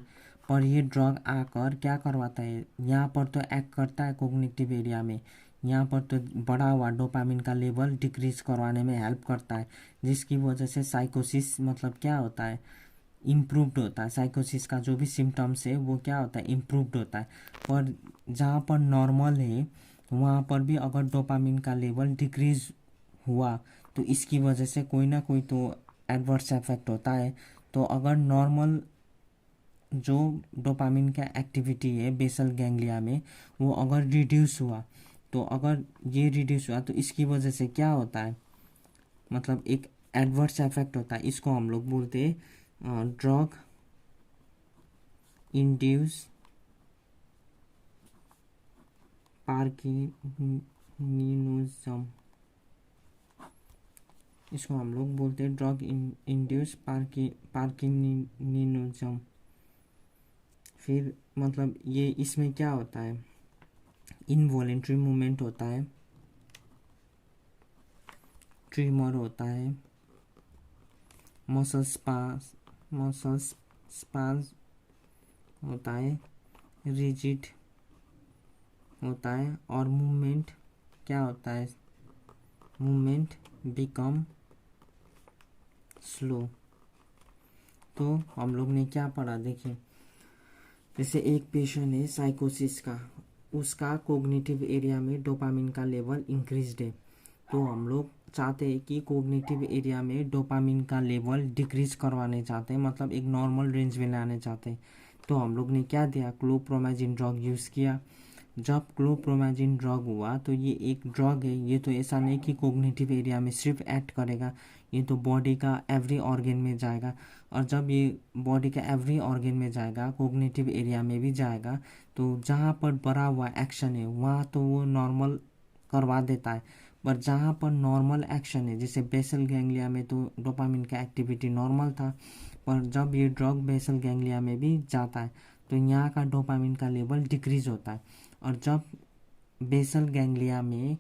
पर ये ड्रग आकर क्या करवाता है, यहाँ पर तो एक्ट करता है कोग्निटिव एरिया में, यहाँ पर तो बढ़ा हुआ डोपामिन का लेवल डिक्रीज करवाने में हेल्प करता है, जिसकी वजह से साइकोसिस मतलब क्या होता है, इम्प्रूव्ड होता है। साइकोसिस का जो भी सिम्टम्स है वो क्या होता है, इम्प्रूव्ड होता है। पर जहाँ पर नॉर्मल है वहाँ पर भी अगर डोपामिन का लेवल डिक्रीज हुआ तो इसकी वजह से कोई ना कोई तो एडवर्स इफेक्ट होता है। तो अगर नॉर्मल जो डोपामिन का एक्टिविटी है बेसल गैंग्लिया में वो अगर रिड्यूस हुआ, तो अगर ये रिड्यूस हुआ तो इसकी वजह से क्या होता है, मतलब एक एडवर्स इफेक्ट होता है। इसको हम लोग बोलते हैं ड्रग इंड्यूस पार्किनिज्म। इसको हम लोग बोलते हैं ड्रग इंड्यूस पार्किनिज्म। फिर मतलब ये इसमें क्या होता है, इनवॉलेंट्री मूवमेंट होता है, ट्रीमर होता है, मसल स्पाज होता है, रिजिड होता है, और मूवमेंट क्या होता है, मूवमेंट बिकम स्लो। तो हम लोग ने क्या पढ़ा, देखिए जैसे एक पेशेंट है साइकोसिस का, उसका कोग्निटिव एरिया में डोपामिन का लेवल इंक्रीज्ड है, तो हम लोग चाहते हैं कि कोग्निटिव एरिया में डोपामिन का लेवल डिक्रीज करवाने चाहते हैं, मतलब एक नॉर्मल रेंज में लाने चाहते हैं। तो हम लोग ने क्या दिया, क्लोप्रोमाजिन ड्रग यूज़ किया। जब क्लोप्रोमाजिन ड्रग हुआ तो ये एक ड्रग है, ये तो ऐसा नहीं कि कोग्निटिव एरिया में सिर्फ एक्ट करेगा, ये तो बॉडी का एवरी ऑर्गन में जाएगा, और जब ये बॉडी का एवरी ऑर्गन में जाएगा, कोग्निटिव एरिया में भी जाएगा, तो जहाँ पर बढ़ा हुआ एक्शन है वहाँ तो वो नॉर्मल करवा देता है, पर जहाँ पर नॉर्मल एक्शन है, जैसे बेसल गैंग्लिया में तो डोपामिन का एक्टिविटी नॉर्मल था, पर जब ये ड्रग बेसल गैंग्लिया में भी जाता है तो यहाँ का डोपामिन का लेवल डिक्रीज होता है, और जब बेसल गैंग्लिया में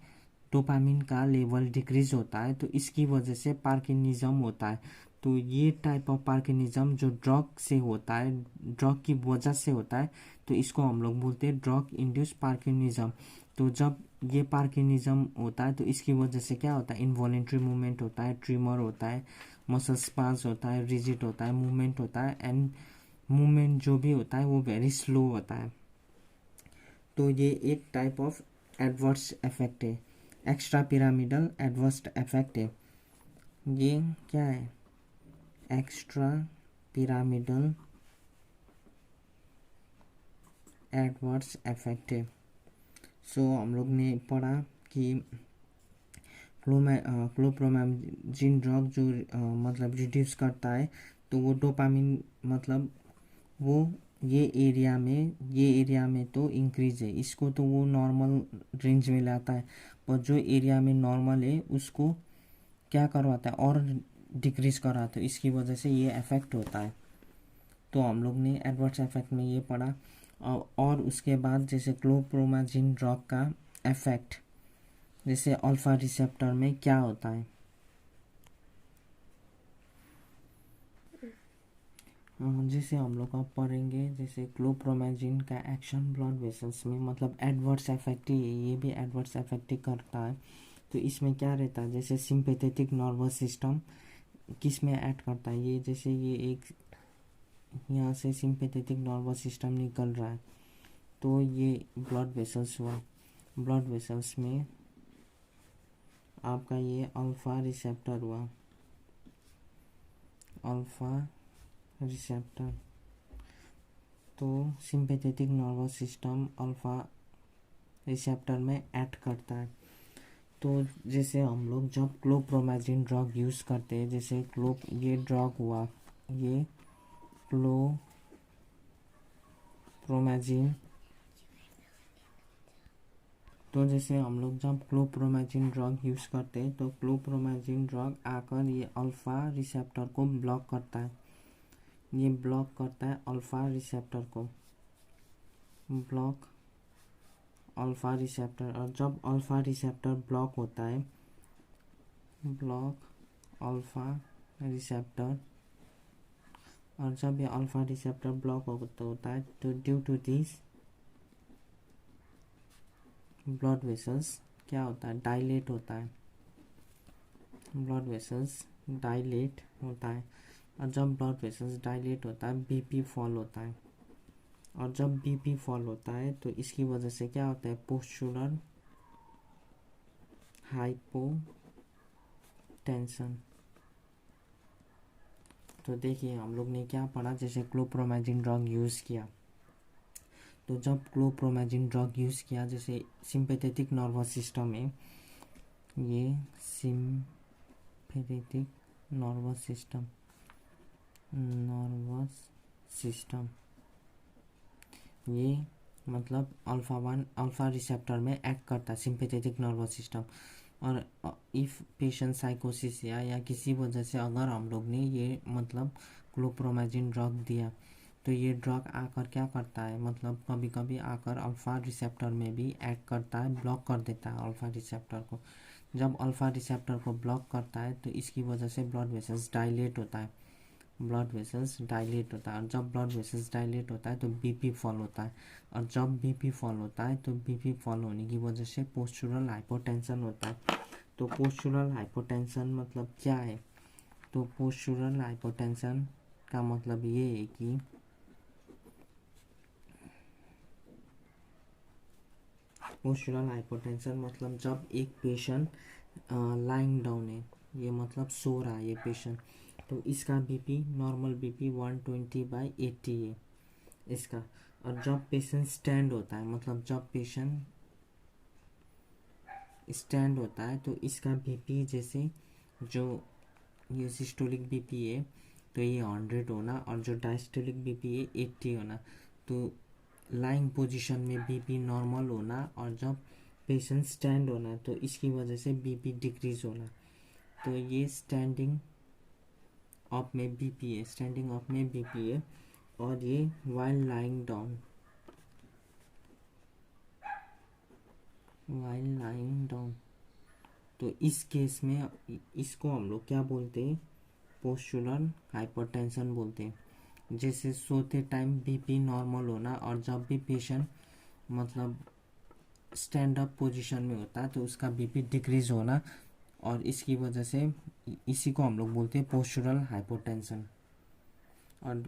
डोपामिन का लेवल डिक्रीज होता है तो इसकी वजह से पार्किनिज्म होता है। तो ये टाइप ऑफ पार्किनिज्म जो ड्रग से होता है, ड्रग की वजह से होता है, तो इसको हम लोग बोलते हैं ड्रग इंड्यूस पार्किनिज्म। तो जब ये पार्किनिज्म होता है तो इसकी वजह से क्या होता है, इनवॉलेंट्री मूवमेंट होता है, ट्रिमर होता है, मसल स्पाज होता है, रिजिड होता है, मूवमेंट होता है, एंड मूवमेंट जो भी होता है वो वेरी स्लो होता है। तो ये एक टाइप ऑफ एडवर्स इफेक्ट है, एक्स्ट्रा पिरामिडल एडवर्स इफेक्ट है। ये क्या है, एक्स्ट्रा पिरामिडल एडवर्स इफेक्ट है। सो हम लोग ने पढ़ा कि क्लोप्रोमाजिन ड्रग जो मतलब रिड्यूस करता है, तो वो डोपामिन मतलब वो ये एरिया में तो इंक्रीज है, इसको तो वो नॉर्मल रेंज में लाता है, पर जो एरिया में नॉर्मल है उसको क्या करवाता है, और डिक्रीज कराता है, इसकी वजह से ये इफेक्ट होता है। तो हम लोग ने एडवर्स इफेक्ट में ये पढ़ा। और उसके बाद जैसे क्लोप्रोमाजिन ड्रग का इफेक्ट, जैसे अल्फा रिसेप्टर में क्या होता है, जैसे हम लोग अब पढ़ेंगे, जैसे क्लोप्रोमाजिन का एक्शन ब्लड वेसल्स में, मतलब एडवर्स इफेक्ट ही, ये भी एडवर्स इफेक्ट ही करता है। तो इसमें क्या रहता है, जैसे सिंपैथेटिक नर्वस सिस्टम किस में ऐड करता है, ये जैसे ये एक यहाँ से सिंपैथेटिक नर्वस सिस्टम निकल रहा है, तो ये ब्लड वेसल्स हुआ, ब्लड वेसल्स में आपका ये अल्फा रिसेप्टर हुआ, अल्फा रिसेप्टर। तो sympathetic nervous system alpha receptor में ऐड करता है। तो जैसे हम लोग जब क्लोप्रोमाजिन ड्रग यूज़ करते हैं, जैसे ये ड्रग हुआ, ये क्लोप्रोमाजिन, तो जैसे हम लोग जब क्लोप्रोमाजिन ड्रग यूज़ करते हैं तो क्लोप्रोमाजिन ड्रग आकर ये अल्फा रिसेप्टर को ब्लॉक करता है, ये ब्लॉक करता है अल्फा रिसेप्टर को, ब्लॉक अल्फा रिसेप्टर। और जब अल्फा रिसेप्टर ब्लॉक होता है, ब्लॉक अल्फा रिसेप्टर, और जब ये अल्फा रिसेप्टर ब्लॉक होता है तो due to this blood vessels क्या होता है, डायलेट होता है, ब्लड वेसल्स डायलेट होता है, और जब ब्लड वेसल्स डायलेट होता है बीपी फॉल होता है, और जब बीपी फॉल होता है तो इसकी वजह से क्या होता है, पोस्चुरल हाइपोटेंशन। तो देखिए हम लोग ने क्या पढ़ा, जैसे क्लोप्रोमाजिन ड्रग यूज़ किया, तो जब क्लोप्रोमाजिन ड्रग यूज़ किया, जैसे सिंपैथेटिक नर्वस सिस्टम में, ये सिंपैथेटिक नर्वस सिस्टम ये मतलब अल्फा रिसेप्टर में एक्ट करता है सिंपैथेटिक नर्वस सिस्टम। और इफ़ पेशेंट साइकोसिस या किसी वजह से अगर हम लोग ने ये मतलब क्लोप्रोमाजिन ड्रग दिया, तो ये ड्रग आकर क्या करता है, मतलब कभी कभी आकर अल्फा रिसेप्टर में भी एक्ट करता है, ब्लॉक कर देता है अल्फा रिसेप्टर को। जब अल्फा रिसेप्टर को ब्लॉक करता है तो इसकी वजह से ब्लड वेसल्स डायलेट होता है, ब्लड वेसल्स डायलेट होता है। और जब ब्लड वेसल्स डायलेट होता है तो बीपी फॉल होता है, और जब बीपी फॉल होता है तो बीपी फॉल होने की वजह से पोस्चुरल हाइपोटेंशन होता है। तो पोस्चुरल हाइपोटेंशन मतलब क्या है? तो पोस्चुरल हाइपोटेंशन का मतलब ये है कि पोस्चुरल हाइपोटेंशन मतलब जब एक पेशेंट लाइंग डाउन है, ये मतलब सो रहा है ये पेशेंट, तो इसका बीपी नॉर्मल बीपी 120/80 है इसका। और जब पेशेंट स्टैंड होता है, मतलब जब पेशेंट स्टैंड होता है तो इसका बीपी जैसे जो ये सिस्टोलिक बीपी है तो ये 100 होना, और जो डायस्टोलिक बीपी है 80 होना। तो लाइंग पोजीशन में बीपी नॉर्मल होना, और जब पेशेंट स्टैंड होना तो इसकी वजह से बीपी डिक्रीज होना। तो ये स्टैंडिंग अप में बीपी है, स्टैंडिंग अप में बीपी है, और ये while lying down, while lying down. तो इस केस में इसको हम लोग क्या बोलते हैं? पोस्चुरल हाइपरटेंशन बोलते हैं। जैसे सोते टाइम बीपी नॉर्मल होना, और जब भी पेशेंट मतलब स्टैंड अप पोजीशन में होता है तो उसका बीपी डिक्रीज होना, और इसकी वजह से इसी को हम लोग बोलते हैं पोस्चुरल हाइपोटेंशन। और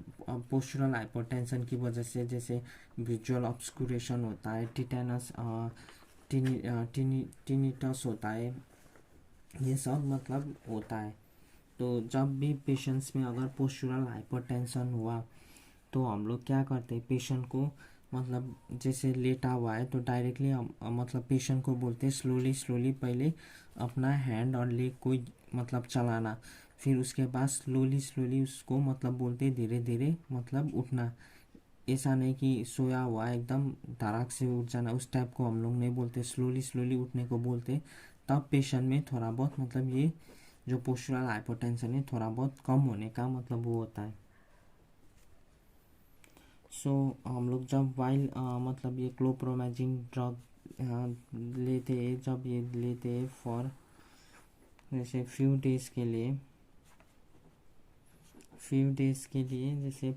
पोस्चुरल हाइपोटेंशन की वजह से जैसे विजुअल ऑब्स्कुरेशन होता है, टिटेनस टिनिटस होता है, ये सब मतलब होता है। तो जब भी पेशेंट्स में अगर पोस्चुरल हाइपरटेंशन हुआ तो हम लोग क्या करते हैं? पेशेंट को मतलब जैसे लेटा हुआ है तो डायरेक्टली हम मतलब पेशेंट को बोलते हैं स्लोली स्लोली पहले अपना हैंड और लेग को मतलब चलाना, फिर उसके बाद स्लोली स्लोली उसको मतलब बोलते धीरे धीरे मतलब उठना। ऐसा नहीं कि सोया हुआ है एकदम धड़ाक से उठ जाना, उस टाइप को हम लोग नहीं बोलते, स्लोली स्लोली उठने को बोलते। तब पेशेंट में थोड़ा बहुत मतलब ये जो पोस्चुरल हाइपोटेंशन है थोड़ा बहुत कम होने का मतलब वो होता है। सो हम लोग जब वाइल मतलब ये क्लोप्रोमाजिन ड्रग लेते हैं, जब ये लेते हैं फॉर जैसे फ्यू डेज के लिए जैसे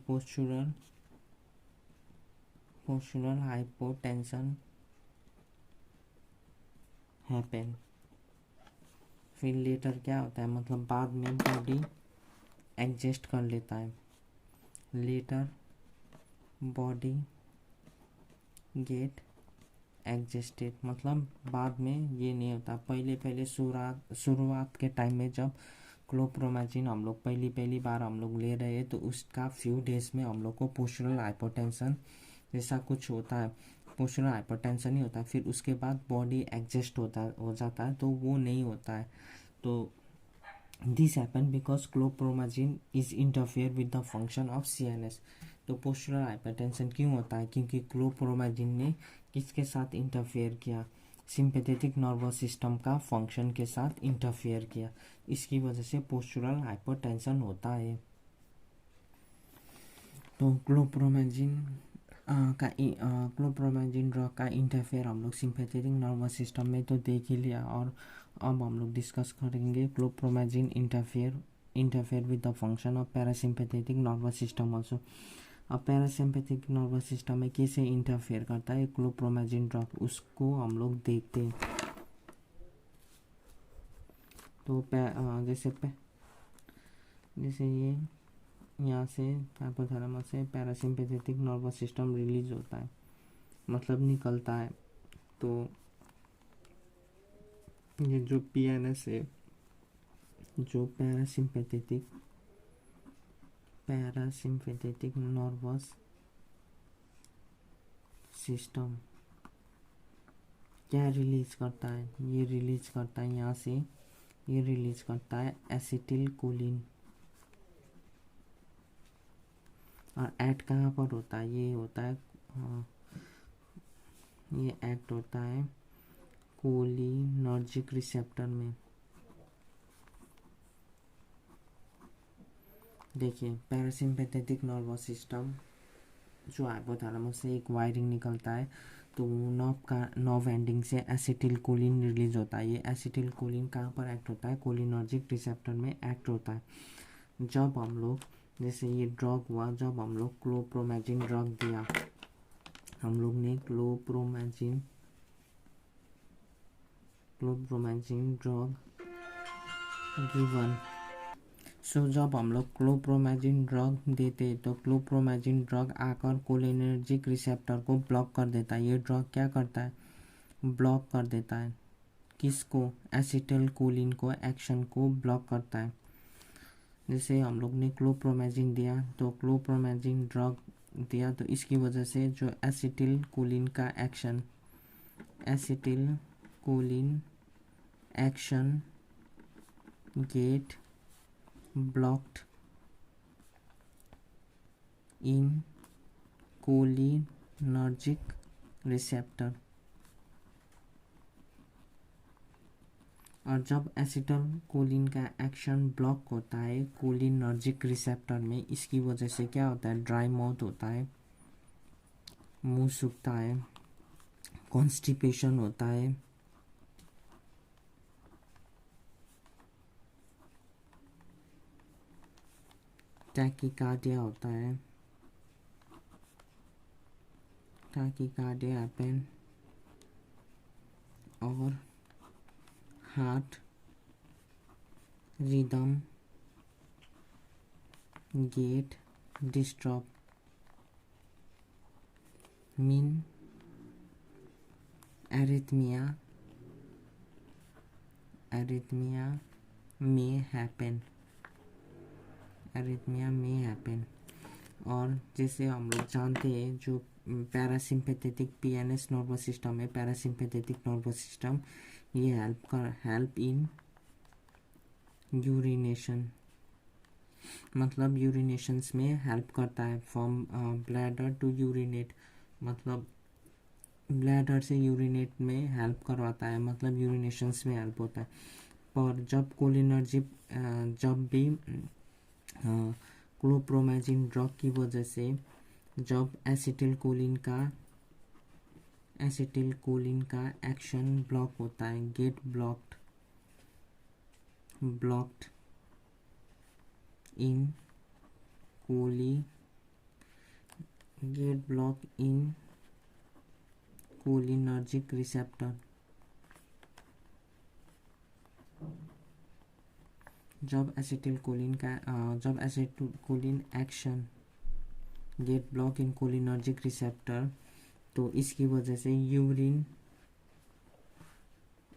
पोस्चुरल हाइपोटेंशन हैपन, फिर लेटर क्या होता है मतलब बाद में बॉडी एडजस्ट कर लेता है, लेटर बॉडी गेट एडजस्टेड, मतलब बाद में ये नहीं होता। पहले शुरुआत के टाइम में जब क्लोप्रोमाजिन हम लोग पहली बार हम लोग ले रहे हैं तो उसका फ्यू डेज में हम लोग को पोस्चुरल हाइपोटेंशन जैसा कुछ होता है, पोस्चुरल हाइपोटेंशन ही होता है। फिर उसके बाद बॉडी एडजस्ट हो जाता है तो वो नहीं होता है। तो this happen because chlorpromazine is interfere with the function of CNS। तो पोस्चुरल हाइपरटेंशन क्यों होता है? क्योंकि क्लोप्रोमाजिन ने किसके साथ इंटरफेयर किया? सिंपैथेटिक नर्वस सिस्टम का फंक्शन के साथ इंटरफेयर किया, इसकी वजह से पोस्चुरल हाइपरटेंशन होता है। तो क्लोप्रोमाजिन ड्रग का इंटरफेयर हम लोग सिंपैथेटिक नर्वस सिस्टम में तो देख ही लिया, और अब हम लोग डिस्कस करेंगे chlorpromazine interfere with the function of parasympathetic nervous system also. अब पैरासिम्पैथिक नर्वस सिस्टम में कैसे इंटरफेयर करता है क्लोप्रोमाजिन ड्रग, उसको हम लोग देखते हैं। तो जैसे ये यहाँ से हाइपोथैलेमस से पैरासिम्पैथेटिक नर्वस सिस्टम रिलीज होता है, मतलब निकलता है। तो ये जो PNS है, जो पैरासिम्पैथेटिक नर्वस सिस्टम क्या रिलीज करता है? ये रिलीज करता है यहाँ से, ये रिलीज करता है एसिटिलकोलिन। और एक्ट कहाँ पर होता है? ये होता है ये एक्ट होता है कोलिनर्जिक रिसेप्टर में। देखिए पैरासिम्पैथेटिक नर्वस सिस्टम जो हाइपोथैलेमस से एक वायरिंग निकलता है, तो नर्व एंडिंग से एसिटिल कोलिन रिलीज होता है। ये एसिटिल कोलिन कहाँ पर एक्ट होता है? कोलिनर्जिक रिसेप्टर में एक्ट होता है। जब हम लोग जैसे ये ड्रग हुआ, जब हम लोग क्लोप्रोमेजिन ड्रग दिया, हम लोग ने क्लोप्रोमेजिन ड्रग गिवन। सो जब हम लोग क्लोप्रोमेजिन ड्रग देते तो क्लोप्रोमेजिन ड्रग आकर कोलिनर्जिक रिसेप्टर को ब्लॉक कर देता है। ये ड्रग क्या करता है? ब्लॉक कर देता है। किसको? एसिटिल कोलिन को, एक्शन को ब्लॉक करता है। जैसे हम लोग ने क्लोप्रोमेजिन दिया, तो क्लोप्रोमेजिन ड्रग दिया तो इसकी वजह से जो एसिटिल कोलिन का action, acetyl Colin action get blocked in cholinergic receptor. और जब एसिटिल कोलिन का एक्शन ब्लॉक होता है कोलिनर्जिक रिसेप्टर में, इसकी वजह से क्या होता है? ड्राई माउथ होता है, मुंह सूखता है, कॉन्स्टिपेशन होता है, टैकीकार्डिया होता है, टैकीकार्डिया हैपन, और heart rhythm get disturb, mean arrhythmia में हैपन, एरिथमिया में हैपन। और जैसे हम लोग जानते हैं जो पैरासिम्पैथेटिक पीएनएस नर्वस सिस्टम है, पैरासिम्पैथेटिक नर्वस सिस्टम, ये हेल्प इन यूरिनेशन, मतलब यूरिनेशंस में हेल्प करता है। फ्रॉम ब्लैडर टू यूरिनेट, मतलब ब्लैडर से यूरिनेट में हेल्प करवाता है, मतलब यूरिनेशंस में हेल्प होता है। पर जब कोलिनर्जिक जब भी क्लोप्रोमेजिन ड्रग की वजह से जब एसिटिल कोलिन का एक्शन ब्लॉक होता है, get blocked in cholinergic receptor. जब acetyl Colin action get block in cholinergic receptor, तो इसकी वजह से यूरिन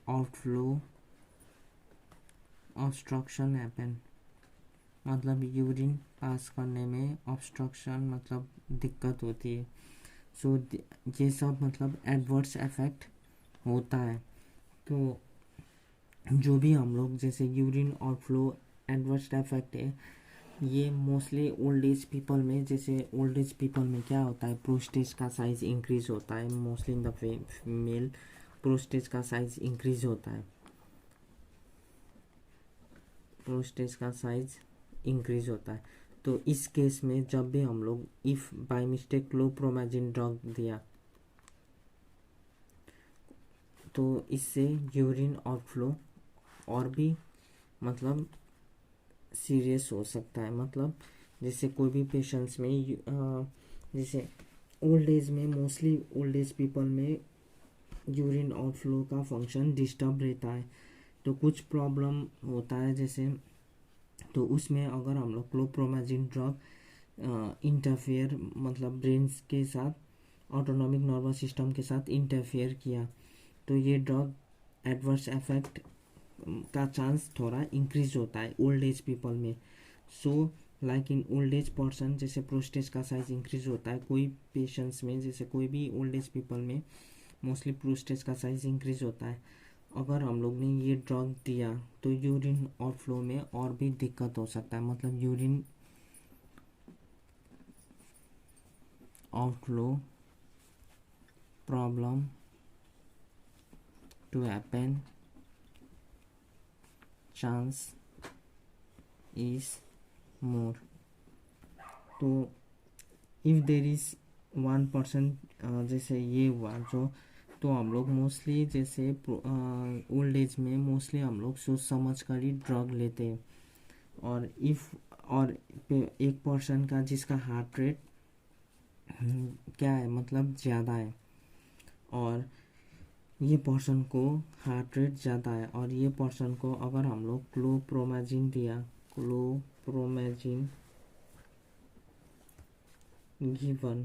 आउटफ्लो ऑब्स्ट्रक्शन हैपन, मतलब यूरिन पास करने में ऑब्स्ट्रक्शन, मतलब दिक्कत होती है। सो ये सब मतलब एडवर्स इफेक्ट होता है। तो जो भी हम लोग जैसे यूरिन आउटफ्लो एडवर्स इफेक्ट है, ये मोस्टली ओल्ड एज पीपल में, जैसे ओल्ड एज पीपल में क्या होता है? प्रोस्टेट का साइज इंक्रीज होता है, mostly in the male prostate का साइज इंक्रीज होता है, प्रोस्टेट का साइज इंक्रीज होता है। तो इस केस में जब भी हम लोग इफ़ बाय मिस्टेक क्लोप्रोमेजिन ड्रग दिया तो इससे यूरिन आउटफ्लो और भी मतलब सीरियस हो सकता है। मतलब जैसे कोई भी पेशेंट्स में जैसे ओल्ड एज में, मोस्टली ओल्ड एज पीपल में यूरिन आउटफ्लो का फंक्शन डिस्टर्ब रहता है, तो कुछ प्रॉब्लम होता है जैसे, तो उसमें अगर हम लोग क्लोप्रोमेजिन ड्रग इंटरफेयर, मतलब ब्रेन्स के साथ, ऑटोनॉमिक नर्वस सिस्टम के साथ इंटरफेयर किया, तो ये ड्रग एडवर्स इफेक्ट का चांस थोड़ा इंक्रीज होता है ओल्ड एज पीपल में। So like in old age person, जैसे प्रोस्टेट का साइज इंक्रीज होता है कोई पेशेंट्स में, जैसे कोई भी ओल्ड एज पीपल में मोस्टली प्रोस्टेट का साइज इंक्रीज होता है। अगर हम लोग ने ये ड्रग दिया तो यूरिन आउटफ्लो में और भी दिक्कत हो सकता है, मतलब urine outflow problem to happen, chance is more. तो इफ देर इज 1% जैसे ये हुआ जो, तो हम लोग मोस्टली जैसे ओल्ड एज में मोस्टली हम लोग सोच समझ कर ही ड्रग लेते हैं। और इफ़ और 1% का जिसका हार्ट रेट क्या है मतलब ज़्यादा है, और ये पर्सन को हार्ट रेट ज़्यादा है, और ये पर्सन को अगर हम लोग क्लोप्रोमाजिन दिया, chlorpromazine given,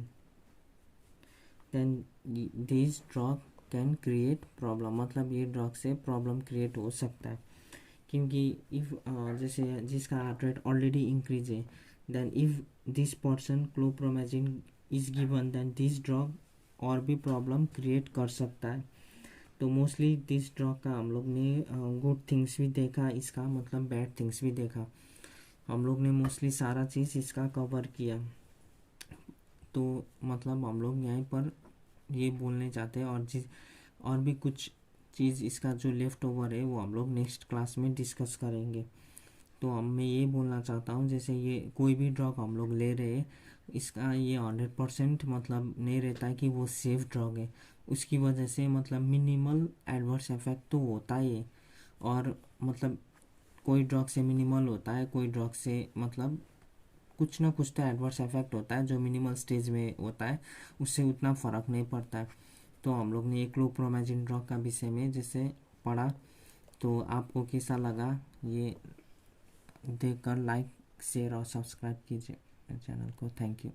then this drug can create problem, मतलब ये ड्रग से प्रॉब्लम क्रिएट हो सकता है। क्योंकि इफ़ जैसे जिसका हार्ट रेट ऑलरेडी इंक्रीज है, then if this person chlorpromazine is given, then this drug और भी प्रॉब्लम क्रिएट कर सकता है। तो मोस्टली दिस ड्रग का हम लोग ने गुड थिंग्स भी देखा, इसका मतलब बैड थिंग्स भी देखा। हम लोग ने मोस्टली सारा चीज़ इसका कवर किया। तो मतलब हम लोग यहीं पर ये बोलने चाहते हैं, और भी कुछ चीज़ इसका जो लेफ़्ट ओवर है वो हम लोग नेक्स्ट क्लास में डिस्कस करेंगे। तो मैं ये बोलना चाहता हूँ, जैसे ये कोई भी ड्रग हम लोग ले रहे हैं, इसका ये 100% मतलब नहीं रहता है कि वो सेफ ड्रग है। उसकी वजह से मतलब मिनिमल एडवर्स इफेक्ट तो होता ही है, और मतलब कोई ड्रग से मिनिमल होता है, कोई ड्रग से मतलब कुछ ना कुछ तो एडवर्स इफेक्ट होता है जो मिनिमल स्टेज में होता है, उससे उतना फ़र्क नहीं पड़ता है। तो हम लोग ने एक क्लोप्रोमाजिन ड्रग का विषय में जैसे पढ़ा। तो आपको कैसा लगा ये देखकर लाइक शेयर और सब्सक्राइब कीजिए चैनल को। Thank you.